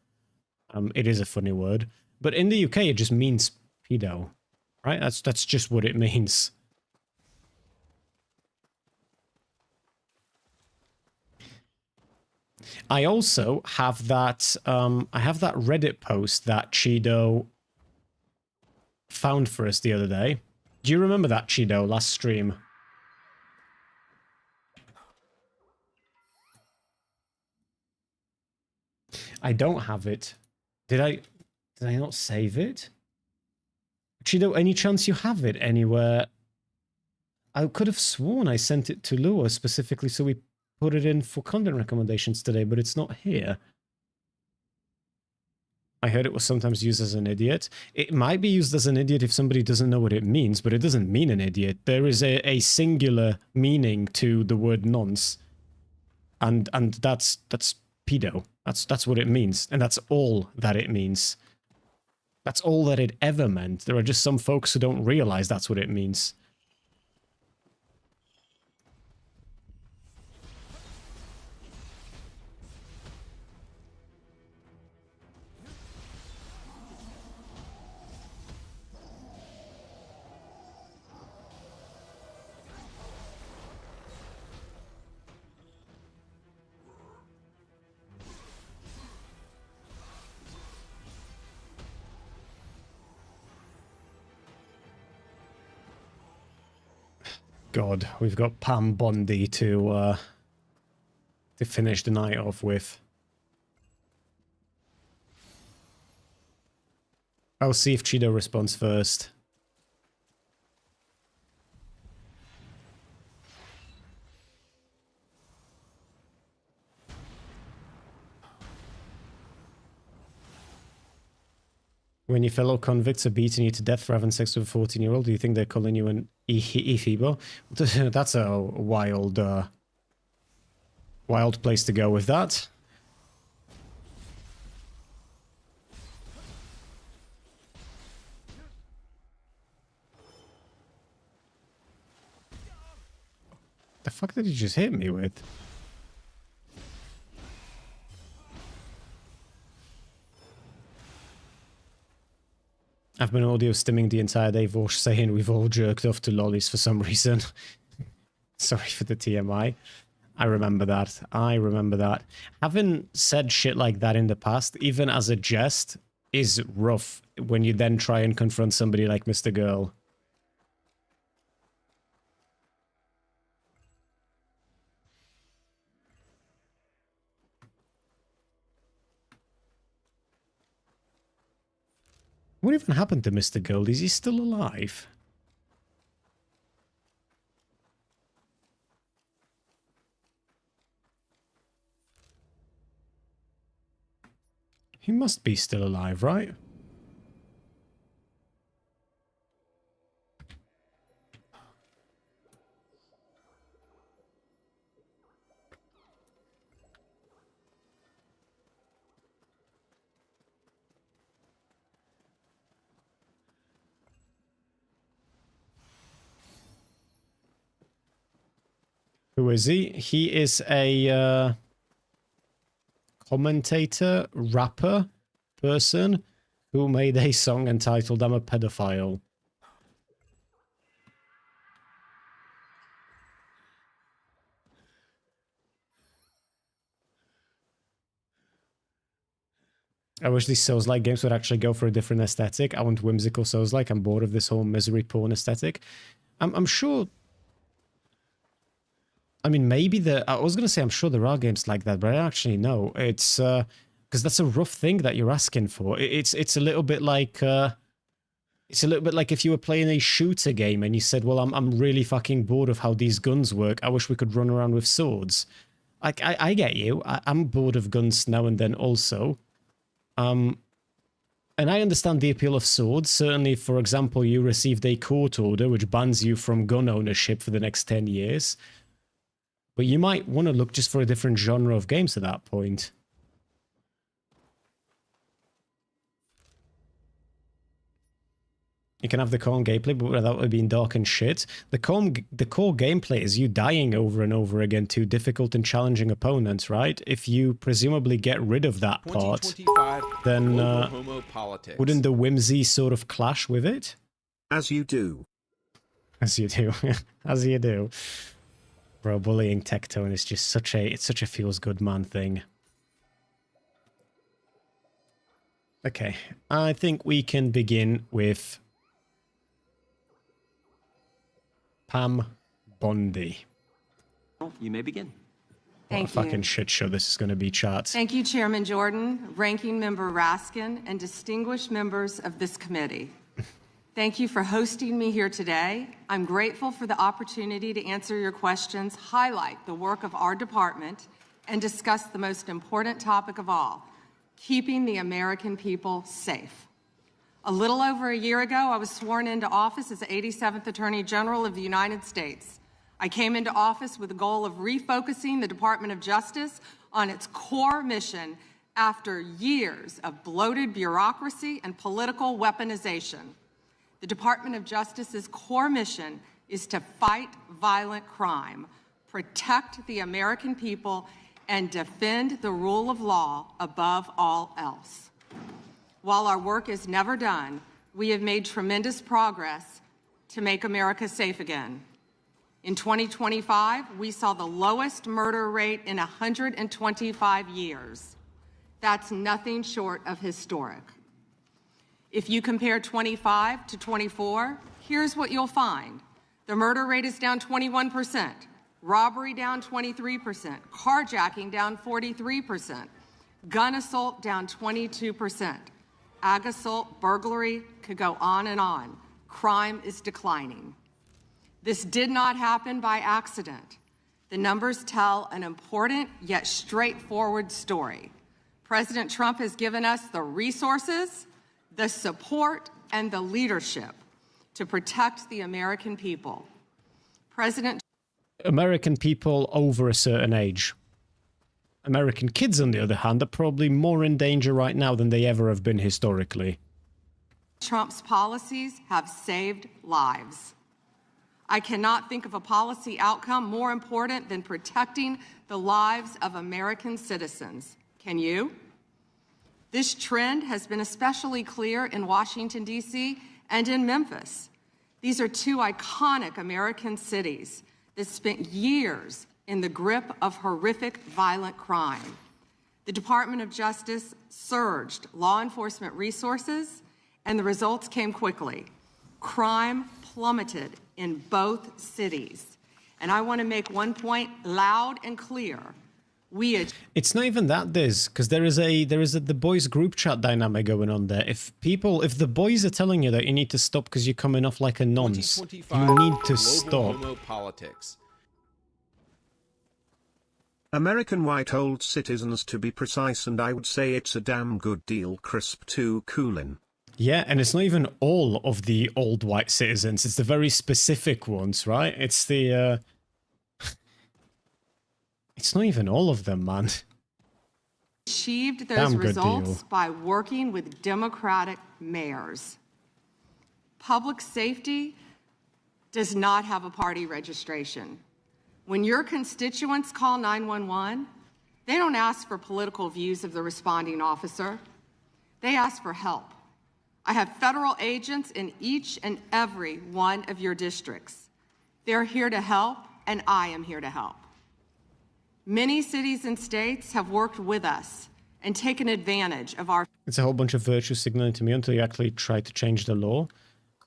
It is a funny word, but in the UK it just means pedo, right? That's just what it means. I also have that Reddit post that Chido found for us the other day. Do you remember that, Chido, last stream? I don't have it. Did I not save it? Chido, any chance you have it anywhere? I could have sworn I sent it to Lua specifically so we put it in for content recommendations today, but it's not here. I heard it was sometimes used as an idiot. It might be used as an idiot if somebody doesn't know what it means, but it doesn't mean an idiot. There is a singular meaning to the word nonce. And that's pedo. That's what it means. And that's all that it means. That's all that it ever meant. There are just some folks who don't realize that's what it means. God, we've got Pam Bondi to finish the night off with. I'll see if Chido responds first. When your fellow convicts are beating you to death for having sex with a 14-year-old, do you think they're calling you an Efibo? That's a wild, wild place to go with that. The fuck did he just hit me with? I've been audio stimming the entire day, Vorsh saying we've all jerked off to lollies for some reason. Sorry for the TMI. I remember that. I remember that. Having said shit like that in the past, even as a jest, is rough when you then try and confront somebody like Mr. Girl. What even happened to Mr. Gold? Is he still alive? He must be still alive, right? Who is he? He is a commentator, rapper person who made a song entitled I'm a Pedophile. I wish these Souls-like games would actually go for a different aesthetic. I want whimsical Souls-like. I'm bored of this whole misery porn aesthetic. I'm sure... I mean, maybe I was going to say I'm sure there are games like that, but I don't actually know. It's because that's a rough thing that you're asking for. It's a little bit like if you were playing a shooter game and you said, "Well, I'm really fucking bored of how these guns work. I wish we could run around with swords." Like I get you. I'm bored of guns now and then also. And I understand the appeal of swords. Certainly, for example, you received a court order which bans you from gun ownership for the next 10 years. But you might want to look just for a different genre of games at that point. You can have the core gameplay, but without it being dark and shit. The core gameplay is you dying over and over again to difficult and challenging opponents, right? If you presumably get rid of that part, then wouldn't the whimsy sort of clash with it? As you do. As you do. As you do. Bro, bullying Tectone is just such a feels-good man thing. Okay, I think we can begin with Pam Bondi. You may begin. What a fucking shit show this is going to be, chat. Thank you, Chairman Jordan, Ranking Member Raskin, and distinguished members of this committee. Thank you for hosting me here today. I'm grateful for the opportunity to answer your questions, highlight the work of our department, and discuss the most important topic of all, keeping the American people safe. A little over a year ago, I was sworn into office as the 87th Attorney General of the United States. I came into office with the goal of refocusing the Department of Justice on its core mission after years of bloated bureaucracy and political weaponization. The Department of Justice's core mission is to fight violent crime, protect the American people, and defend the rule of law above all else. While our work is never done, we have made tremendous progress to make America safe again. In 2025, we saw the lowest murder rate in 125 years. That's nothing short of historic. If you compare 25 to 24, here's what you'll find. The murder rate is down 21%, robbery down 23%, carjacking down 43%, gun assault down 22%. Ag assault, burglary, could go on and on. Crime is declining. This did not happen by accident. The numbers tell an important yet straightforward story. President Trump has given us the resources, the support, and the leadership to protect the American people. American people over a certain age. American kids, on the other hand, are probably more in danger right now than they ever have been historically. Trump's policies have saved lives. I cannot think of a policy outcome more important than protecting the lives of American citizens. Can you? This trend has been especially clear in Washington, D.C. and in Memphis. These are two iconic American cities that spent years in the grip of horrific violent crime. The Department of Justice surged law enforcement resources, and the results came quickly. Crime plummeted in both cities. And I want to make one point loud and clear. It's not even that, because there is the boys group chat dynamic going on there. If the boys are telling you that you need to stop because you're coming off like a nonce, you need to stop. American white old citizens, to be precise, and I would say it's a damn good deal. Crisp to coolin'. Yeah, and it's not even all of the old white citizens. It's the very specific ones, right? It's the, It's not even all of them, man. Achieved those results by working with Democratic mayors. Public safety does not have a party registration. When your constituents call 911, they don't ask for political views of the responding officer. They ask for help. I have federal agents in each and every one of your districts. They're here to help, and I am here to help. Many cities and states have worked with us and taken advantage of our... It's a whole bunch of virtue signaling to me until you actually try to change the law.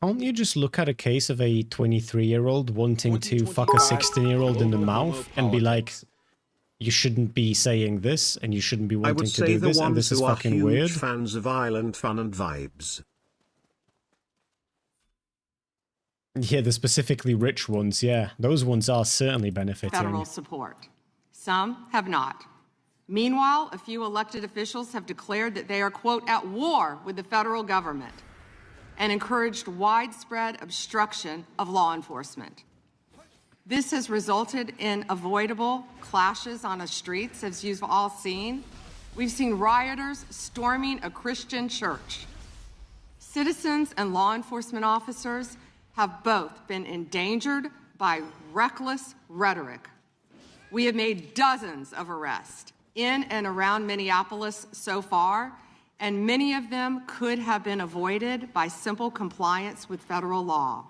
Can't you just look at a case of a 23-year-old wanting to fuck a 16-year-old in the mouth and be like, you shouldn't be saying this, and you shouldn't be wanting to do this, and this is fucking weird? Fans of island fun and vibes. Yeah, the specifically rich ones, yeah. Those ones are certainly benefiting. Federal support. Some have not. Meanwhile, a few elected officials have declared that they are, quote, at war with the federal government and encouraged widespread obstruction of law enforcement. This has resulted in avoidable clashes on the streets, as you've all seen. We've seen rioters storming a Christian church. Citizens and law enforcement officers have both been endangered by reckless rhetoric. We have made dozens of arrests in and around Minneapolis so far, and many of them could have been avoided by simple compliance with federal law.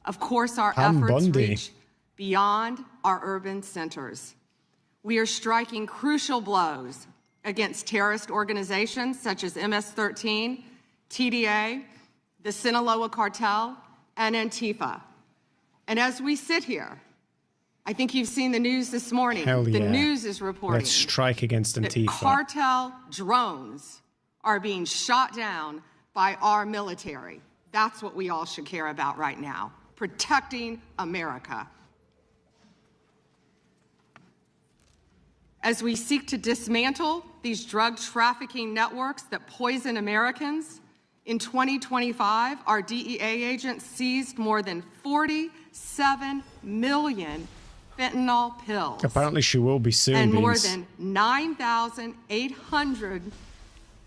Of course, our efforts Bondi. reach beyond our urban centers. We are striking crucial blows against terrorist organizations such as MS-13, TDA, the Sinaloa Cartel, and Antifa. And as we sit here, I think you've seen the news this morning. Hell yeah. The news is reporting Let's strike against that Antifa. cartel drones are being shot down by our military. That's what we all should care about right now, protecting America. As we seek to dismantle these drug trafficking networks that poison Americans, in 2025, our DEA agents seized more than 47 million fentanyl pills. Apparently she will be soon. And more Beans. than 9,800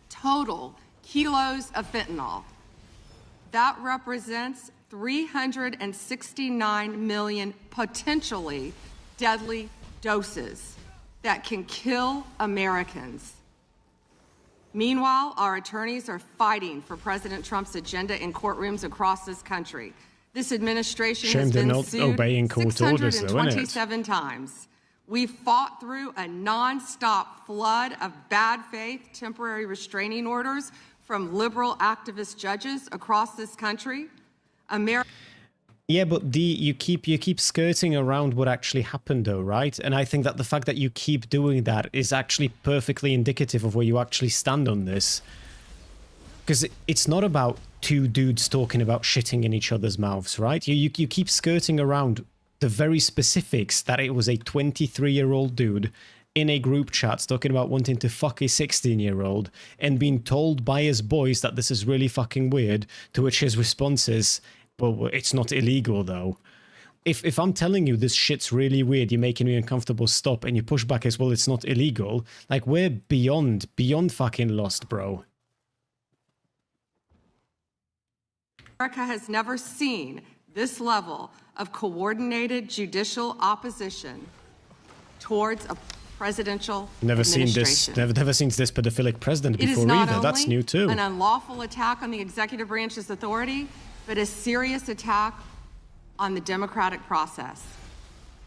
total kilos of fentanyl. That represents 369 million potentially deadly doses that can kill Americans. Meanwhile, our attorneys are fighting for President Trump's agenda in courtrooms across this country. This administration Shame has they're been not sued obeying court orders, though, innit? 627 times. We've fought through a non-stop flood of bad faith temporary restraining orders from liberal activist judges across this country. Yeah, but you keep skirting around what actually happened, though, right? And I think that the fact that you keep doing that is actually perfectly indicative of where you actually stand on this. Because it's not about two dudes talking about shitting in each other's mouths, right? You keep skirting around the very specifics that it was a 23-year-old dude in a group chat talking about wanting to fuck a 16-year-old and being told by his boys that this is really fucking weird, to which his response is, well, it's not illegal, though. If I'm telling you this shit's really weird, you're making me uncomfortable, stop, and you push back as, well, it's not illegal, like, we're beyond fucking lost, bro. America has never seen this level of coordinated judicial opposition towards a presidential Never seen administration. this. Never seen this pedophilic president It is before not either. That's only new too. an unlawful attack on the executive branch's authority, but a serious attack on the democratic process.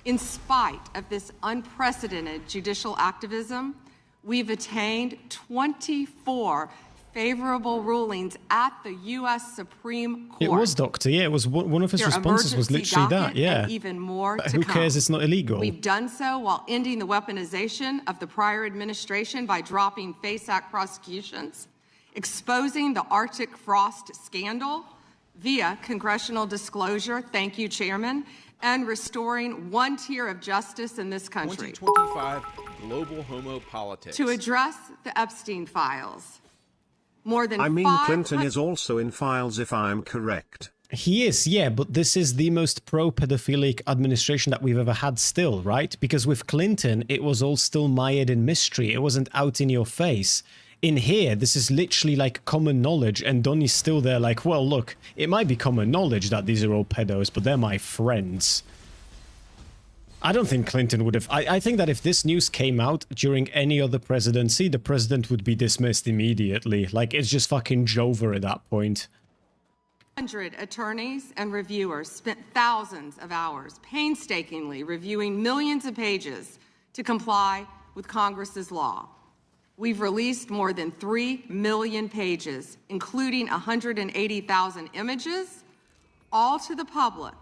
In spite of this unprecedented judicial activism, we've attained 24 favorable rulings at the U.S. Supreme Court. It was, Doctor. Yeah, it was one of his responses was literally that. Yeah. And even more But to who come. cares? It's not illegal. We've done so while ending the weaponization of the prior administration by dropping FACE Act prosecutions, exposing the Arctic frost scandal via congressional disclosure, thank you, Chairman, and restoring one tier of justice in this country. 2025 global homo politics. To address the Epstein files, more than I mean, 500 Clinton is also in files if I'm correct. He is, yeah, but this is the most pro-pedophilic administration that we've ever had still, right? Because with Clinton, it was all still mired in mystery. It wasn't out in your face. In here, this is literally like common knowledge, and Donnie's still there like, well, look, it might be common knowledge that these are all pedos, but they're my friends. I don't think Clinton would have... I think that if this news came out during any other presidency, the president would be dismissed immediately. Like, it's just fucking Jover at that point. 100 attorneys and reviewers spent thousands of hours painstakingly reviewing millions of pages to comply with Congress's law. We've released more than 3 million pages, including 180,000 images, all to the public,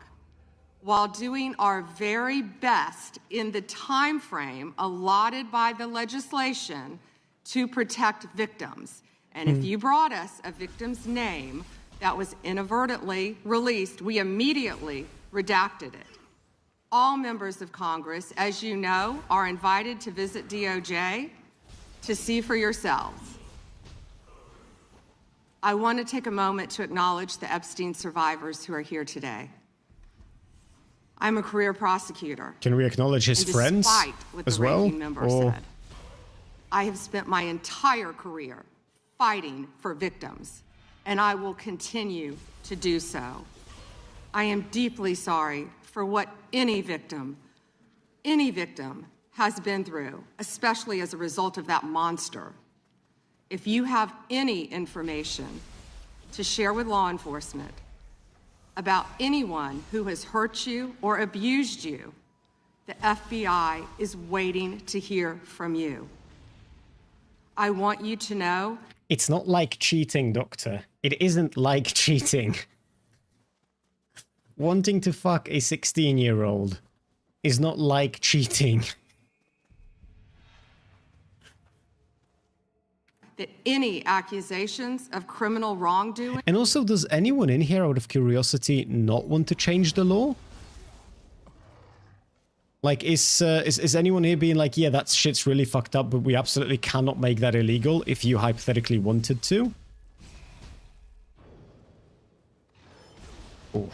while doing our very best in the time frame allotted by the legislation to protect victims. And if you brought us a victim's name that was inadvertently released, we immediately redacted it. All members of Congress, as you know, are invited to visit DOJ to see for yourselves. I want to take a moment to acknowledge the Epstein survivors who are here today. I'm a career prosecutor. Can we acknowledge his friends despite what as the well? ranking member said, I have spent my entire career fighting for victims, and I will continue to do so. I am deeply sorry for what any victim has been through, especially as a result of that monster. If you have any information to share with law enforcement about anyone who has hurt you or abused you, the FBI is waiting to hear from you. I want you to know... It's not like cheating, Doctor. It isn't like cheating. Wanting to fuck a 16-year-old is not like cheating. that any accusations of criminal wrongdoing... And also, does anyone in here, out of curiosity, not want to change the law? Like, is anyone here being like, yeah, that shit's really fucked up, but we absolutely cannot make that illegal if you hypothetically wanted to? Oh.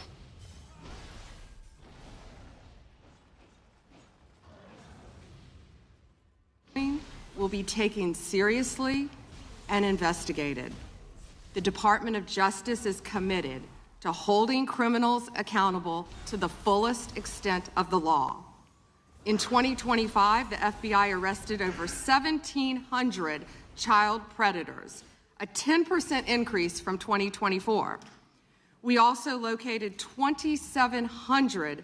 will be taken seriously and investigated. The Department of Justice is committed to holding criminals accountable to the fullest extent of the law. In 2025, the FBI arrested over 1,700 child predators, a 10% increase from 2024. We also located 2,700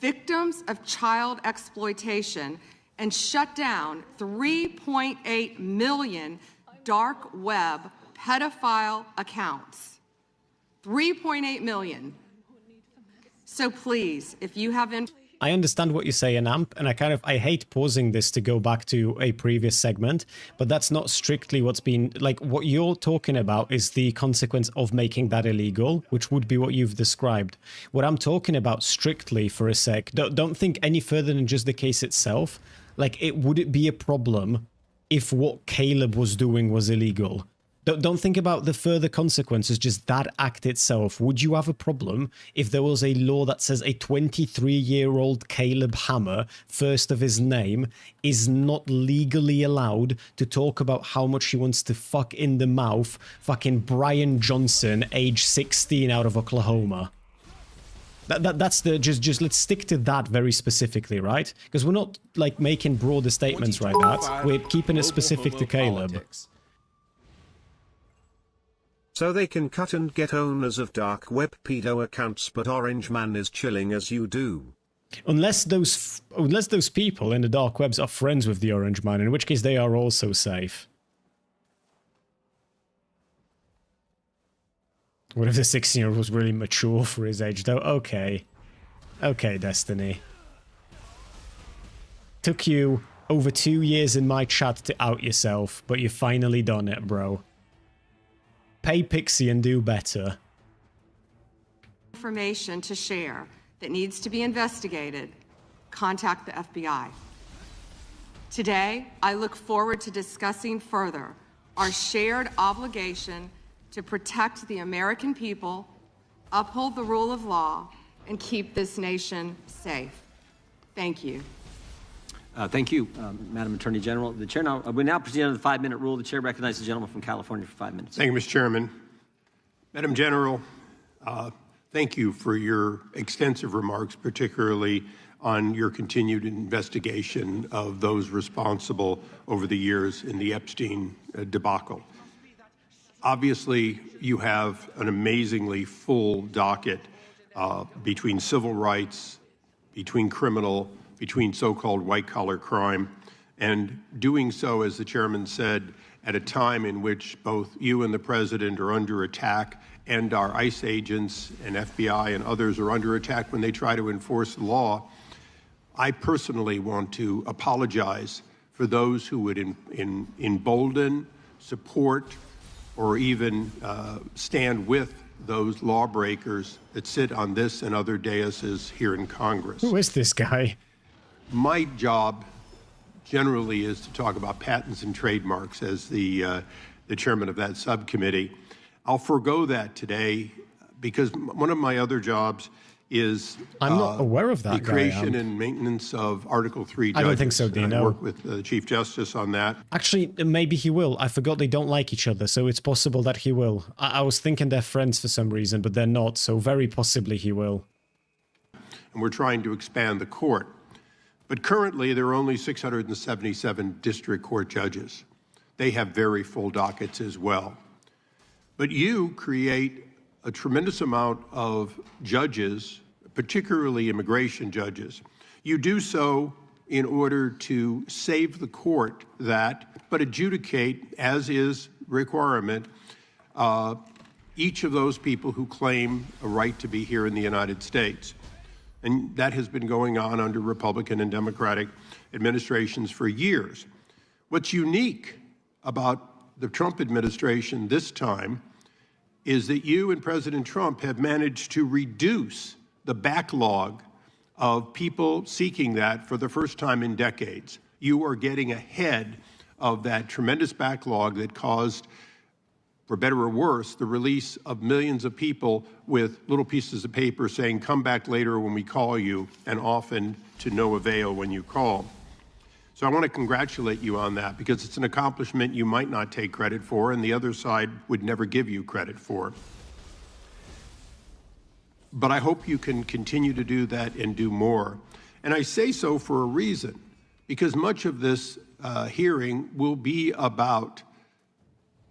victims of child exploitation and shut down 3.8 million dark web pedophile accounts. 3.8 million. So please, if you have I understand what you say, Amp, and I hate pausing this to go back to a previous segment, but that's not strictly what's been, like, what you're talking about is the consequence of making that illegal, which would be what you've described. What I'm talking about strictly for a sec, don't think any further than just the case itself. Like, would it be a problem if what Caleb was doing was illegal? Don't think about the further consequences, just that act itself. Would you have a problem if there was a law that says a 23-year-old Caleb Hammer, first of his name, is not legally allowed to talk about how much he wants to fuck in the mouth fucking Brian Johnson, age 16, out of Oklahoma? That's the, just let's stick to that very specifically, right? Because we're not, like, making broader statements right now. We're keeping it specific to Caleb. Politics. So they can cut and get owners of dark web pedo accounts, but Orange Man is chilling as you do. Unless those people in the dark webs are friends with the Orange Man, in which case they are also safe. What if the 16-year-old was really mature for his age, though? Okay. Okay, Destiny. Took you over 2 years in my chat to out yourself, but you finally done it, bro. Pay Pixie and do better. Information to share that needs to be investigated, contact the FBI. Today, I look forward to discussing further our shared obligation to protect the American people, uphold the rule of law, and keep this nation safe. Thank you. Thank you, Madam Attorney General. The chair we now proceed under the 5-minute rule. The chair recognizes the gentleman from California for 5 minutes. Thank you, Mr. Chairman. Madam General, thank you for your extensive remarks, particularly on your continued investigation of those responsible over the years in the Epstein debacle. Obviously, you have an amazingly full docket between civil rights, between criminal, between so-called white-collar crime, and doing so, as the chairman said, at a time in which both you and the president are under attack, and our ICE agents and FBI and others are under attack when they try to enforce the law. I personally want to apologize for those who would embolden, support, or even stand with those lawbreakers that sit on this and other daises here in Congress. Who is this guy? My job generally is to talk about patents and trademarks as the chairman of that subcommittee. I'll forego that today because one of my other jobs is I'm not aware of that the creation guy. and maintenance of Article 3 judges. I don't think so, And I Dino. work with the Chief Justice on that. Actually, maybe he will. I forgot they don't like each other, so it's possible that he will. I was thinking they're friends for some reason, but they're not, so very possibly he will. And we're trying to expand the court. But currently, there are only 677 district court judges. They have very full dockets as well. But you create a tremendous amount of judges, particularly immigration judges. You do so in order to save the court that, but adjudicate, as is requirement, each of those people who claim a right to be here in the United States. And that has been going on under Republican and Democratic administrations for years. What's unique about the Trump administration this time is that you and President Trump have managed to reduce the backlog of people seeking that for the first time in decades. You are getting ahead of that tremendous backlog that caused, for better or worse, the release of millions of people with little pieces of paper saying, come back later when we call you, and often to no avail when you call. So I want to congratulate you on that because it's an accomplishment you might not take credit for and the other side would never give you credit for. But I hope you can continue to do that and do more. And I say so for a reason, because much of this hearing will be about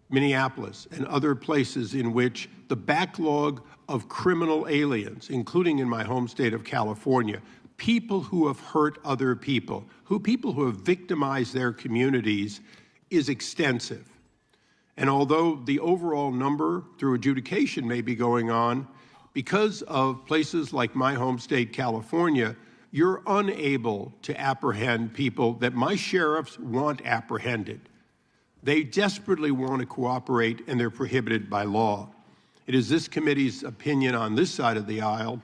Minneapolis and other places in which the backlog of criminal aliens, including in my home state of California, people who have hurt other people, people who have victimized their communities, is extensive. And although the overall number through adjudication may be going on, because of places like my home state, California, you're unable to apprehend people that my sheriffs want apprehended. They desperately want to cooperate, and they're prohibited by law. It is this committee's opinion on this side of the aisle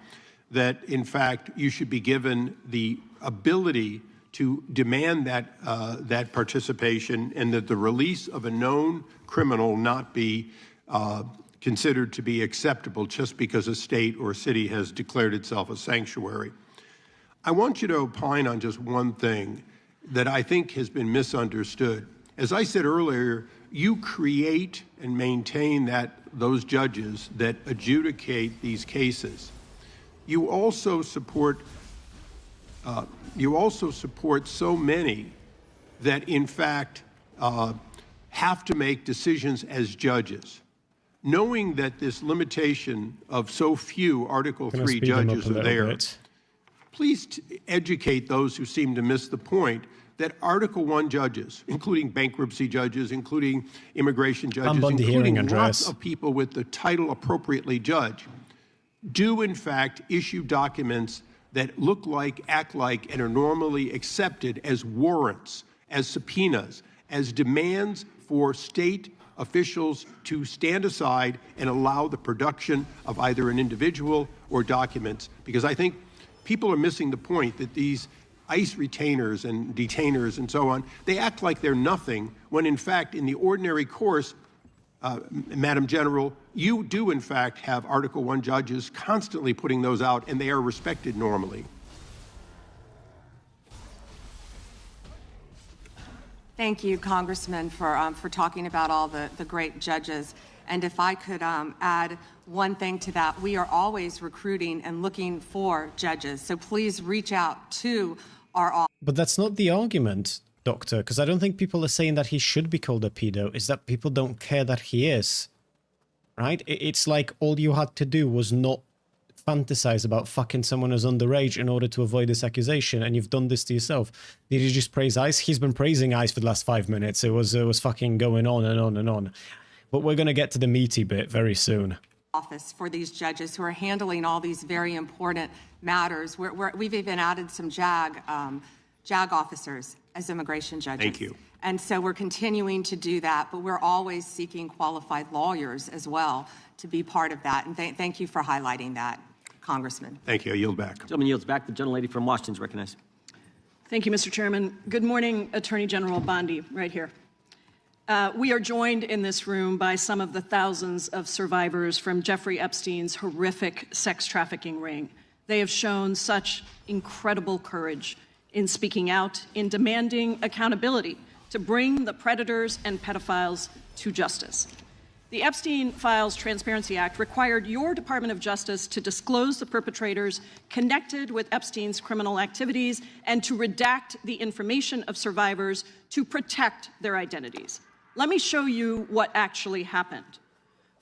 that, in fact, you should be given the ability to demand that participation, and that the release of a known criminal not be considered to be acceptable just because a state or city has declared itself a sanctuary. I want you to opine on just one thing that I think has been misunderstood. As I said earlier, you create and maintain those judges that adjudicate these cases. You also support so many that, in fact, have to make decisions as judges. Knowing that this limitation of so few Article 3 judges are there, please educate those who seem to miss the point that Article 1 judges, including bankruptcy judges, including immigration judges, including lots of people with the title appropriately judge, do in fact issue documents that look like, act like, and are normally accepted as warrants, as subpoenas, as demands for state officials to stand aside and allow the production of either an individual or documents. Because I think people are missing the point that these ICE retainers and detainers and so on, they act like they're nothing when in fact in the ordinary course, Madam General, you do in fact have Article 1 judges constantly putting those out, and they are respected normally. Thank you, Congressman, for talking about all the great judges. And if I could add one thing to that, we are always recruiting and looking for judges. So please reach out to our office. But that's not the argument, Doctor, because I don't think people are saying that he should be called a pedo. It's that people don't care that he is. Right? It's like all you had to do was not fantasize about fucking someone who's underage in order to avoid this accusation, and you've done this to yourself. Did you just praise ICE? He's been praising ICE for the last 5 minutes. It was fucking going on and on and on. But we're going to get to the meaty bit very soon. Office for these judges who are handling all these very important matters. We've even added some JAG JAG officers as immigration judges. Thank you. And so we're continuing to do that, but we're always seeking qualified lawyers as well to be part of that. And thank you for highlighting that, Congressman. Thank you. I yield back. Gentleman yields back. The gentlelady from Washington is recognized. Thank you, Mr. Chairman. Good morning, Attorney General Bondi, right here. We are joined in this room by some of the thousands of survivors from Jeffrey Epstein's horrific sex trafficking ring. They have shown such incredible courage in speaking out, in demanding accountability to bring the predators and pedophiles to justice. The Epstein Files Transparency Act required your Department of Justice to disclose the perpetrators connected with Epstein's criminal activities and to redact the information of survivors to protect their identities. Let me show you what actually happened.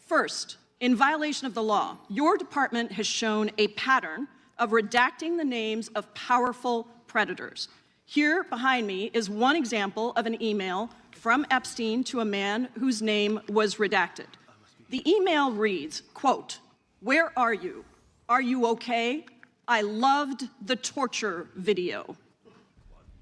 First, in violation of the law, your department has shown a pattern of redacting the names of powerful predators. Here behind me is one example of an email from Epstein to a man whose name was redacted. The email reads, quote, "Where are you? Are you okay? I loved the torture video."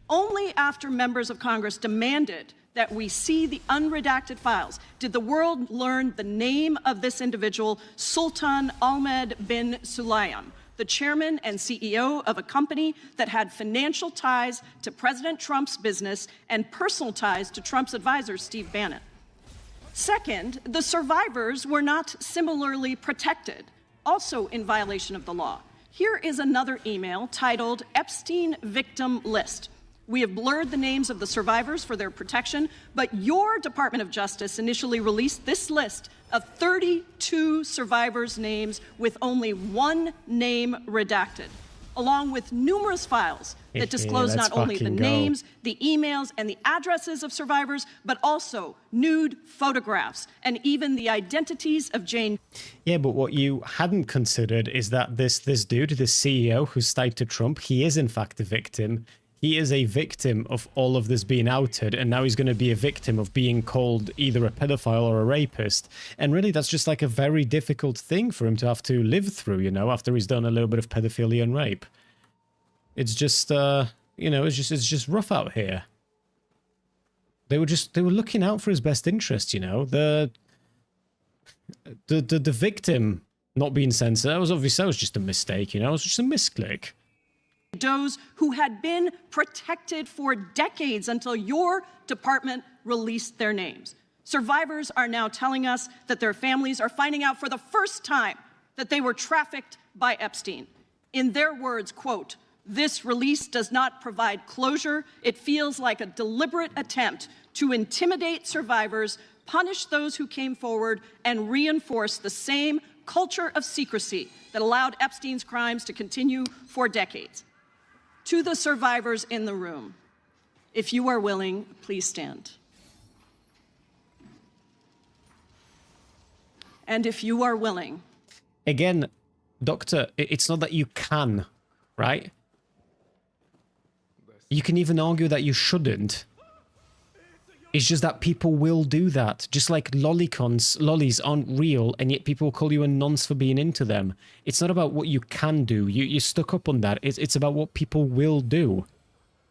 Only after members of Congress demanded that we see the unredacted files did the world learn the name of this individual, Sultan Ahmed bin Sulayem, the chairman and CEO of a company that had financial ties to President Trump's business and personal ties to Trump's advisor, Steve Bannon. Second, the survivors were not similarly protected, also in violation of the law. Here is another email titled Epstein Victim List. We have blurred the names of the survivors for their protection, but your Department of Justice initially released this list of 32 survivors' names with only one name redacted, along with numerous files that disclose not only the names, the emails, and the addresses of survivors, but also nude photographs and even the identities of Jane. Yeah, but what you hadn't considered is that this dude, this CEO who's tied to Trump, he is in fact a victim. He is a victim of all of this being outed, and now he's going to be a victim of being called either a pedophile or a rapist. And really, that's just like a very difficult thing for him to have to live through, you know, after he's done a little bit of pedophilia and rape. It's just, you know, it's just rough out here. They were looking out for his best interest, you know. The victim not being censored, that was just a mistake, you know. It was just a misclick. Those who had been protected for decades until your department released their names. Survivors are now telling us that their families are finding out for the first time that they were trafficked by Epstein. In their words, quote, "This release does not provide closure. It feels like a deliberate attempt to intimidate survivors, punish those who came forward, and reinforce the same culture of secrecy that allowed Epstein's crimes to continue for decades." To the survivors in the room, if you are willing, please stand. And if you are willing. Again, Doctor, it's not that you can, right? You can even argue that you shouldn't. It's just that people will do that. Just like lollies aren't real, and yet people call you a nonce for being into them. It's not about what you can do. You're stuck up on that. It's about what people will do.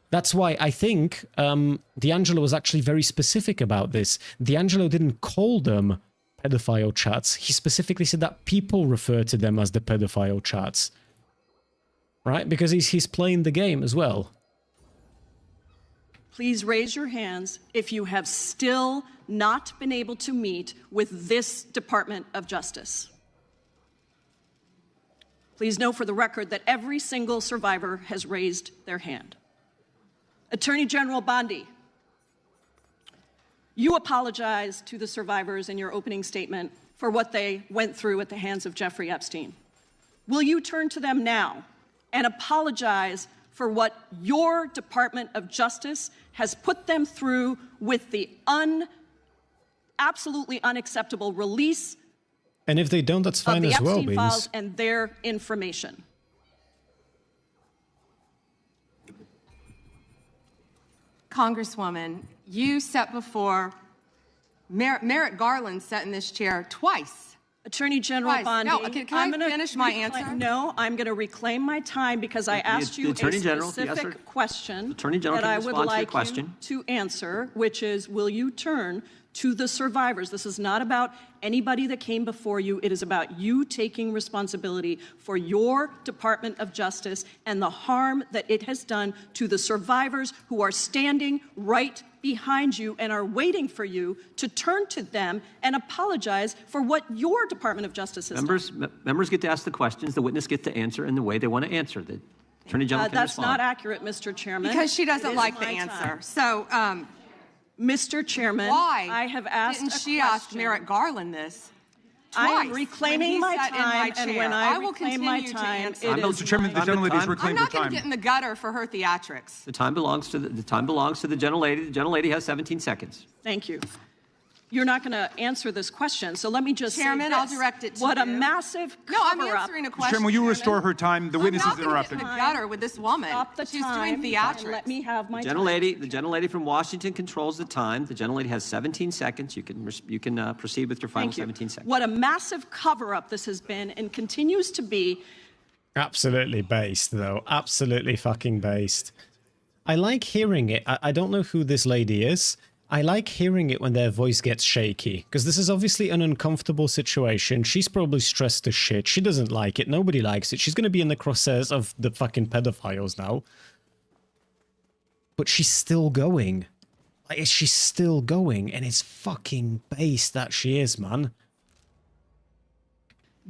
That's why I think D'Angelo was actually very specific about this. D'Angelo didn't call them pedophile chats. He specifically said that people refer to them as the pedophile chats. Right? Because he's playing the game as well. Please raise your hands if you have still not been able to meet with this Department of Justice. Please know for the record that every single survivor has raised their hand. Attorney General Bondi, you apologized to the survivors in your opening statement for what they went through at the hands of Jeffrey Epstein. Will you turn to them now and apologize for what your Department of Justice has put them through with the absolutely unacceptable release and if they don't, that's fine of the as well, Epstein files and their information? Congresswoman, you sat before, Merrick Garland sat in this chair twice Attorney General Guys, Bondi, no, can I finish my answer? No, I'm going to reclaim my time because I asked you a specific question Attorney General, that I can would respond to your like question? you to answer, which is, will you turn to the survivors? This is not about anybody that came before you. It is about you taking responsibility for your Department of Justice and the harm that it has done to the survivors who are standing right behind you and are waiting for you to turn to them and apologize for what your Department of Justice has done. Members get to ask the questions, the witness get to answer in the way they want to answer. The Attorney General can That's respond. not accurate, Mr. Chairman. Because she doesn't It is like the my answer. time. So, Mr. Chairman, why I have asked didn't a she question. ask Merrick Garland this? I'm Twice, reclaiming when my he sat in my time, and chair. when I will reclaim my continue to time, answer. it is Mr. Chairman, the gentlelady has reclaimed I'm her not going time. to get in the gutter for her theatrics. The time belongs to the time belongs to the gentlelady. The gentlelady has 17 seconds. Thank you. You're not going to answer this question, so let me just Chairman, say this. I'll direct it to What you. a massive No, I'm cover-up. answering a Mr. question. Chairman, will you restore her time? The witness is I'm not going to get in interrupting. the gutter with this woman. Stop the She's time doing and theatrics. let me have my time. The gentlelady from Washington controls the time. The gentlelady has 17 seconds. You can proceed with your final Thank you. 17 seconds. What a massive cover-up this has been and continues to be. Absolutely based, though. Absolutely fucking based. I like hearing it. I don't know who this lady is. I like hearing it when their voice gets shaky, because this is obviously an uncomfortable situation. She's probably stressed as shit. She doesn't like it. Nobody likes it. She's going to be in the crosshairs of the fucking pedophiles now. But she's still going. Like, she's still going, and it's fucking based that she is, man.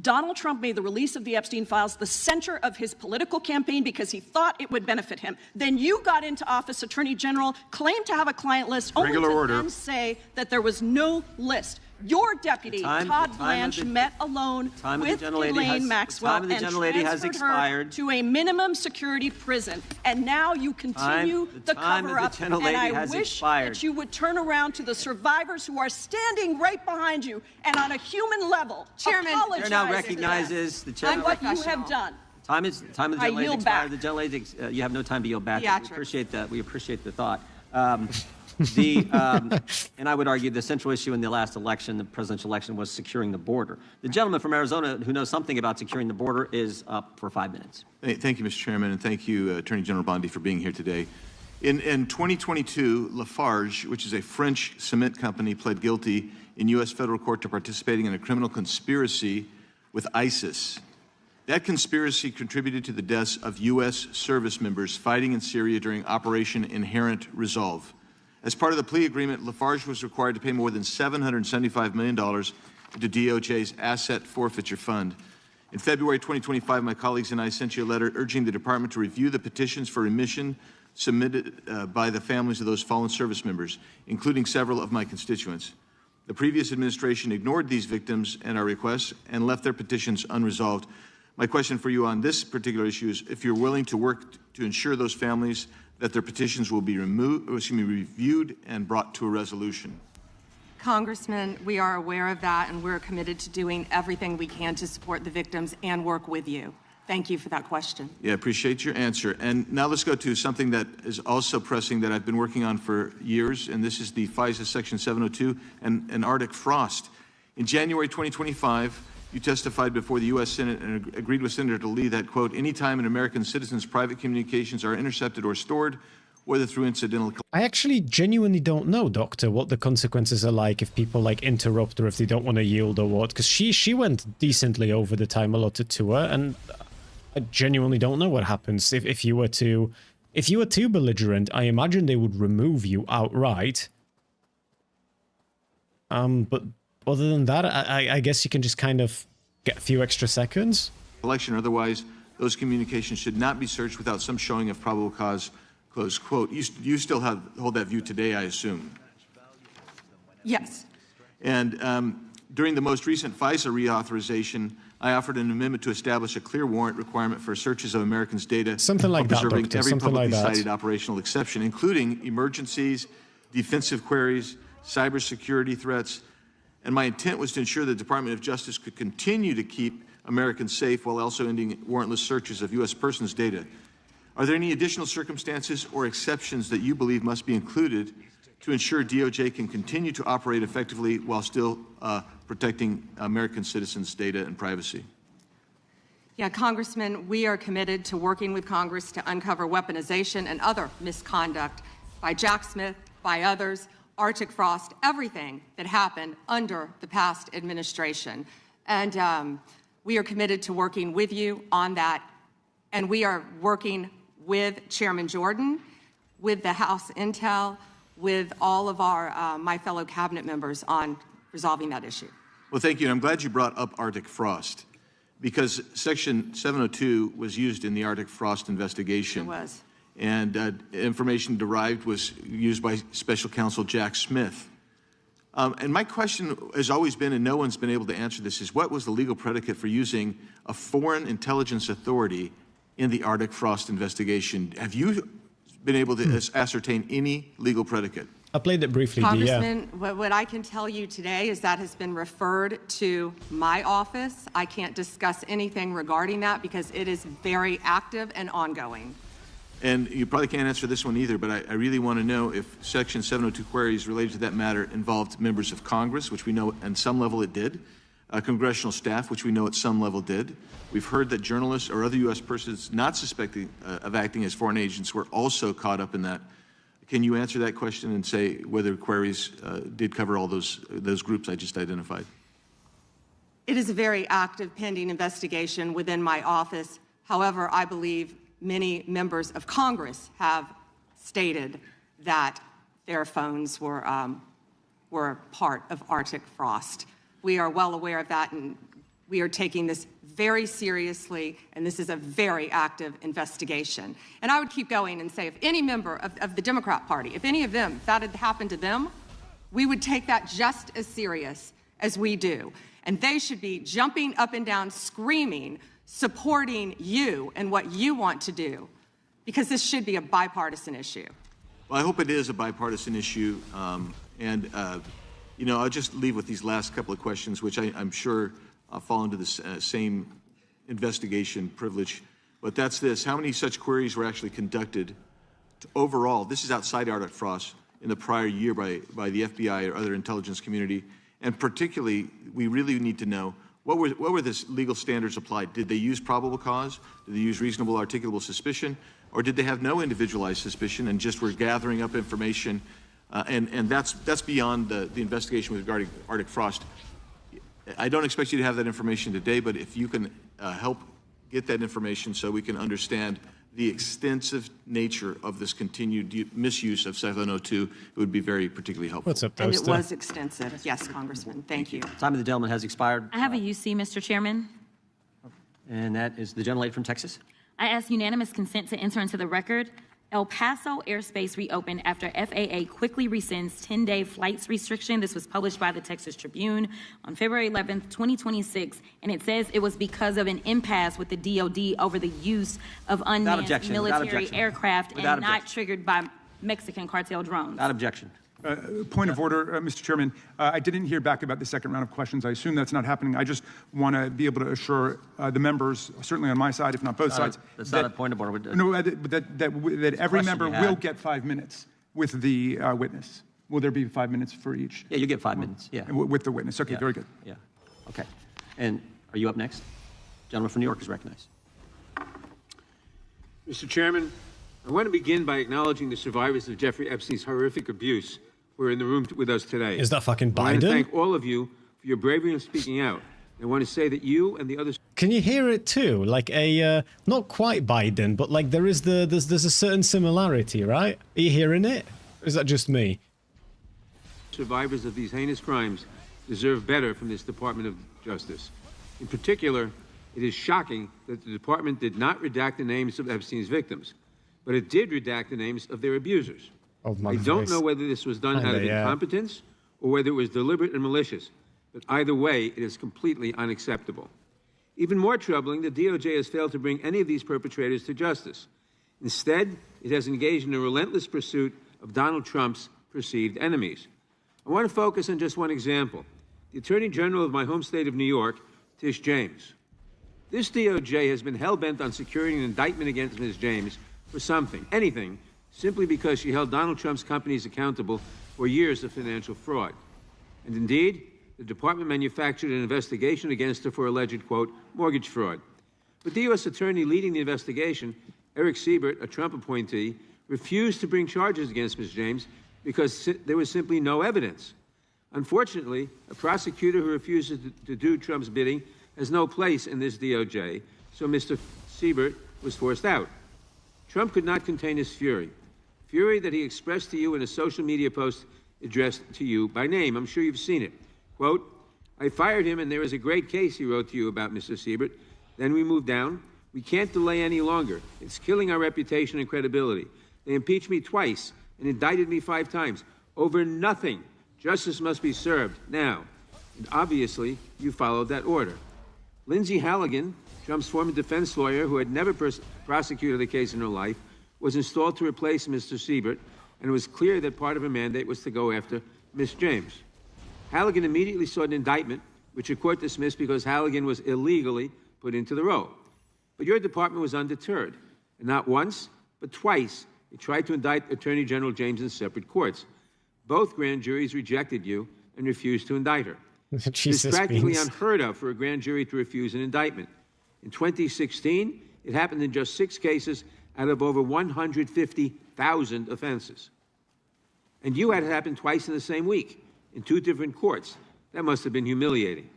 Donald Trump made the release of the Epstein files the center of his political campaign because he thought it would benefit him. Then you got into office, Attorney General, claimed to have a client list, only Regular to order. then say that there was no list. Your deputy, Todd Blanche, met alone with Elaine Maxwell and transferred her to a minimum security prison. And now you continue the cover-up, and I wish that you would turn around to the survivors who are standing right behind you and on a human level Chairman, apologize The chair now recognizes the chair. and what you have done. Time of the I gentlelady yield expired. back. The gentlelady, you have no time to yield back. Theatrics. We appreciate that. We appreciate the thought. And I would argue the central issue in the last election, the presidential election, was securing the border. The gentleman from Arizona who knows something about securing the border is up for 5 minutes. Thank you, Mr. Chairman, and thank you, Attorney General Bondi, for being here today. In 2022, Lafarge, which is a French cement company, pled guilty in U.S. federal court to participating in a criminal conspiracy with ISIS. That conspiracy contributed to the deaths of U.S. service members fighting in Syria during Operation Inherent Resolve. As part of the plea agreement, Lafarge was required to pay more than $775 million into DOJ's asset forfeiture fund. In February 2025, my colleagues and I sent you a letter urging the department to review the petitions for remission submitted by the families of those fallen service members, including several of my constituents. The previous administration ignored these victims and our requests and left their petitions unresolved. My question for you on this particular issue is if you're willing to work to ensure those families that their petitions will be reviewed and brought to a resolution. Congressman, we are aware of that, and we're committed to doing everything we can to support the victims and work with you. Thank you for that question. Yeah, appreciate your answer. And now let's go to something that is also pressing that I've been working on for years, and this is the FISA Section 702 and Arctic frost. In January 2025, you testified before the U.S. Senate and agreed with Senator Lee that, quote, anytime an American citizen's private communications are intercepted or stored, whether through incidental... I actually genuinely don't know, Doctor, what the consequences are like if people, like, interrupt or if they don't want to yield or what, because she went decently over the time allotted to her, and I genuinely don't know what happens if you were too belligerent. I imagine they would remove you outright. But other than that, I guess you can just kind of get a few extra seconds. Election, otherwise, those communications should not be searched without some showing of probable cause, close quote. You still hold that view today, I assume? Yes. And during the most recent FISA reauthorization, I offered an amendment to establish a clear warrant requirement for searches of Americans' data. Something like that, preserving Doctor. every Something publicly like that. cited operational exception, including emergencies, defensive queries, cybersecurity threats. And my intent was to ensure the Department of Justice could continue to keep Americans safe while also ending warrantless searches of U.S. persons' data. Are there any additional circumstances or exceptions that you believe must be included to ensure DOJ can continue to operate effectively while still protecting American citizens' data and privacy? Yeah, Congressman, we are committed to working with Congress to uncover weaponization and other misconduct by Jack Smith, by others, Arctic Frost, everything that happened under the past administration. And we are committed to working with you on that. And we are working with Chairman Jordan, with the House Intel, with all of our my fellow cabinet members on resolving that issue. Well, thank you. And I'm glad you brought up Arctic Frost, because Section 702 was used in the Arctic Frost investigation. It was. And information derived was used by Special Counsel Jack Smith. And my question has always been, and no one's been able to answer this, is what was the legal predicate for using a foreign intelligence authority in the Arctic Frost investigation? Have you been able to ascertain any legal predicate? I played it briefly, Congressman, what I can tell you today is that has been referred to my office. I can't discuss anything regarding that because it is very active and ongoing. And you probably can't answer this one either, but I really want to know if Section 702 queries related to that matter involved members of Congress, which we know at some level it did, congressional staff, which we know at some level did. We've heard that journalists or other U.S. persons not suspected of acting as foreign agents were also caught up in that. Can you answer that question and say whether queries did cover all those groups I just identified? It is a very active pending investigation within my office. However, I believe many members of Congress have stated that their phones were part of Arctic Frost. We are well aware of that, and we are taking this very seriously, and this is a very active investigation. And I would keep going and say, if any member of the Democrat Party, if any of them, if that had happened to them, we would take that just as serious as we do. And they should be jumping up and down, screaming, supporting you and what you want to do, because this should be a bipartisan issue. Well, I hope it is a bipartisan issue. You know, I'll just leave with these last couple of questions, which I'm sure fall into the same investigation privilege. But that's this: how many such queries were actually conducted overall? This is outside Arctic Frost in the prior year by the FBI or other intelligence community. And particularly, we really need to know what were the legal standards applied? Did they use probable cause? Did they use reasonable articulable suspicion? Or did they have no individualized suspicion and just were gathering up information? And that's beyond the investigation regarding Arctic Frost. I don't expect you to have that information today, but if you can help get that information so we can understand the extensive nature of this continued misuse of 702, it would be very particularly helpful. What's up, And Toaster? it was extensive. Yes, Congressman. Thank you. Time of the gentleman has expired. I have a UC, Mr. Chairman. And that is the gentlelady from Texas. I ask unanimous consent to enter into the record. El Paso airspace reopened after FAA quickly rescinds 10-day flights restriction. This was published by the Texas Tribune on February 11th, 2026, and it says it was because of an impasse with the DOD over the use of unmanned military aircraft and not triggered by Mexican cartel drones. Without objection. Point of order, Mr. Chairman. I didn't hear back about the second round of questions. I assume that's not happening. I just want to be able to assure the members, certainly on my side, if not both sides, that's not a point of order. No, that every member will get 5 minutes with the witness. Will there be 5 minutes for each? Yeah, you get 5 minutes. Yeah. With the witness. Okay, Yeah. very good. Yeah. Okay. And are you up next? Gentleman from New York is recognized. Mr. Chairman, I want to begin by acknowledging the survivors of Jeffrey Epstein's horrific abuse who are in the room with us today. Is that fucking I want to Biden? thank all of you for your bravery in speaking out. I want to say that you and the others. Can you hear it too? Like a not quite Biden, but like there's a certain similarity, right? Are you hearing it? Or is that just me? Survivors of these heinous crimes deserve better from this Department of Justice. In particular, it is shocking that the department did not redact the names of Epstein's victims, but it did redact the names of their abusers. I don't know whether this was done out of incompetence or whether it was deliberate and malicious, but either way, it is completely unacceptable. Even more troubling, the DOJ has failed to bring any of these perpetrators to justice. Instead, it has engaged in a relentless pursuit of Donald Trump's perceived enemies. I want to focus on just one example. The Attorney General of my home state of New York, Tish James. This DOJ has been hell-bent on securing an indictment against Ms. James for something, anything, simply because she held Donald Trump's companies accountable for years of financial fraud. And indeed, the department manufactured an investigation against her for alleged, quote, mortgage fraud. But the U.S. attorney leading the investigation, Eric Siebert, a Trump appointee, refused to bring charges against Ms. James because there was simply no evidence. Unfortunately, a prosecutor who refuses to do Trump's bidding has no place in this DOJ, so Mr. Siebert was forced out. Trump could not contain his fury that he expressed to you in a social media post addressed to you by name. I'm sure you've seen it. Quote, I fired him and there is a great case, he wrote to you about Mr. Siebert. Then we moved down. We can't delay any longer. It's killing our reputation and credibility. They impeached me twice and indicted me 5 times over nothing. Justice must be served now. And obviously, you followed that order. Lindsay Halligan, Trump's former defense lawyer who had never prosecuted a case in her life, was installed to replace Mr. Siebert, and it was clear that part of her mandate was to go after Ms. James. Halligan immediately sought an indictment, which a court dismissed because Halligan was illegally put into the role. But your department was undeterred, and not once, but twice, it tried to indict Attorney General James in separate courts. Both grand juries rejected you and refused to indict her. It's practically unheard of for a grand jury to refuse an indictment. In 2016, it happened in just 6 cases out of over 150,000 offenses. And you had it happen twice in the same week, in 2 different courts. That must have been humiliating.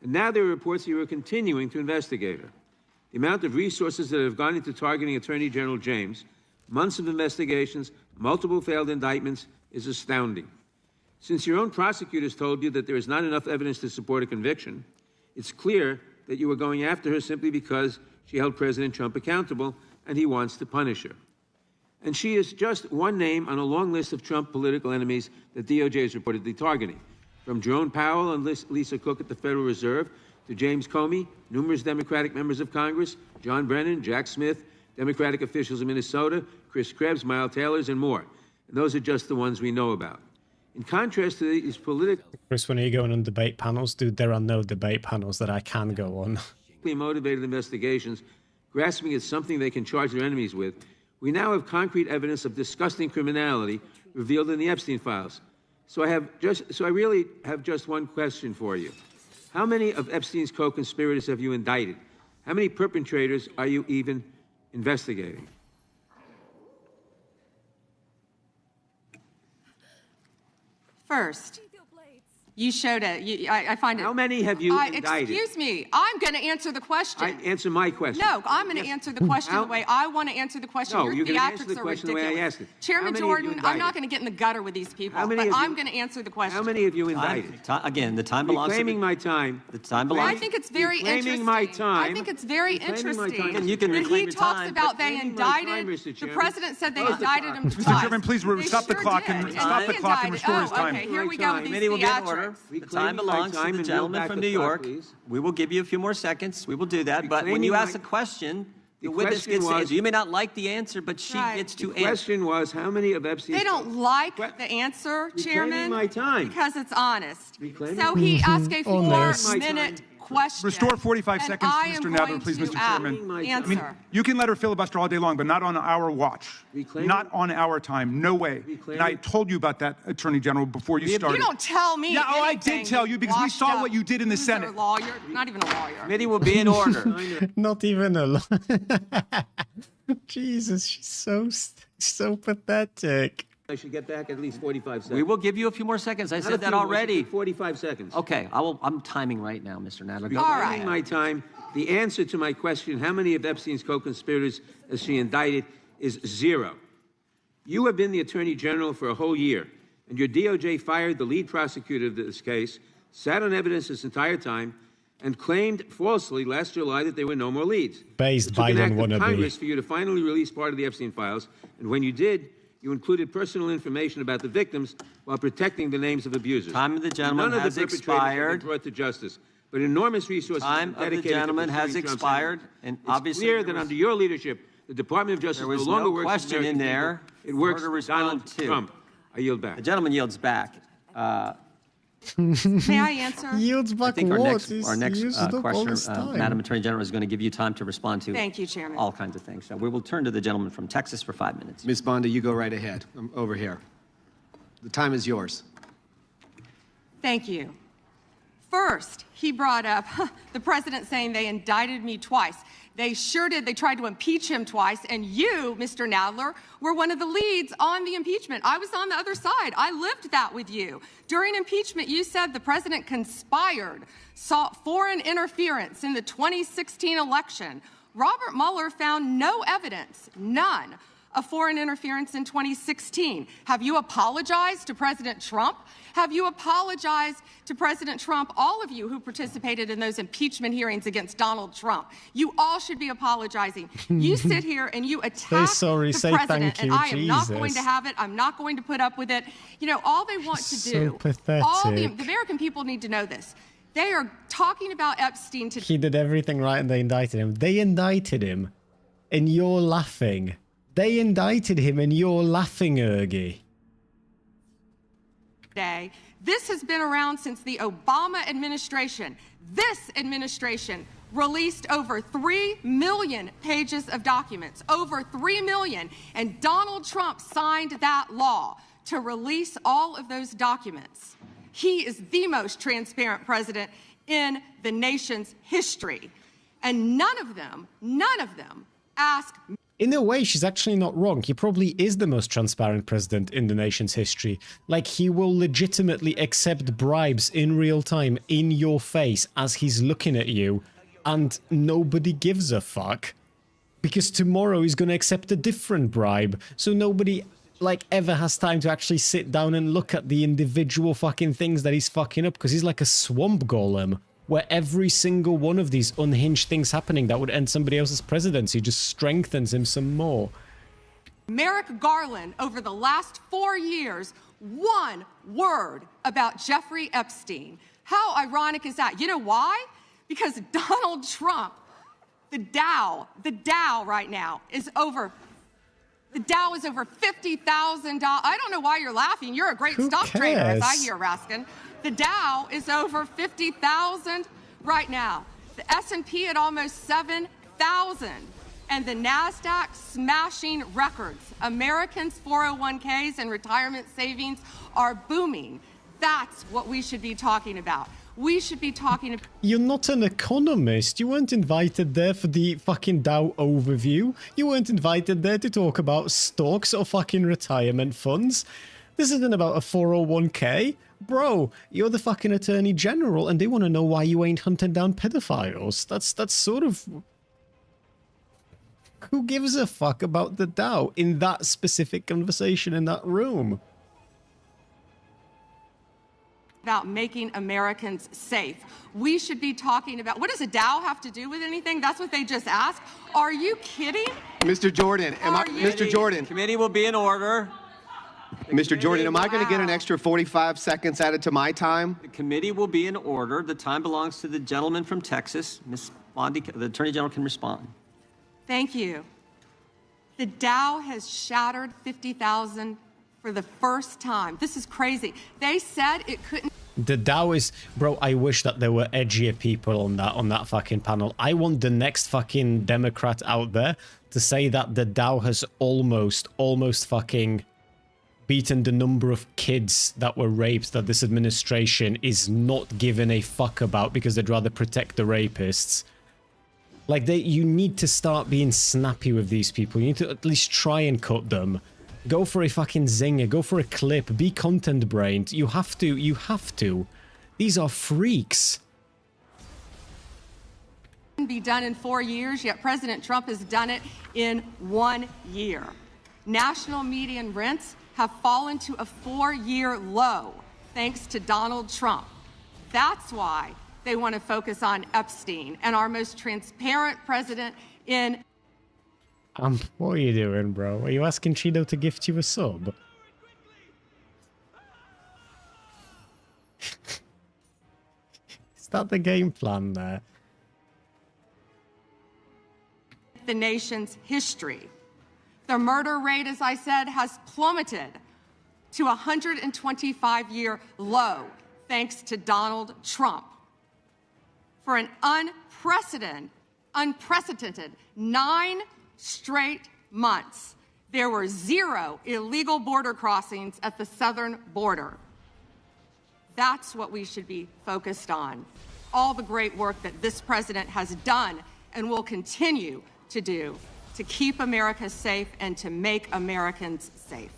And now there are reports that you are continuing to investigate her. The amount of resources that have gone into targeting Attorney General James, months of investigations, multiple failed indictments, is astounding. Since your own prosecutors told you that there is not enough evidence to support a conviction, it's clear that you were going after her simply because she held President Trump accountable and he wants to punish her. And she is just one name on a long list of Trump political enemies that DOJ is reportedly targeting. From Jerome Powell and Lisa Cook at the Federal Reserve to James Comey, numerous Democratic members of Congress, John Brennan, Jack Smith, Democratic officials in Minnesota, Chris Krebs, Miles Taylors, and more. And those are just the ones we know about. In contrast to these political... Chris, when are you going on debate panels? Dude, there are no debate panels that I can go on. ...motivated investigations, grasping at something they can charge their enemies with, we now have concrete evidence of disgusting criminality revealed in the Epstein files. So I really have just one question for you. How many of Epstein's co-conspirators have you indicted? How many perpetrators are you even investigating? First, you showed it. I find it. How many have you indicted? Excuse me. I'm going to answer the question. Answer my question. No, I'm going to answer the question the way I want to answer the question. No, Your you're going to answer the theatrics are question the ridiculous. way I asked it. Chairman Jordan, I'm not going to get in the gutter with these people, but I'm going to answer the question. How many have you indicted? Again, the time belongs to... Reclaiming my time. The time belongs... I think it's very interesting. My time. I think it's very interesting. And you can reclaim your time. He talks about they indicted... The president said they indicted him twice. Mr. Chairman, please stop the clock and restore his time. Okay, here we go with these Committee will get in order. The time belongs to the gentleman from New York. We will give you a few more seconds. We will do that. But when you ask a question, the witness gets to answer. You may not like the answer, but she gets to answer. The question was, how many of Epstein's... They don't like the answer, Chairman, my time. Because it's honest. So he asked a 4-minute question. Restore 45 seconds, Mr. Nadler, please, Mr. Chairman. I mean, you can let her filibuster all day long, but not on our watch. Not on our time. No way. And I told you about that, Attorney General, before you started. You don't tell me Yeah, I did tell you because we saw what you did in the Senate. Lawyer, not even a lawyer. Committee will be in order. Not even a lawyer. Jesus, she's so pathetic. I should get back at least 45 seconds. We will give you a few more seconds. I said that already. 45 seconds. Okay, I'm timing right now, Mr. Nadler. All right. My time. The answer to my question, how many of Epstein's co-conspirators has she indicted, is 0. You have been the Attorney General for a whole year, and your DOJ fired the lead prosecutor of this case, sat on evidence this entire time, and claimed falsely last July that there were no more leads. Based Biden Biden wannabe. Congress wannabe. for you to finally release part of the Epstein files, and when you did, you included personal information about the victims while protecting the names of abusers. Time of the gentleman None has of the perpetrators have expired. been brought to justice, but enormous resources Time of the gentleman has expired, and obviously it's clear that under your leadership, the Department of Justice there was no longer no works question in there. It works to for respond Donald to. Trump. I yield back. The gentleman yields back. May I answer? Yields back I think our what? next He's used up all his questioner, time. Madam Attorney General, is going to give you time to respond to Thank you, Chairman. all kinds of things. So we will turn to the gentleman from Texas for 5 minutes. Ms. Bondi, you go right ahead. I'm over here. The time is yours. Thank you. First, he brought up the president saying they indicted me twice. They sure did. They tried to impeach him twice. And you, Mr. Nadler, were one of the leads on the impeachment. I was on the other side. I lived that with you. During impeachment, you said the president conspired, sought foreign interference in the 2016 election. Robert Mueller found no evidence, none, of foreign interference in 2016. Have you apologized to President Trump? Have you apologized to President Trump, all of you who participated in those impeachment hearings against Donald Trump? You all should be apologizing. You sit here and you attack sorry, the say president, thank you, and I am not Jesus. going to have it. I'm not going to put up with it. You know, all they want to So do, all the pathetic. American people need to know this. They are talking about Epstein today. He did everything right and they indicted him. They indicted him and you're laughing. They indicted him and you're laughing, Ergie. This has been around since the Obama administration. This administration released over 3 million pages of documents, over 3 million, and Donald Trump signed that law to release all of those documents. He is the most transparent president in the nation's history. And none of them ask. In a way, she's actually not wrong. He probably is the most transparent president in the nation's history. Like, he will legitimately accept bribes in real time, in your face, as he's looking at you, and nobody gives a fuck. Because tomorrow he's gonna accept a different bribe, so nobody, like, ever has time to actually sit down and look at the individual fucking things that he's fucking up, because he's like a swamp golem, where every single one of these unhinged things happening that would end somebody else's presidency just strengthens him some more. Merrick Garland, over the last 4 years, one word about Jeffrey Epstein. How ironic is that? You know why? Because Donald Trump, the Dow right now is over. The Dow is over $50,000. I don't know why you're laughing. You're a great stock trader, as I hear, Raskin. The Dow is over 50,000 right now. The S&P at almost 7,000. And the NASDAQ smashing records. Americans' 401ks and retirement savings are booming. That's what we should be talking about. We should be talking about... You're not an economist. You weren't invited there for the fucking Dow overview. You weren't invited there to talk about stocks or fucking retirement funds. This isn't about a 401k. Bro, you're the fucking Attorney General and they want to know why you ain't hunting down pedophiles. That's sort of... Who gives a fuck about the Dow in that specific conversation in that room? About making Americans safe. We should be talking about... What does a Dow have to do with anything? That's what they just asked. Are you kidding? Mr. Jordan, Mr. Jordan. Committee will be in order. Mr. Jordan, am I going to get an extra 45 seconds added to my time? The committee will be in order. The time belongs to the gentleman from Texas. Ms. Bondi, the Attorney General can respond. Thank you. The Dow has shattered 50,000 for the first time. This is crazy. They said it couldn't... The Dow is... Bro, I wish that there were edgier people on that fucking panel. I want the next fucking Democrat out there to say that the Dow has almost fucking beaten the number of kids that were raped that this administration is not giving a fuck about because they'd rather protect the rapists. Like, you need to start being snappy with these people. You need to at least try and cut them. Go for a fucking zinger. Go for a clip. Be content-brained. You have to. You have to. These are freaks. Be done in 4 years, yet President Trump has done it in 1 year. National median rents have fallen to a 4-year low thanks to Donald Trump. That's why they want to focus on Epstein and our most transparent president in... What are you doing, bro? Are you asking Cheeto to gift you a sub? Is that the game plan there? The nation's history. The murder rate, as I said, has plummeted to a 125-year low thanks to Donald Trump. For an unprecedented 9 straight months, there were 0 illegal border crossings at the southern border. That's what we should be focused on. All the great work that this president has done and will continue to do to keep America safe and to make Americans safe.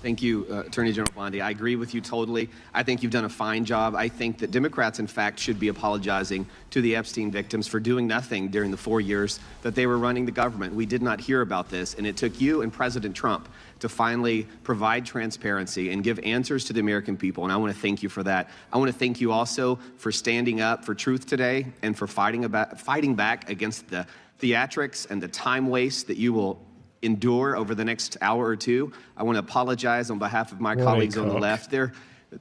Thank you, Attorney General Bondi. I agree with you totally. I think you've done a fine job. I think that Democrats, in fact, should be apologizing to the Epstein victims for doing nothing during the 4 years that they were running the government. We did not hear about this, and it took you and President Trump to finally provide transparency and give answers to the American people, and I want to thank you for that. I want to thank you also for standing up for truth today and for fighting back against the theatrics and the time waste that you will endure over the next hour or two. I want to apologize on behalf of my colleagues on the left. They're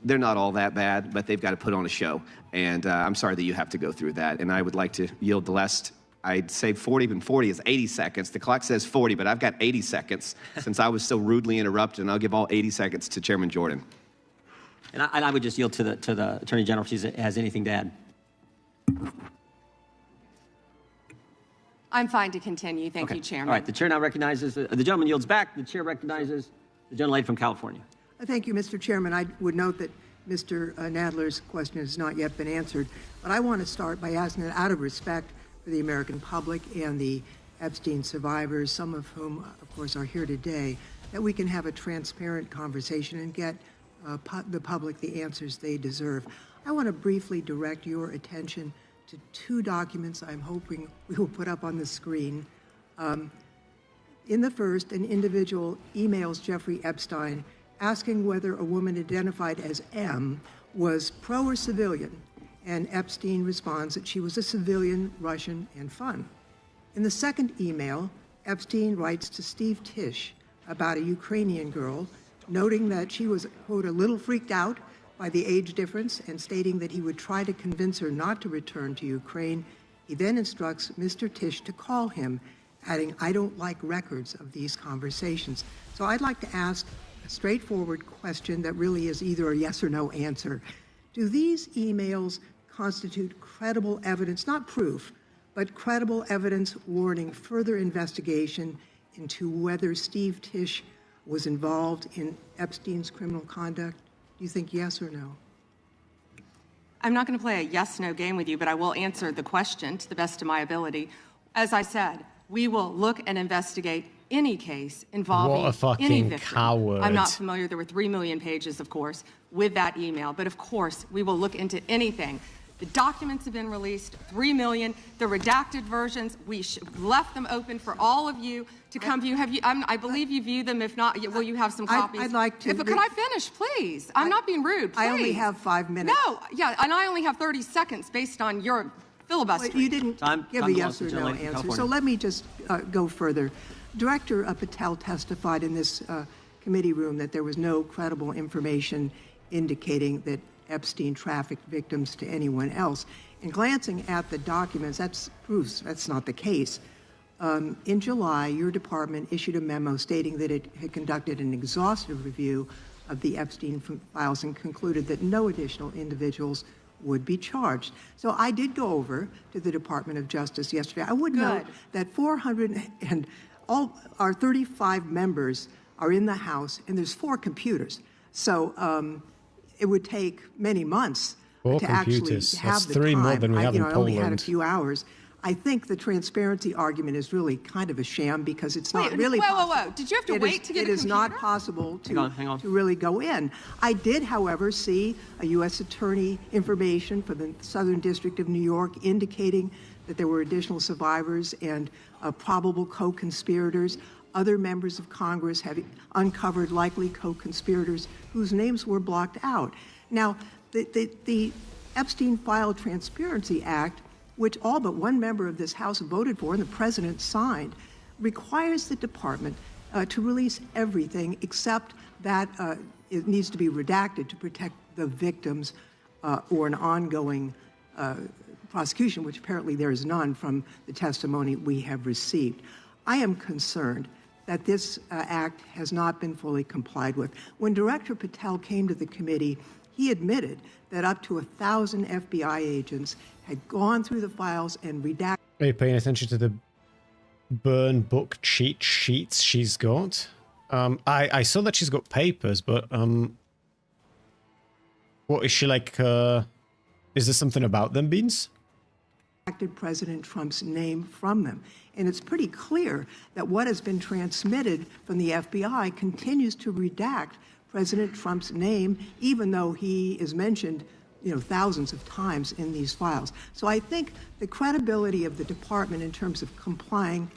not all that bad, but they've got to put on a show. And I'm sorry that you have to go through that. And I would like to yield the last, I'd say 40, but 40 is 80 seconds. The clock says 40, but I've got 80 seconds since I was so rudely interrupted, and I'll give all 80 seconds to Chairman Jordan. And I would just yield to the Attorney General if she has anything to add. I'm fine to continue. Thank you, Chairman. All right, the chair now recognizes, the gentleman yields back. The chair recognizes the gentlelady from California. Thank you, Mr. Chairman. I would note that Mr. Nadler's question has not yet been answered, but I want to start by asking that out of respect for the American public and the Epstein survivors, some of whom, of course, are here today, that we can have a transparent conversation and get the public the answers they deserve. I want to briefly direct your attention to 2 documents I'm hoping we will put up on the screen. In the first, an individual emails Jeffrey Epstein asking whether a woman identified as M was pro or civilian, and Epstein responds that she was a civilian, Russian, and fun. In the second email, Epstein writes to Steve Tisch about a Ukrainian girl, noting that she was, quote, a little freaked out by the age difference and stating that he would try to convince her not to return to Ukraine. He then instructs Mr. Tisch to call him, adding, I don't like records of these conversations. So I'd like to ask a straightforward question that really is either a yes or no answer. Do these emails constitute credible evidence, not proof, but credible evidence warning further investigation into whether Steve Tisch was involved in Epstein's criminal conduct? Do you think yes or no? I'm not going to play a yes-no game with you, but I will answer the question to the best of my ability. As I said, we will look and investigate any case involving What a fucking any victim. coward. I'm not familiar. There were 3 million pages, of course, with that email. But of course, we will look into anything. The documents have been released, 3 million. The redacted versions, we left them open for all of you to come view. Have you? I believe you view them. If not, will you have some copies? I'd like to. But can I finish, please? I'm not being rude. Please. I only have 5 minutes. No, yeah, and I only have 30 seconds based on your filibuster. You didn't give a yes or no answer. So let me just go further. Director Patel testified in this committee room that there was no credible information indicating that Epstein trafficked victims to anyone else. And glancing at the documents, that proves that's not the case. In July, your department issued a memo stating that it had conducted an exhaustive review of the Epstein files and concluded that no additional individuals would be charged. So I did go over to the Department of Justice yesterday. I would note that 400 and all our 35 members are in the House, and there's 4 computers. So it would take many months to actually have the 3 time. more than we have in I only had a Poland. few hours. I think the transparency argument is really kind of a sham because it's not really possible. Whoa. Did you have to wait to get a computer? It is not possible to, hang on. to really go in. I did, however, see a U.S. attorney information for the Southern District of New York indicating that there were additional survivors and probable co-conspirators. Other members of Congress have uncovered likely co-conspirators whose names were blocked out. Now, the Epstein File Transparency Act, which all but one member of this House voted for and the president signed, requires the department to release everything except that it needs to be redacted to protect the victims or an ongoing prosecution, which apparently there is none from the testimony we have received. I am concerned that this act has not been fully complied with. When Director Patel came to the committee, he admitted that up to 1,000 FBI agents had gone through the files and redacted. Are you paying attention to the burn book cheat sheets she's got? I saw that she's got papers, but what is she like? Is there something about them, Beans? President Trump's name from them. And it's pretty clear that what has been transmitted from the FBI continues to redact President Trump's name, even though he is mentioned, thousands of times in these files. So I think the credibility of the department in terms of complying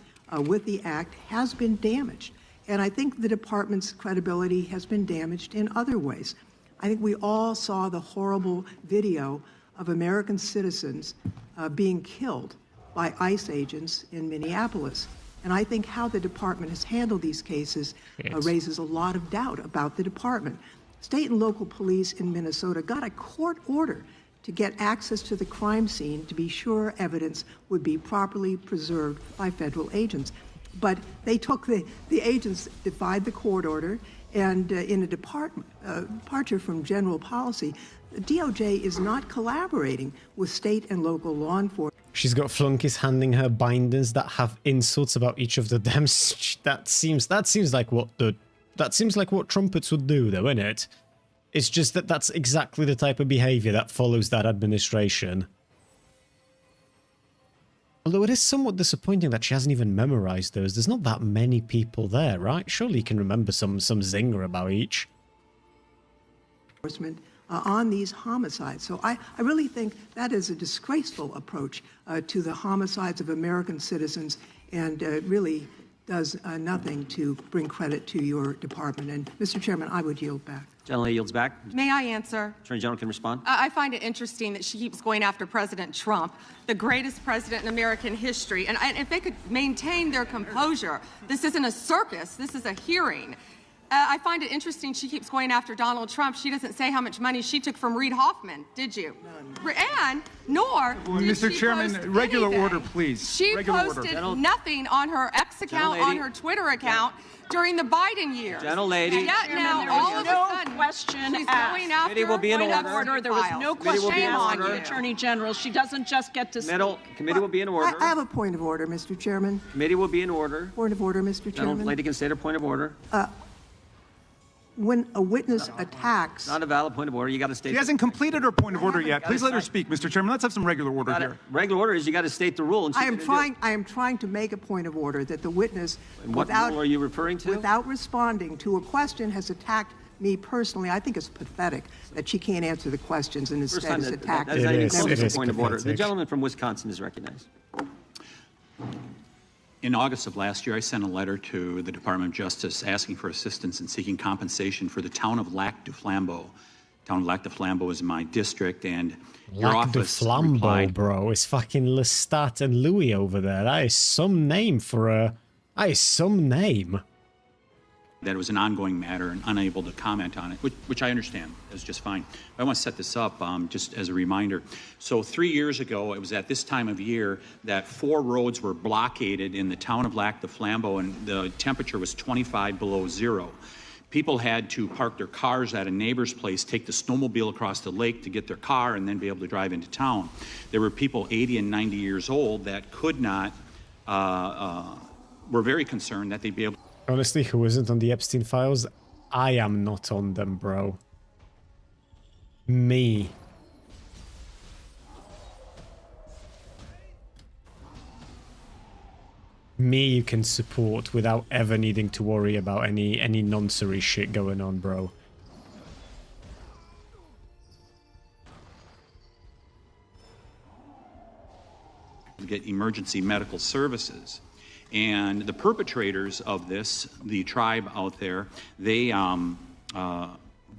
with the act has been damaged. And I think the department's credibility has been damaged in other ways. I think we all saw the horrible video of American citizens being killed by ICE agents in Minneapolis. And I think how the department has handled these cases raises a lot of doubt about the department. State and local police in Minnesota got a court order to get access to the crime scene to be sure evidence would be properly preserved by federal agents. But they took the agents defied the court order, and in a departure from general policy, the DOJ is not collaborating with state and local law enforcement. She's got flunkies handing her binders that have insults about each of the them. That seems like what trumpets would do, though, isn't it? It's just that that's exactly the type of behavior that follows that administration. Although it is somewhat disappointing that she hasn't even memorized those. There's not that many people there, right? Surely you can remember some zinger about each. On these homicides. So I really think that is a disgraceful approach to the homicides of American citizens, and really does nothing to bring credit to your department. And Mr. Chairman, I would yield back. Gentleman yields back. May I answer? Attorney General can respond. I find it interesting that she keeps going after President Trump, the greatest president in American history. And if they could maintain their composure, this isn't a circus, this is a hearing. I find it interesting she keeps going after Donald Trump. She doesn't say how much money she took from Reid Hoffman, did you? None. And nor did Mr. she Chairman, post regular anything. order, please. She Regular posted order. nothing on her X account, on her Twitter account during the Biden years. Gentle lady. And yet now, There all was of no a sudden, question she's asked. going after Committee will be in Point of order. There was no Committee will question be in asked, order. Attorney General. She doesn't just get to speak. Committee will be in order. I have a point of order, Mr. Chairman. Committee will be in order. Point of order, Mr. Gentle Chairman. lady can state her point of order. When a witness attacks... Not a valid point of order. You got to state. She hasn't completed her point of order yet. Please let her speak, Mr. Chairman. Let's have some regular order here. Regular order is you got to state the rule. And I am trying to make a point of order that the witness, And what rule are you referring to? without responding to a question, has attacked me personally. I think it's pathetic that she can't answer the questions and First instead time is that attacked. that's not even close to It a is point of order. The pathetic. gentleman from Wisconsin is recognized. In August of last year, I sent a letter to the Department of Justice asking for assistance in seeking compensation for the town of Lac du Flambeau. Town of Lac du Flambeau is my district, and your Lac de office Flambeau, replied, bro. It's fucking Lestat and Louis over there. That is some name for a... That is some name. that it was an ongoing matter and unable to comment on it, which I understand is just fine. I want to set this up just as a reminder. So 3 years ago, it was at this time of year that 4 roads were blockaded in the town of Lac du Flambeau, and the temperature was 25 below zero. People had to park their cars at a neighbor's place, take the snowmobile across the lake to get their car, and then be able to drive into town. There were people 80 and 90 years old that could not, were very concerned that they'd be able. Honestly, who isn't on the Epstein files? I am not on them, bro. Me. Me you can support without ever needing to worry about any nonsense shit going on, bro. To get emergency medical services. And the perpetrators of this, the tribe out there, they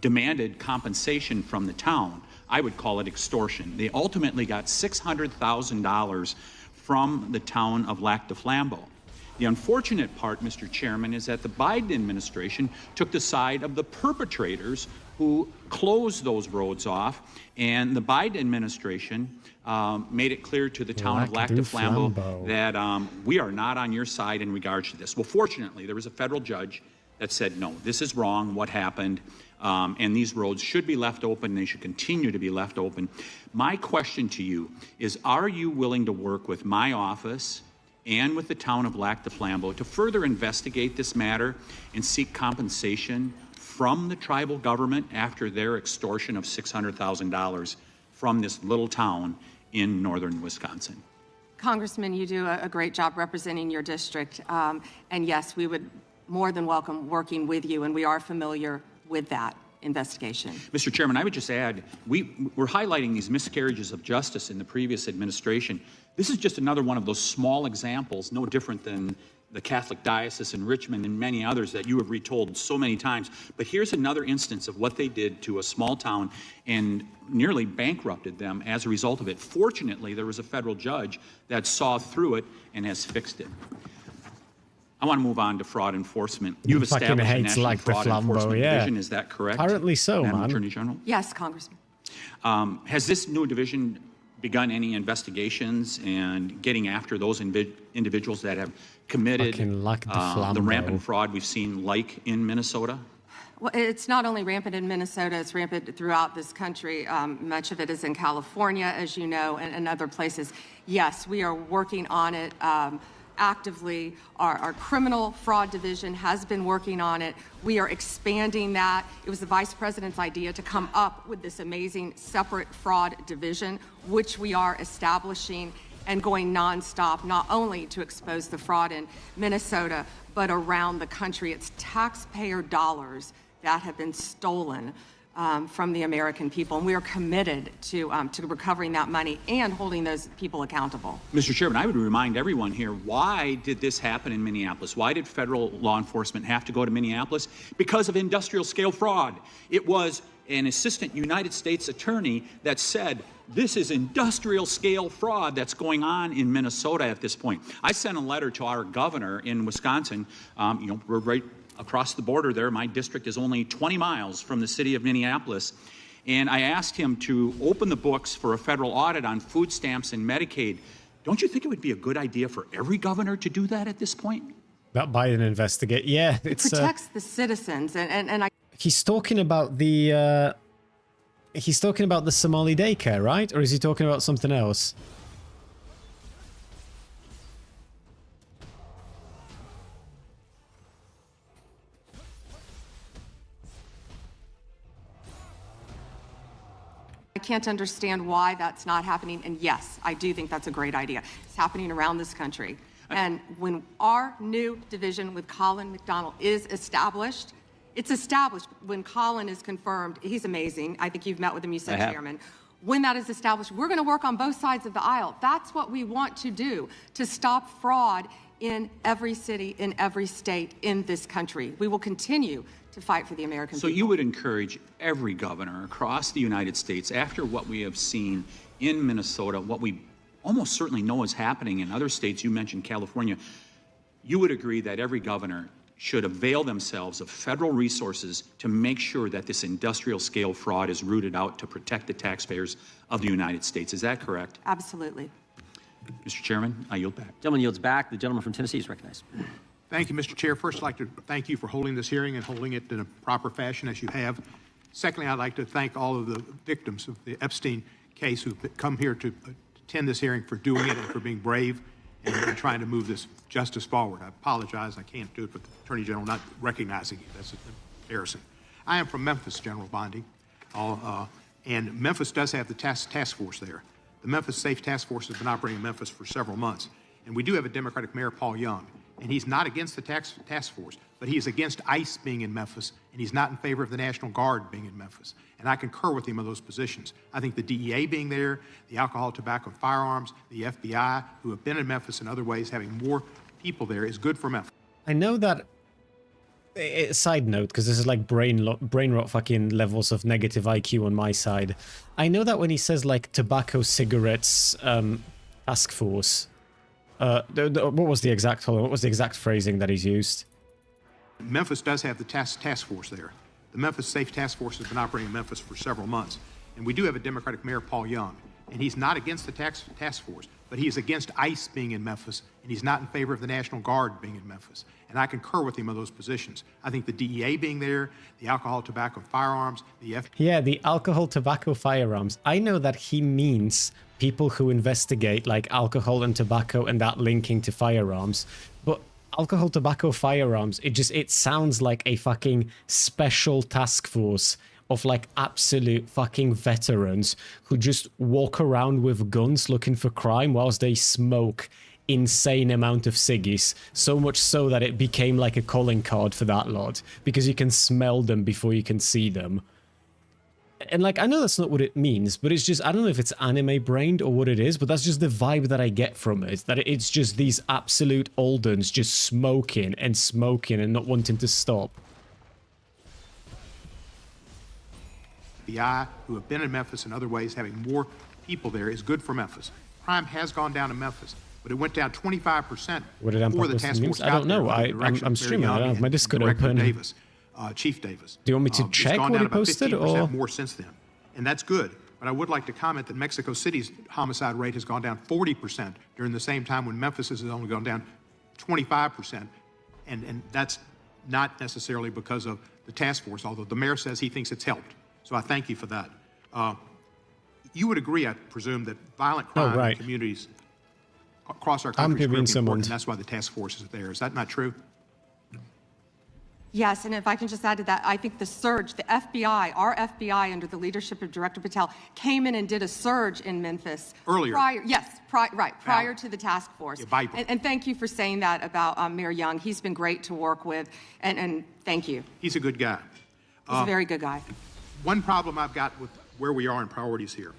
demanded compensation from the town. I would call it extortion. They ultimately got $600,000 from the town of Lac du Flambeau. The unfortunate part, Mr. Chairman, is that the Biden administration took the side of the perpetrators who closed those roads off, and the Biden administration made it clear to the town of Lac du Flambeau that we are not on your side in regards to this. Well, fortunately, there was a federal judge that said, no, this is wrong, what happened, and these roads should be left open, and they should continue to be left open. My question to you is, are you willing to work with my office and with the town of Lac du Flambeau to further investigate this matter and seek compensation from the tribal government after their extortion of $600,000 from this little town in northern Wisconsin? Congressman, you do a great job representing your district. And yes, we would more than welcome working with you, and we are familiar with that investigation. Mr. Chairman, I would just add, we're highlighting these miscarriages of justice in the previous administration. This is just another one of those small examples, no different than the Catholic Diocese in Richmond and many others that you have retold so many times. But here's another instance of what they did to a small town and nearly bankrupted them as a result of it. Fortunately, there was a federal judge that saw through it and has fixed it. I want to move on to fraud enforcement. You've established a national fraud enforcement division, is that correct? Apparently so, Madam man. Attorney General? Yes, Congressman. Has this new division begun any investigations and getting after those individuals that have committed the rampant fraud we've seen, like in Minnesota? Well, it's not only rampant in Minnesota, it's rampant throughout this country. Much of it is in California, as you know, and other places. Yes, we are working on it actively. Our criminal fraud division has been working on it. We are expanding that. It was the Vice President's idea to come up with this amazing separate fraud division, which we are establishing and going nonstop, not only to expose the fraud in Minnesota, but around the country. It's taxpayer dollars that have been stolen from the American people, and we are committed to recovering that money and holding those people accountable. Mr. Chairman, I would remind everyone here, why did this happen in Minneapolis? Why did federal law enforcement have to go to Minneapolis? Because of industrial scale fraud. It was an assistant United States attorney that said, this is industrial scale fraud that's going on in Minnesota at this point. I sent a letter to our governor in Wisconsin. We're right across the border there. My district is only 20 miles from the city of Minneapolis. And I asked him to open the books for a federal audit on food stamps and Medicaid. Don't you think it would be a good idea for every governor to do that at this point? That Biden investigate. Yeah, It protects the citizens, and I... He's talking about the Somali daycare, right? Or is he talking about something else? I can't understand why that's not happening, and yes, I do think that's a great idea. It's happening around this country. And when our new division with Colin McDonald is established, it's established when Colin is confirmed. He's amazing. I think you've met with him, you said, Chairman. When that is established, we're going to work on both sides of the aisle. That's what we want to do, to stop fraud in every city, in every state in this country. We will continue to fight for the American people. So you would encourage every governor across the United States, after what we have seen in Minnesota, what we almost certainly know is happening in other states, you mentioned California, you would agree that every governor should avail themselves of federal resources to make sure that this industrial scale fraud is rooted out to protect the taxpayers of the United States. Is that correct? Absolutely. Mr. Chairman, I yield back. Gentleman yields back. The gentleman from Tennessee is recognized. Thank you, Mr. Chair. First, I'd like to thank you for holding this hearing and holding it in a proper fashion as you have. Secondly, I'd like to thank all of the victims of the Epstein case who've come here to attend this hearing, for doing it and for being brave and trying to move this justice forward. I apologize, I can't do it with the Attorney General not recognizing you. That's embarrassing. I am from Memphis, General Bondi, and Memphis does have the task force there. The Memphis Safe Task Force has been operating in Memphis for several months, and we do have a Democratic Mayor, Paul Young, and he's not against the task force, but he is against ICE being in Memphis, and he's not in favor of the National Guard being in Memphis. And I concur with him on those positions. I think the DEA being there, the Alcohol, Tobacco, and Firearms, the FBI, who have been in Memphis in other ways, having more people there is good for Memphis. I know that... Side note, because this is like brain rot fucking levels of negative IQ on my side. I know that when he says like tobacco, cigarettes, task force, what was the exact phrasing that he's used? Memphis does have the task force there. The Memphis Safe Task Force has been operating in Memphis for several months. And we do have a Democratic mayor, Paul Young, and he's not against the task force, but he is against ICE being in Memphis, and he's not in favor of the National Guard being in Memphis. And I concur with him on those positions. I think the DEA being there, the alcohol, tobacco, firearms, Yeah, the alcohol, tobacco, firearms. I know that he means people who investigate like alcohol and tobacco and that linking to firearms. But alcohol, tobacco, firearms, it sounds like a fucking special task force of like absolute fucking veterans who just walk around with guns looking for crime whilst they smoke insane amount of ciggies, so much so that it became like a calling card for that lot, because you can smell them before you can see them. And like, I know that's not what it means, but it's just, I don't know if it's anime brained or what it is, but that's just the vibe that I get from it, that it's just these absolute old uns just smoking and not wanting to stop. FBI, who have been in Memphis in other ways, having more people there is good for Memphis. Crime has gone down in Memphis, but it went down 25% What did before the task force I don't know. I'm streaming. I don't have my Discord open. Davis, Chief Davis. Do you want me to check what he posted, or more since then? And that's good. But I would like to comment that Mexico City's homicide rate has gone down 40% during the same time when Memphis has only gone down 25%. And that's not necessarily because of the task force, although the mayor says he thinks it's helped. So I thank you for that. You would agree, I presume, that violent crime in communities across our country is really important, and that's why the task force is there. Is that not true? Yes, and if I can just add to that, I think the surge, the FBI, our FBI under the leadership of Director Patel, came in and did a surge in Memphis. Earlier. Prior to the task force. And thank you for saying that about Mayor Young. He's been great to work with, and thank you. He's a good guy. He's a very good guy. One problem I've got with where we are in priorities here.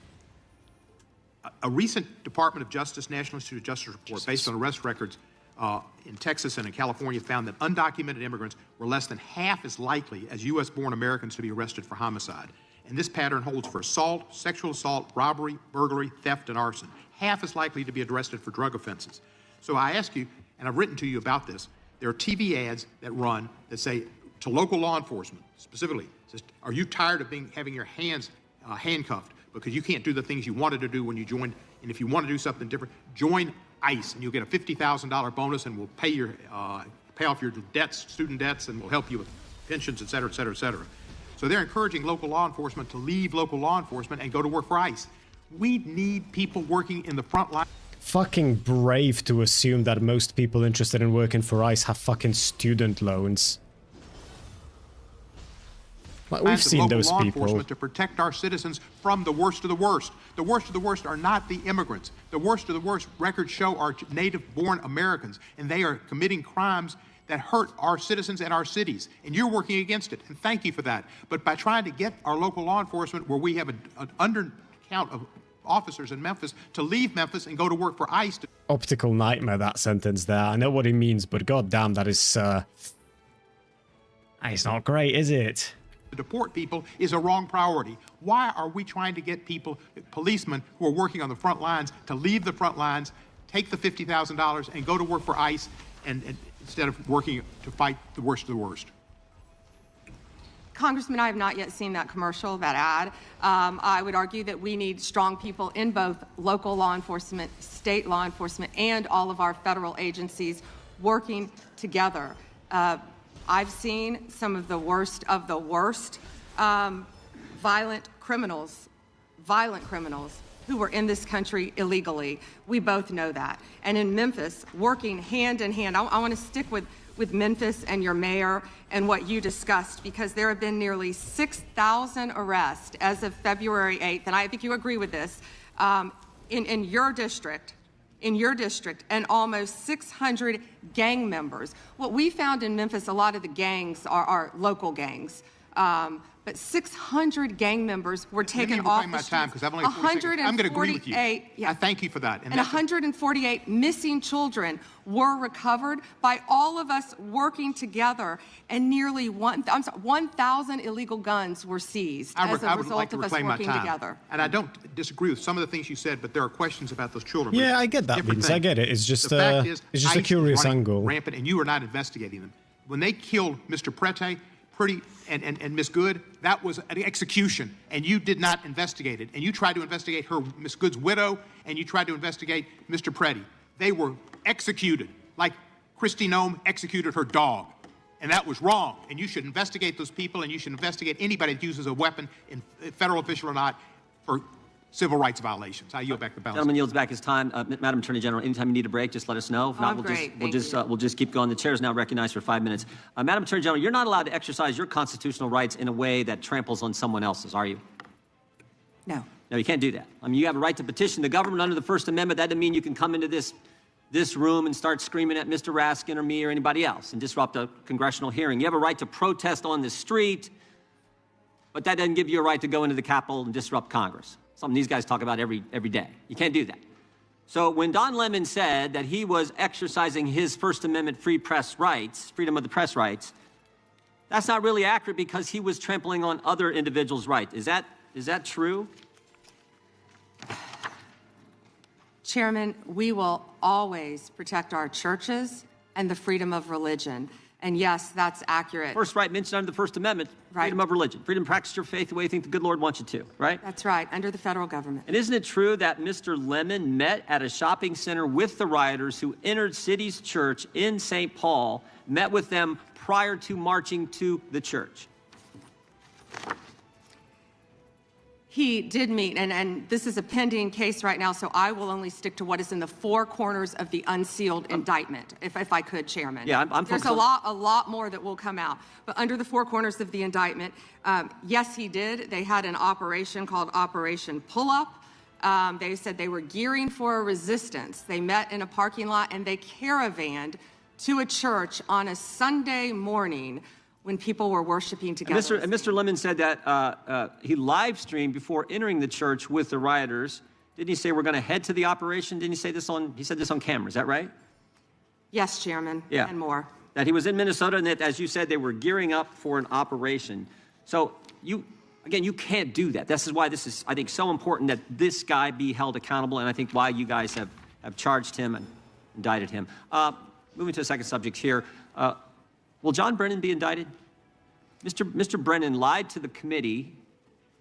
A recent Department of Justice, National Institute of Justice report based on arrest records in Texas and in California found that undocumented immigrants were less than half as likely as U.S.-born Americans to be arrested for homicide. And this pattern holds for assault, sexual assault, robbery, burglary, theft, and arson. Half as likely to be arrested for drug offenses. So I ask you, and I've written to you about this, there are TV ads that run that say to local law enforcement, specifically, says, are you tired of having your hands handcuffed because you can't do the things you wanted to do when you joined, and if you want to do something different, join ICE, and you'll get a $50,000 bonus, and we'll pay off your debts, student debts, and we'll help you with pensions, et cetera, et cetera, et cetera. So they're encouraging local law enforcement to leave local law enforcement and go to work for ICE. We need people working in the front line. Fucking brave to assume that most people interested in working for ICE have fucking student loans. Like, we've seen those law people. Enforcement to protect our citizens from the worst of the worst. The worst of the worst are not the immigrants. The worst of the worst, records show, are native-born Americans, and they are committing crimes that hurt our citizens and our cities. And you're working against it, and thank you for that. But by trying to get our local law enforcement, where we have an undercount of officers in Memphis, to leave Memphis and go to work for ICE. Optical nightmare, that sentence there. I know what he means, but goddamn, that is, it's not great, is it? To deport people is a wrong priority. Why are we trying to get people, policemen who are working on the front lines, to leave the front lines, take the $50,000 and go to work for ICE, and instead of working to fight the worst of the worst? Congressman, I have not yet seen that commercial, that ad. I would argue that we need strong people in both local law enforcement, state law enforcement, and all of our federal agencies working together. I've seen some of the worst violent criminals who were in this country illegally. We both know that. And in Memphis, working hand in hand, I want to stick with Memphis and your mayor and what you discussed, because there have been nearly 6,000 arrests as of February 8th, and I think you agree with this, in your district, and almost 600 gang members. What we found in Memphis, a lot of the gangs are local gangs. But 600 gang members were taken off the streets. Time, I've only 148, I'm going to agree with you. Yeah. I thank you for that. And 148 missing children were recovered by all of us working together, and nearly 1,000 illegal guns were seized as a result of us working together. And I don't disagree with some of the things you said, but there are questions about those children. Yeah, I get that, Vince. I get it. It's just a curious angle. Rampant, and you are not investigating them. When they killed Mr. Prete and Ms. Good, that was an execution, and you did not investigate it. And you tried to investigate her, Ms. Good's widow, and you tried to investigate Mr. Preddy. They were executed, like Kristi Noem executed her dog. And that was wrong. And you should investigate those people, and you should investigate anybody that uses a weapon, in federal official or not, for civil rights violations. I yield back the balance. Gentleman yields back his time. Madam Attorney General, anytime you need a break, just let us know. If not, we'll just keep going. The chair is now recognized for 5 minutes. Madam Attorney General, you're not allowed to exercise your constitutional rights in a way that tramples on someone else's, are you? No. No, you can't do that. I mean, you have a right to petition the government under the First Amendment. That doesn't mean you can come into this room and start screaming at Mr. Raskin or me or anybody else and disrupt a congressional hearing. You have a right to protest on the street, but that doesn't give you a right to go into the Capitol and disrupt Congress. Something these guys talk about every day. You can't do that. So when Don Lemon said that he was exercising his First Amendment free press rights, freedom of the press rights, that's not really accurate because he was trampling on other individuals' rights. Is that true? Chairman, we will always protect our churches and the freedom of religion. And yes, that's accurate. First right mentioned under the First Amendment, freedom of religion, freedom to practice your faith the way you think the good Lord wants you to, right? That's right, under the federal government. And isn't it true that Mr. Lemon met at a shopping center with the rioters who entered City's church in St. Paul, met with them prior to marching to the church? He did meet, and this is a pending case right now, so I will only stick to what is in the four corners of the unsealed indictment, if I could, Chairman. Yeah, I'm There's a lot more that will come out. But under the four corners of the indictment, yes, he did. They had an operation called Operation Pull-Up. They said they were gearing for a resistance. They met in a parking lot, and they caravanned to a church on a Sunday morning when people were worshiping together. And Mr. Lemon said that he live streamed before entering the church with the rioters. Didn't he say we're going to head to the operation? Didn't he say this he said this on camera, is that right? Yes, Chairman, and more. That he was in Minnesota and that, as you said, they were gearing up for an operation. So you can't do that. This is why this is, I think, so important that this guy be held accountable, and I think why you guys have charged him and indicted him. Moving to a second subject here. Will John Brennan be indicted? Mr. Brennan lied to the committee,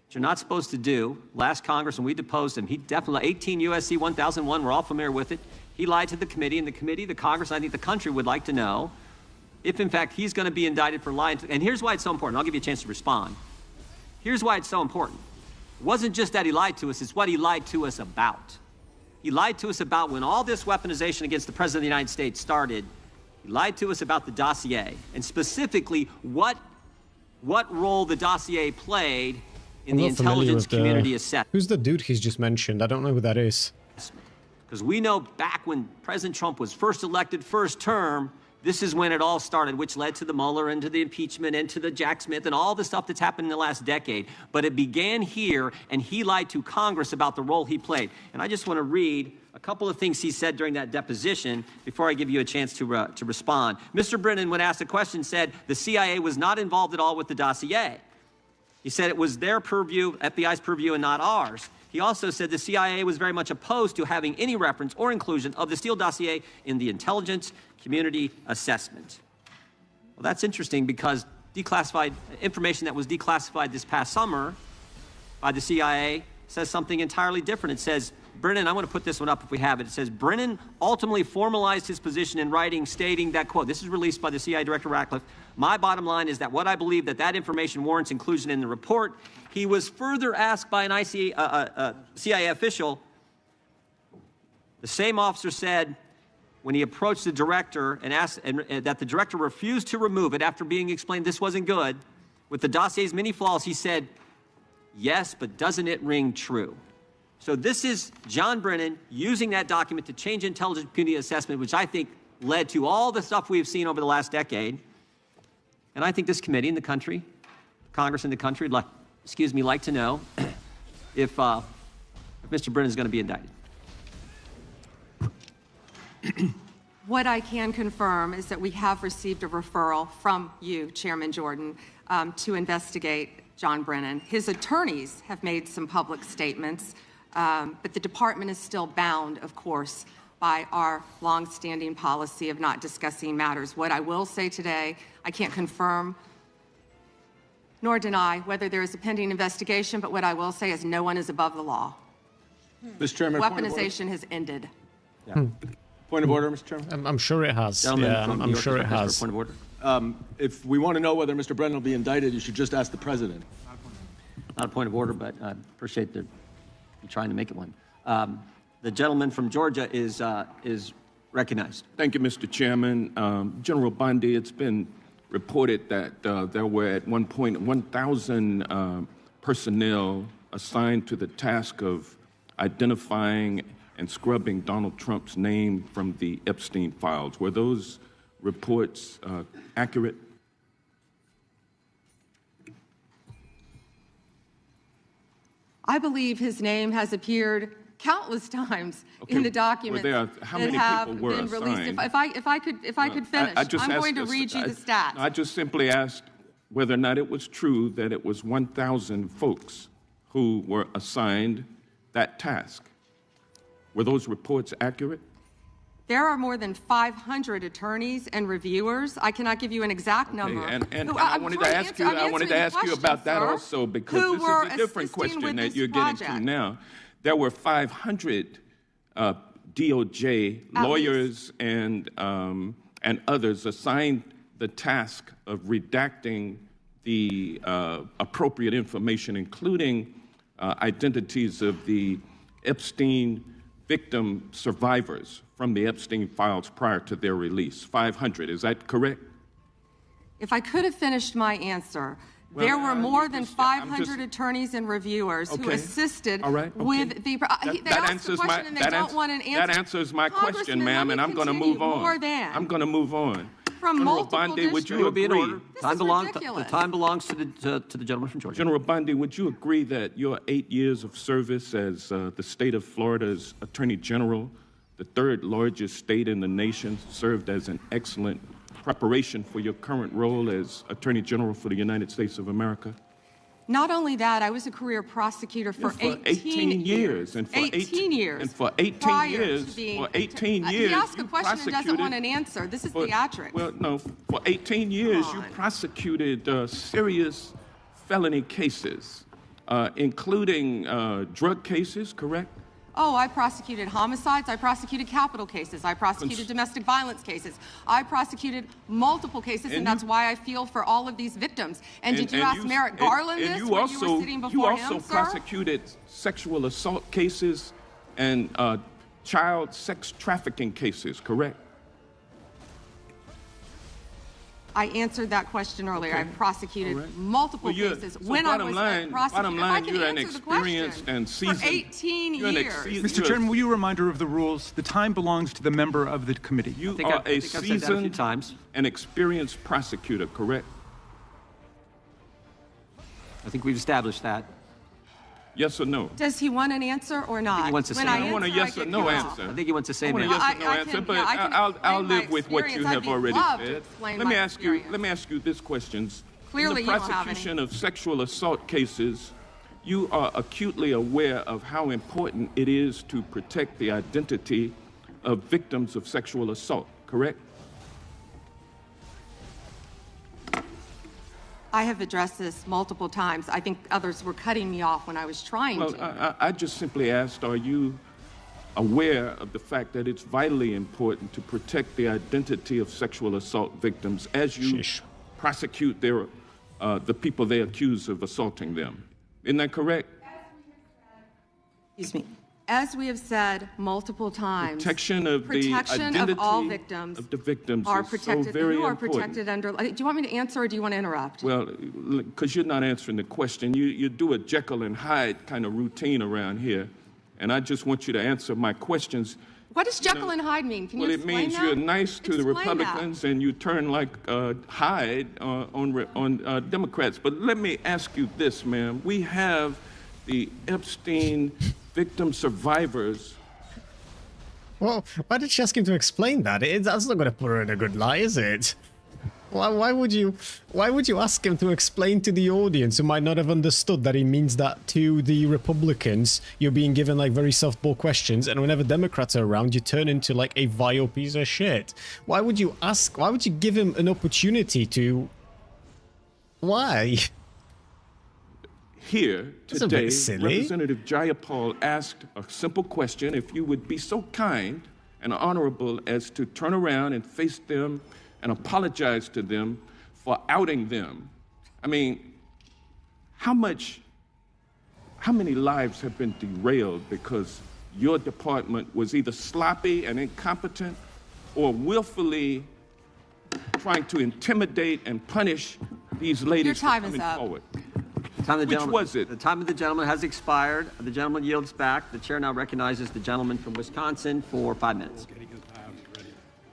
which you're not supposed to do. Last Congress, when we deposed him, he definitely, 18 U.S.C. 1001, we're all familiar with it. He lied to the committee, and the committee, the Congress, and I think the country would like to know if, in fact, he's going to be indicted for lying. And here's why it's so important. I'll give you a chance to respond. Here's why it's so important. It wasn't just that he lied to us, it's what he lied to us about. He lied to us about when all this weaponization against the President of the United States started. He lied to us about the dossier, and specifically what role the dossier played in the intelligence community assessment. Who's the dude he's just mentioned? I don't know who that is. Because we know back when President Trump was first elected, first term, this is when it all started, which led to the Mueller and to the impeachment and to the Jack Smith and all the stuff that's happened in the last decade. But it began here, and he lied to Congress about the role he played. And I just want to read a couple of things he said during that deposition before I give you a chance to respond. Mr. Brennan, when asked a question, said the CIA was not involved at all with the dossier. He said it was their purview, FBI's purview, and not ours. He also said the CIA was very much opposed to having any reference or inclusion of the Steele dossier in the intelligence community assessment. Well, that's interesting because declassified information that was declassified this past summer by the CIA says something entirely different. It says, Brennan, I want to put this one up if we have it. It says, Brennan ultimately formalized his position in writing, stating that, quote, this is released by the CIA Director Ratcliffe. My bottom line is that what I believe that information warrants inclusion in the report. He was further asked by an CIA official. The same officer said when he approached the director and asked that the director refused to remove it after being explained this wasn't good, with the dossier's many flaws, he said, yes, but doesn't it ring true? So this is John Brennan using that document to change intelligence community assessment, which I think led to all the stuff we've seen over the last decade. And I think this committee in the country, Congress in the country, like to know if Mr. Brennan is going to be indicted. What I can confirm is that we have received a referral from you, Chairman Jordan, to investigate John Brennan. His attorneys have made some public statements, but the department is still bound, of course, by our longstanding policy of not discussing matters. What I will say today, I can't confirm nor deny whether there is a pending investigation, but what I will say is no one is above the law. Mr. Chairman, Weaponization has ended. Point of order, Mr. Chairman. I'm sure it has. Gentleman Yeah, from New I'm York sure it Perspective has. for point of order. If we want to know whether Mr. Brennan will be indicted, you should just ask the president. Not a point of order, but I appreciate you trying to make it one. The gentleman from Georgia is recognized. Thank you, Mr. Chairman. General Bondi, it's been reported that there were at one point 1,000 personnel assigned to the task of identifying and scrubbing Donald Trump's name from the Epstein files. Were those reports accurate? I believe his name has appeared countless times in the documents how that many have people were been released. assigned? If I could finish, I'm going to read you the stats. I just simply asked whether or not it was true that it was 1,000 folks who were assigned that task. Were those reports accurate? There are more than 500 attorneys and reviewers. I cannot give you an exact number. And I wanted to ask you. I wanted to ask you about that also, because this is a different question that you're getting to now. There were 500 DOJ lawyers and others assigned the task of redacting the appropriate information, including identities of the Epstein victim survivors from the Epstein files prior to their release. 500, is that correct? If I could have finished my answer, there were more than 500 attorneys and reviewers who assisted with the. They asked the question and they don't want an answer. That answers my question, ma'am, and I'm going to move on. I'm going to move on. From General multiple Bondi, would you It will be in agree? order. The time belongs to the gentleman from Georgia. General Bondi, would you agree that your 8 years of service as the state of Florida's Attorney General, the third largest state in the nation, served as an excellent preparation for your current role as Attorney General for the United States of America? Not only that, I was a career prosecutor for 18 years. And for 18 years. And for 18 years. For 18 years. He asked a question and doesn't want an answer. This is theatrics. Well, no. For 18 years, you prosecuted serious felony cases, including drug cases, correct? Oh, I prosecuted homicides. I prosecuted capital cases. I prosecuted domestic violence cases. I prosecuted multiple cases, and that's why I feel for all of these victims. And did you ask Merrick Garland this when you were sitting before him, sir? You also prosecuted sexual assault cases and child sex trafficking cases, correct? I answered that question earlier. I prosecuted multiple cases So when I was a prosecutor. Bottom line, you're an experienced and seasoned. For 18 years. Mr. Chairman, will you reminder of the rules? The time belongs to the member of the committee. You are a seasoned and experienced prosecutor, correct? I think we've established that. Yes or no? Does he want an answer or not? He wants to say I want a yes or no answer. I think he wants to say I want a yes or no answer, but I'll live with what you have already said. Let me ask you this question. Clearly, in the prosecution of sexual assault cases, you are acutely aware of how important it is to protect the identity of victims of sexual assault, correct? I have addressed this multiple times. I think others were cutting me off when I was trying to. Well, I just simply asked, are you aware of the fact that it's vitally important to protect the identity of sexual assault victims as you prosecute the people they accuse of assaulting them? Isn't that correct? Excuse me. As we have said multiple times, protection of the identity of all victims of the victims are is protected. so very Who are important. protected under? Do you want me to answer or do you want to interrupt? Well, because you're not answering the question. You do a Jekyll and Hyde kind of routine around here, and I just want you to answer my questions. What does Jekyll and Hyde mean? Can you explain that? Well, it means you're nice to the Explain Republicans and you turn like Hyde on Democrats. But let me ask you this, ma'am. We have the Epstein victim survivors. Well, why did she ask him to explain that? That's not going to put her in a good light, is it? Why would you ask him to explain to the audience who might not have understood that he means that to the Republicans? You're being given like very softball questions, and whenever Democrats are around, you turn into like a vile piece of shit. Why would you give him an opportunity to? Why? here That's a today, bit silly. Representative Jayapal asked a simple question: if you would be so kind and honorable as to turn around and face them and apologize to them for outing them. I mean, how many lives have been derailed because your department was either sloppy and incompetent or willfully trying to intimidate and punish these ladies for coming forward? Which was it? The time of the gentleman has expired. The gentleman yields back. The chair now recognizes the gentleman from Wisconsin for 5 minutes.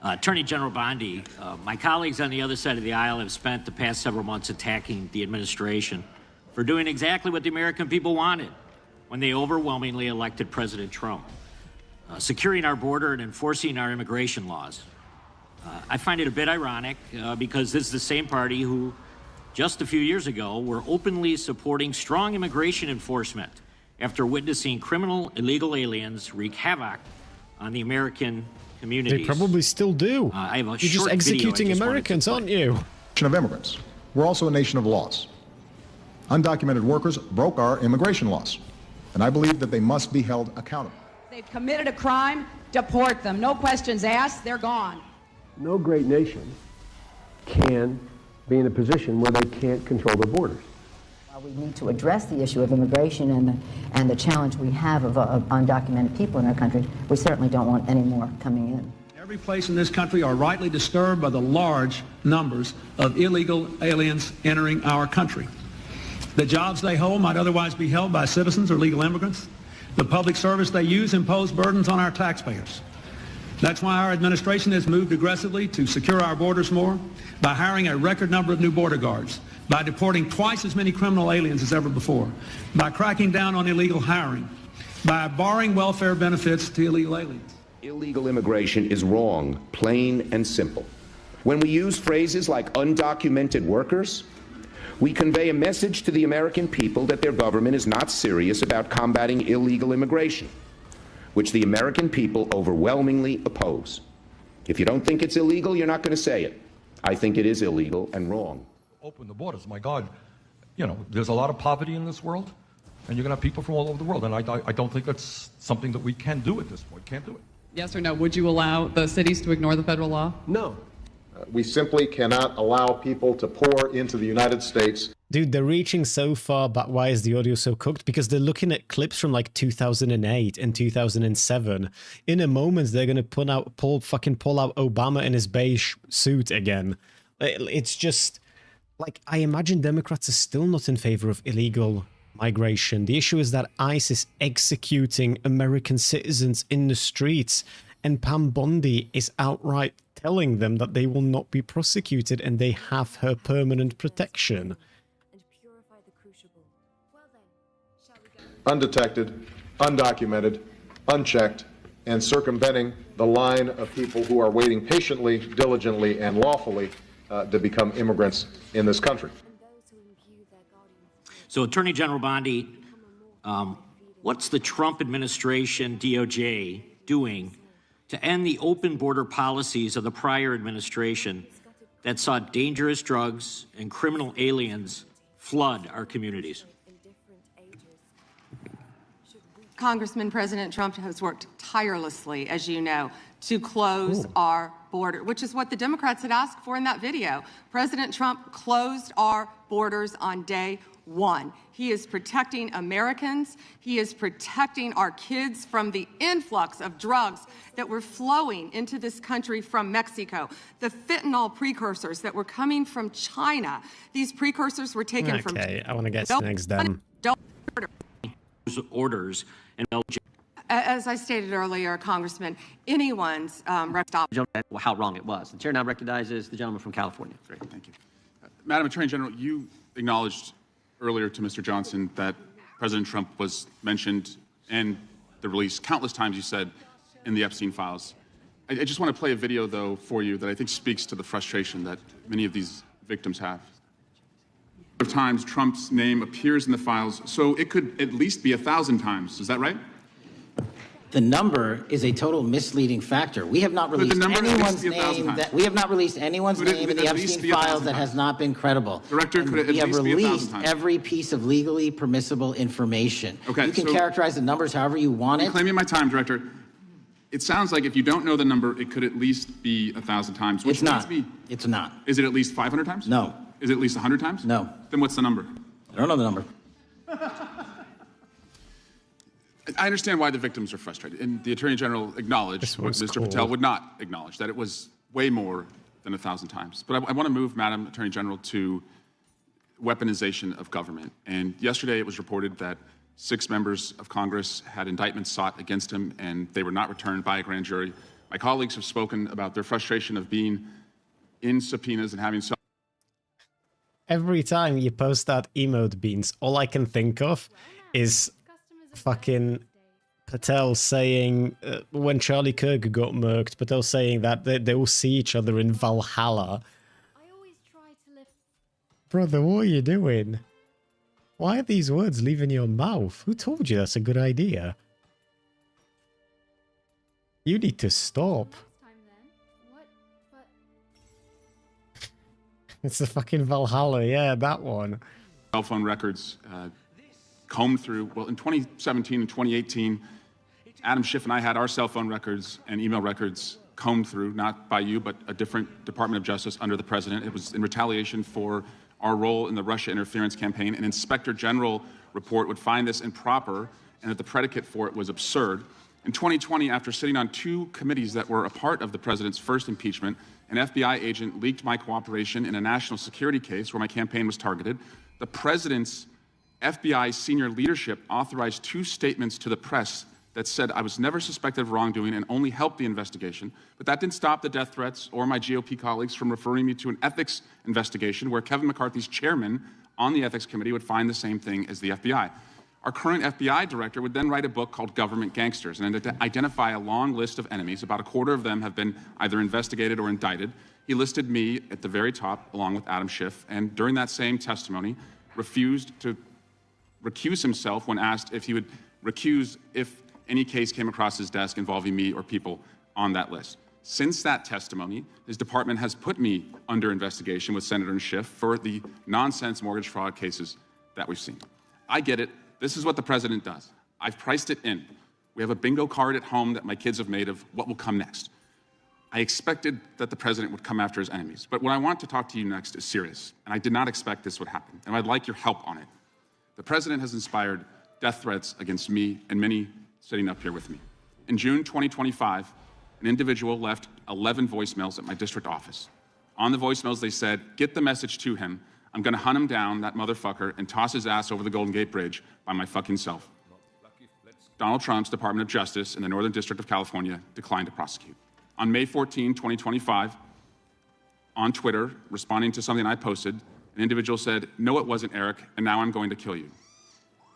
Attorney General Bondi, my colleagues on the other side of the aisle have spent the past several months attacking the administration for doing exactly what the American people wanted when they overwhelmingly elected President Trump, securing our border and enforcing our immigration laws. I find it a bit ironic because this is the same party who just a few years ago were openly supporting strong immigration enforcement after witnessing criminal illegal aliens wreak havoc on the American communities. They probably still do. I have a You're just short executing video Americans, aren't you? Nation of immigrants. We're also a nation of laws. Undocumented workers broke our immigration laws, and I believe that they must be held accountable. They've committed a crime, deport them. No questions asked, they're gone. No great nation can be in a position where they can't control their borders. While we need to address the issue of immigration and the challenge we have of undocumented people in our country, we certainly don't want any more coming in. Every place in this country are rightly disturbed by the large numbers of illegal aliens entering our country. The jobs they hold might otherwise be held by citizens or legal immigrants. The public service they use impose burdens on our taxpayers. That's why our administration has moved aggressively to secure our borders more by hiring a record number of new border guards, by deporting twice as many criminal aliens as ever before, by cracking down on illegal hiring, by barring welfare benefits to illegal aliens. Illegal immigration is wrong, plain and simple. When we use phrases like undocumented workers, we convey a message to the American people that their government is not serious about combating illegal immigration, which the American people overwhelmingly oppose. If you don't think it's illegal, you're not going to say it. I think it is illegal and wrong. Open the borders, my God. You know, there's a lot of poverty in this world, and you're going to have people from all over the world, and I don't think that's something that we can do at this point. Can't do it. Yes or no? Would you allow the cities to ignore the federal law? No. We simply cannot allow people to pour into the United States. Dude, they're reaching so far back. Why is the audio so cooked? Because they're looking at clips from like 2008 and 2007. In a moment, they're going to pull out Obama in his beige suit again. It's just like, I imagine Democrats are still not in favor of illegal migration. The issue is that ICE is executing American citizens in the streets, and Pam Bondi is outright telling them that they will not be prosecuted and they have her permanent protection. Undetected, undocumented, unchecked, and circumventing the line of people who are waiting patiently, diligently, and lawfully to become immigrants in this country. So, Attorney General Bondi, what's the Trump administration, DOJ, doing to end the open border policies of the prior administration that saw dangerous drugs and criminal aliens flood our communities? Congressman, President Trump has worked tirelessly, as you know, to close our border, which is what the Democrats had asked for in that video. President Trump closed our borders on day one. He is protecting Americans. He is protecting our kids from the influx of drugs that were flowing into this country from Mexico, the fentanyl precursors that were coming from China. These precursors were taken from... Okay, I want to get next then. Orders and as I stated earlier, Congressman, anyone's stop. How wrong it was. The chair now recognizes the gentleman from California. Great, thank you. Madam Attorney General, you acknowledged earlier to Mr. Johnson that President Trump was mentioned in the release countless times, you said, in the Epstein files. I just want to play a video, though, for you that I think speaks to the frustration that many of these victims have. Of times Trump's name appears in the files, so it could at least be 1,000 times. Is that right? The number is a total misleading factor. We have not released anyone's name. We have not released anyone's name in the Epstein files that has not been credible. Director, could it at least be 1,000 times? We have released every piece of legally permissible information. Okay, you can characterize the numbers however you want it. I'm claiming my time, Director. It sounds like if you don't know the number, it could at least be 1,000 times. Which It's not. Means It's not. Is it at least 500 times? No. Is it at least 100 times? No. Then what's the number? I don't know the number. I understand why the victims are frustrated, and the Attorney General acknowledged what Mr. Patel would not acknowledge, that it was way more than 1,000 times. But I want to move, Madam Attorney General, to weaponization of government. And yesterday it was reported that 6 members of Congress had indictments sought against him, and they were not returned by a grand jury. My colleagues have spoken about their frustration of being in subpoenas and having so. Every time you post that emote, Beans, all I can think of is fucking Patel saying, when Charlie Kirk got murked, Patel saying that they will see each other in Valhalla. Brother, what are you doing? Why are these words leaving your mouth? Who told you that's a good idea? You need to stop. It's the fucking Valhalla, yeah, that one. Cell phone records combed through. Well, in 2017 and 2018, Adam Schiff and I had our cell phone records and email records combed through, not by you, but a different Department of Justice under the president. It was in retaliation for our role in the Russia interference campaign. An Inspector General report would find this improper and that the predicate for it was absurd. In 2020, after sitting on 2 committees that were a part of the president's first impeachment, an FBI agent leaked my cooperation in a national security case where my campaign was targeted. The president's FBI senior leadership authorized 2 statements to the press that said I was never suspected of wrongdoing and only helped the investigation. But that didn't stop the death threats or my GOP colleagues from referring me to an ethics investigation where Kevin McCarthy's chairman on the ethics committee would find the same thing as the FBI. Our current FBI director would then write a book called Government Gangsters and identify a long list of enemies. About a quarter of them have been either investigated or indicted. He listed me at the very top, along with Adam Schiff, and during that same testimony, refused to recuse himself when asked if he would recuse if any case came across his desk involving me or people on that list. Since that testimony, his department has put me under investigation with Senator Schiff for the nonsense mortgage fraud cases that we've seen. I get it. This is what the president does. I've priced it in. We have a bingo card at home that my kids have made of what will come next. I expected that the president would come after his enemies. But what I want to talk to you next is serious, and I did not expect this would happen, and I'd like your help on it. The president has inspired death threats against me and many sitting up here with me. In June 2025, an individual left 11 voicemails at my district office. On the voicemails, they said, get the message to him. I'm going to hunt him down, that motherfucker, and toss his ass over the Golden Gate Bridge by my fucking self. Donald Trump's Department of Justice in the Northern District of California declined to prosecute. On May 14, 2025, on Twitter, responding to something I posted, an individual said, no, it wasn't Eric, and now I'm going to kill you.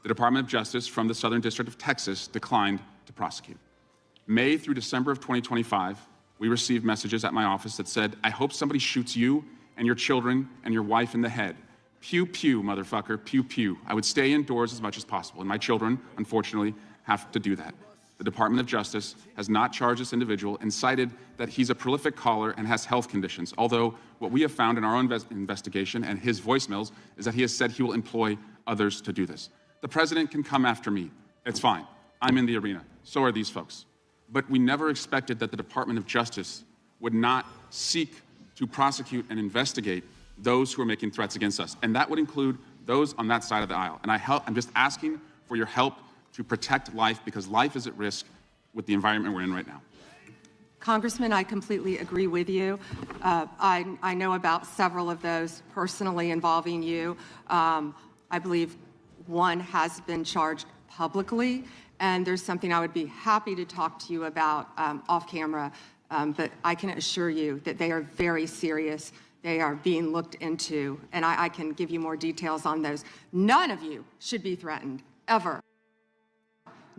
The Department of Justice from the Southern District of Texas declined to prosecute. May through December of 2025, we received messages at my office that said, I hope somebody shoots you and your children and your wife in the head. Pew, pew, motherfucker, pew, pew. I would stay indoors as much as possible, and my children, unfortunately, have to do that. The Department of Justice has not charged this individual and cited that he's a prolific caller and has health conditions, although what we have found in our own investigation and his voicemails is that he has said he will employ others to do this. The president can come after me. It's fine. I'm in the arena. So are these folks. But we never expected that the Department of Justice would not seek to prosecute and investigate those who are making threats against us. And that would include those on that side of the aisle. And I'm just asking for your help to protect life, because life is at risk with the environment we're in right now. Congressman, I completely agree with you. I know about several of those personally involving you. I believe one has been charged publicly, and there's something I would be happy to talk to you about off camera, but I can assure you that they are very serious. They are being looked into, and I can give you more details on those. None of you should be threatened, ever.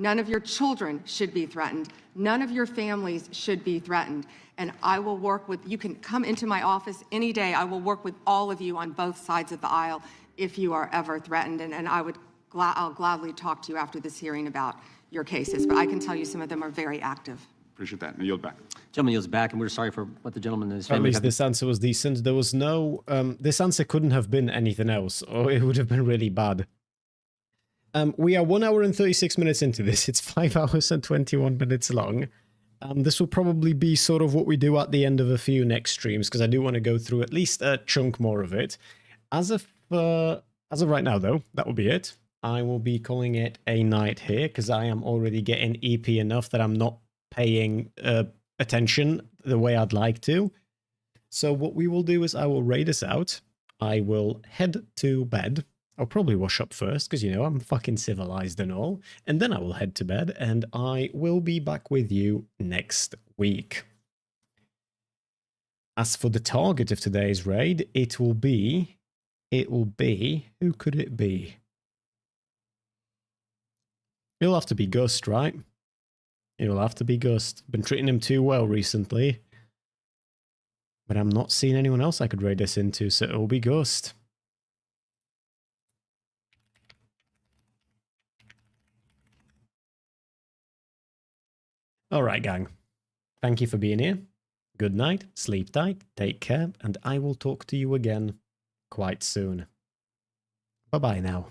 None of your children should be threatened. None of your families should be threatened. And I will work with, you can come into my office any day. I will work with all of you on both sides of the aisle if you are ever threatened. And I'll gladly talk to you after this hearing about your cases, but I can tell you some of them are very active. Appreciate that. And I yield back. Gentleman yields back, and we're sorry for what the gentleman and his At family least have. this answer was decent. There was no... this answer couldn't have been anything else, or it would have been really bad. We are 1 hour and 36 minutes into this. It's 5 hours and 21 minutes long. This will probably be sort of what we do at the end of a few next streams, because I do want to go through at least a chunk more of it. As of right now, though, that will be it. I will be calling it a night here, because I am already getting EP enough that I'm not paying attention the way I'd like to. So what we will do is I will raid us out. I will head to bed. I'll probably wash up first, because, you know, I'm fucking civilized and all. And then I will head to bed, and I will be back with you next week. As for the target of today's raid, it will be... Who could it be? It'll have to be Gust, right? It'll have to be Gust. Been treating him too well recently. But I'm not seeing anyone else I could raid this into, so it'll be Gust. Alright, gang. Thank you for being here. Good night, sleep tight, take care, and I will talk to you again quite soon. Bye-bye now.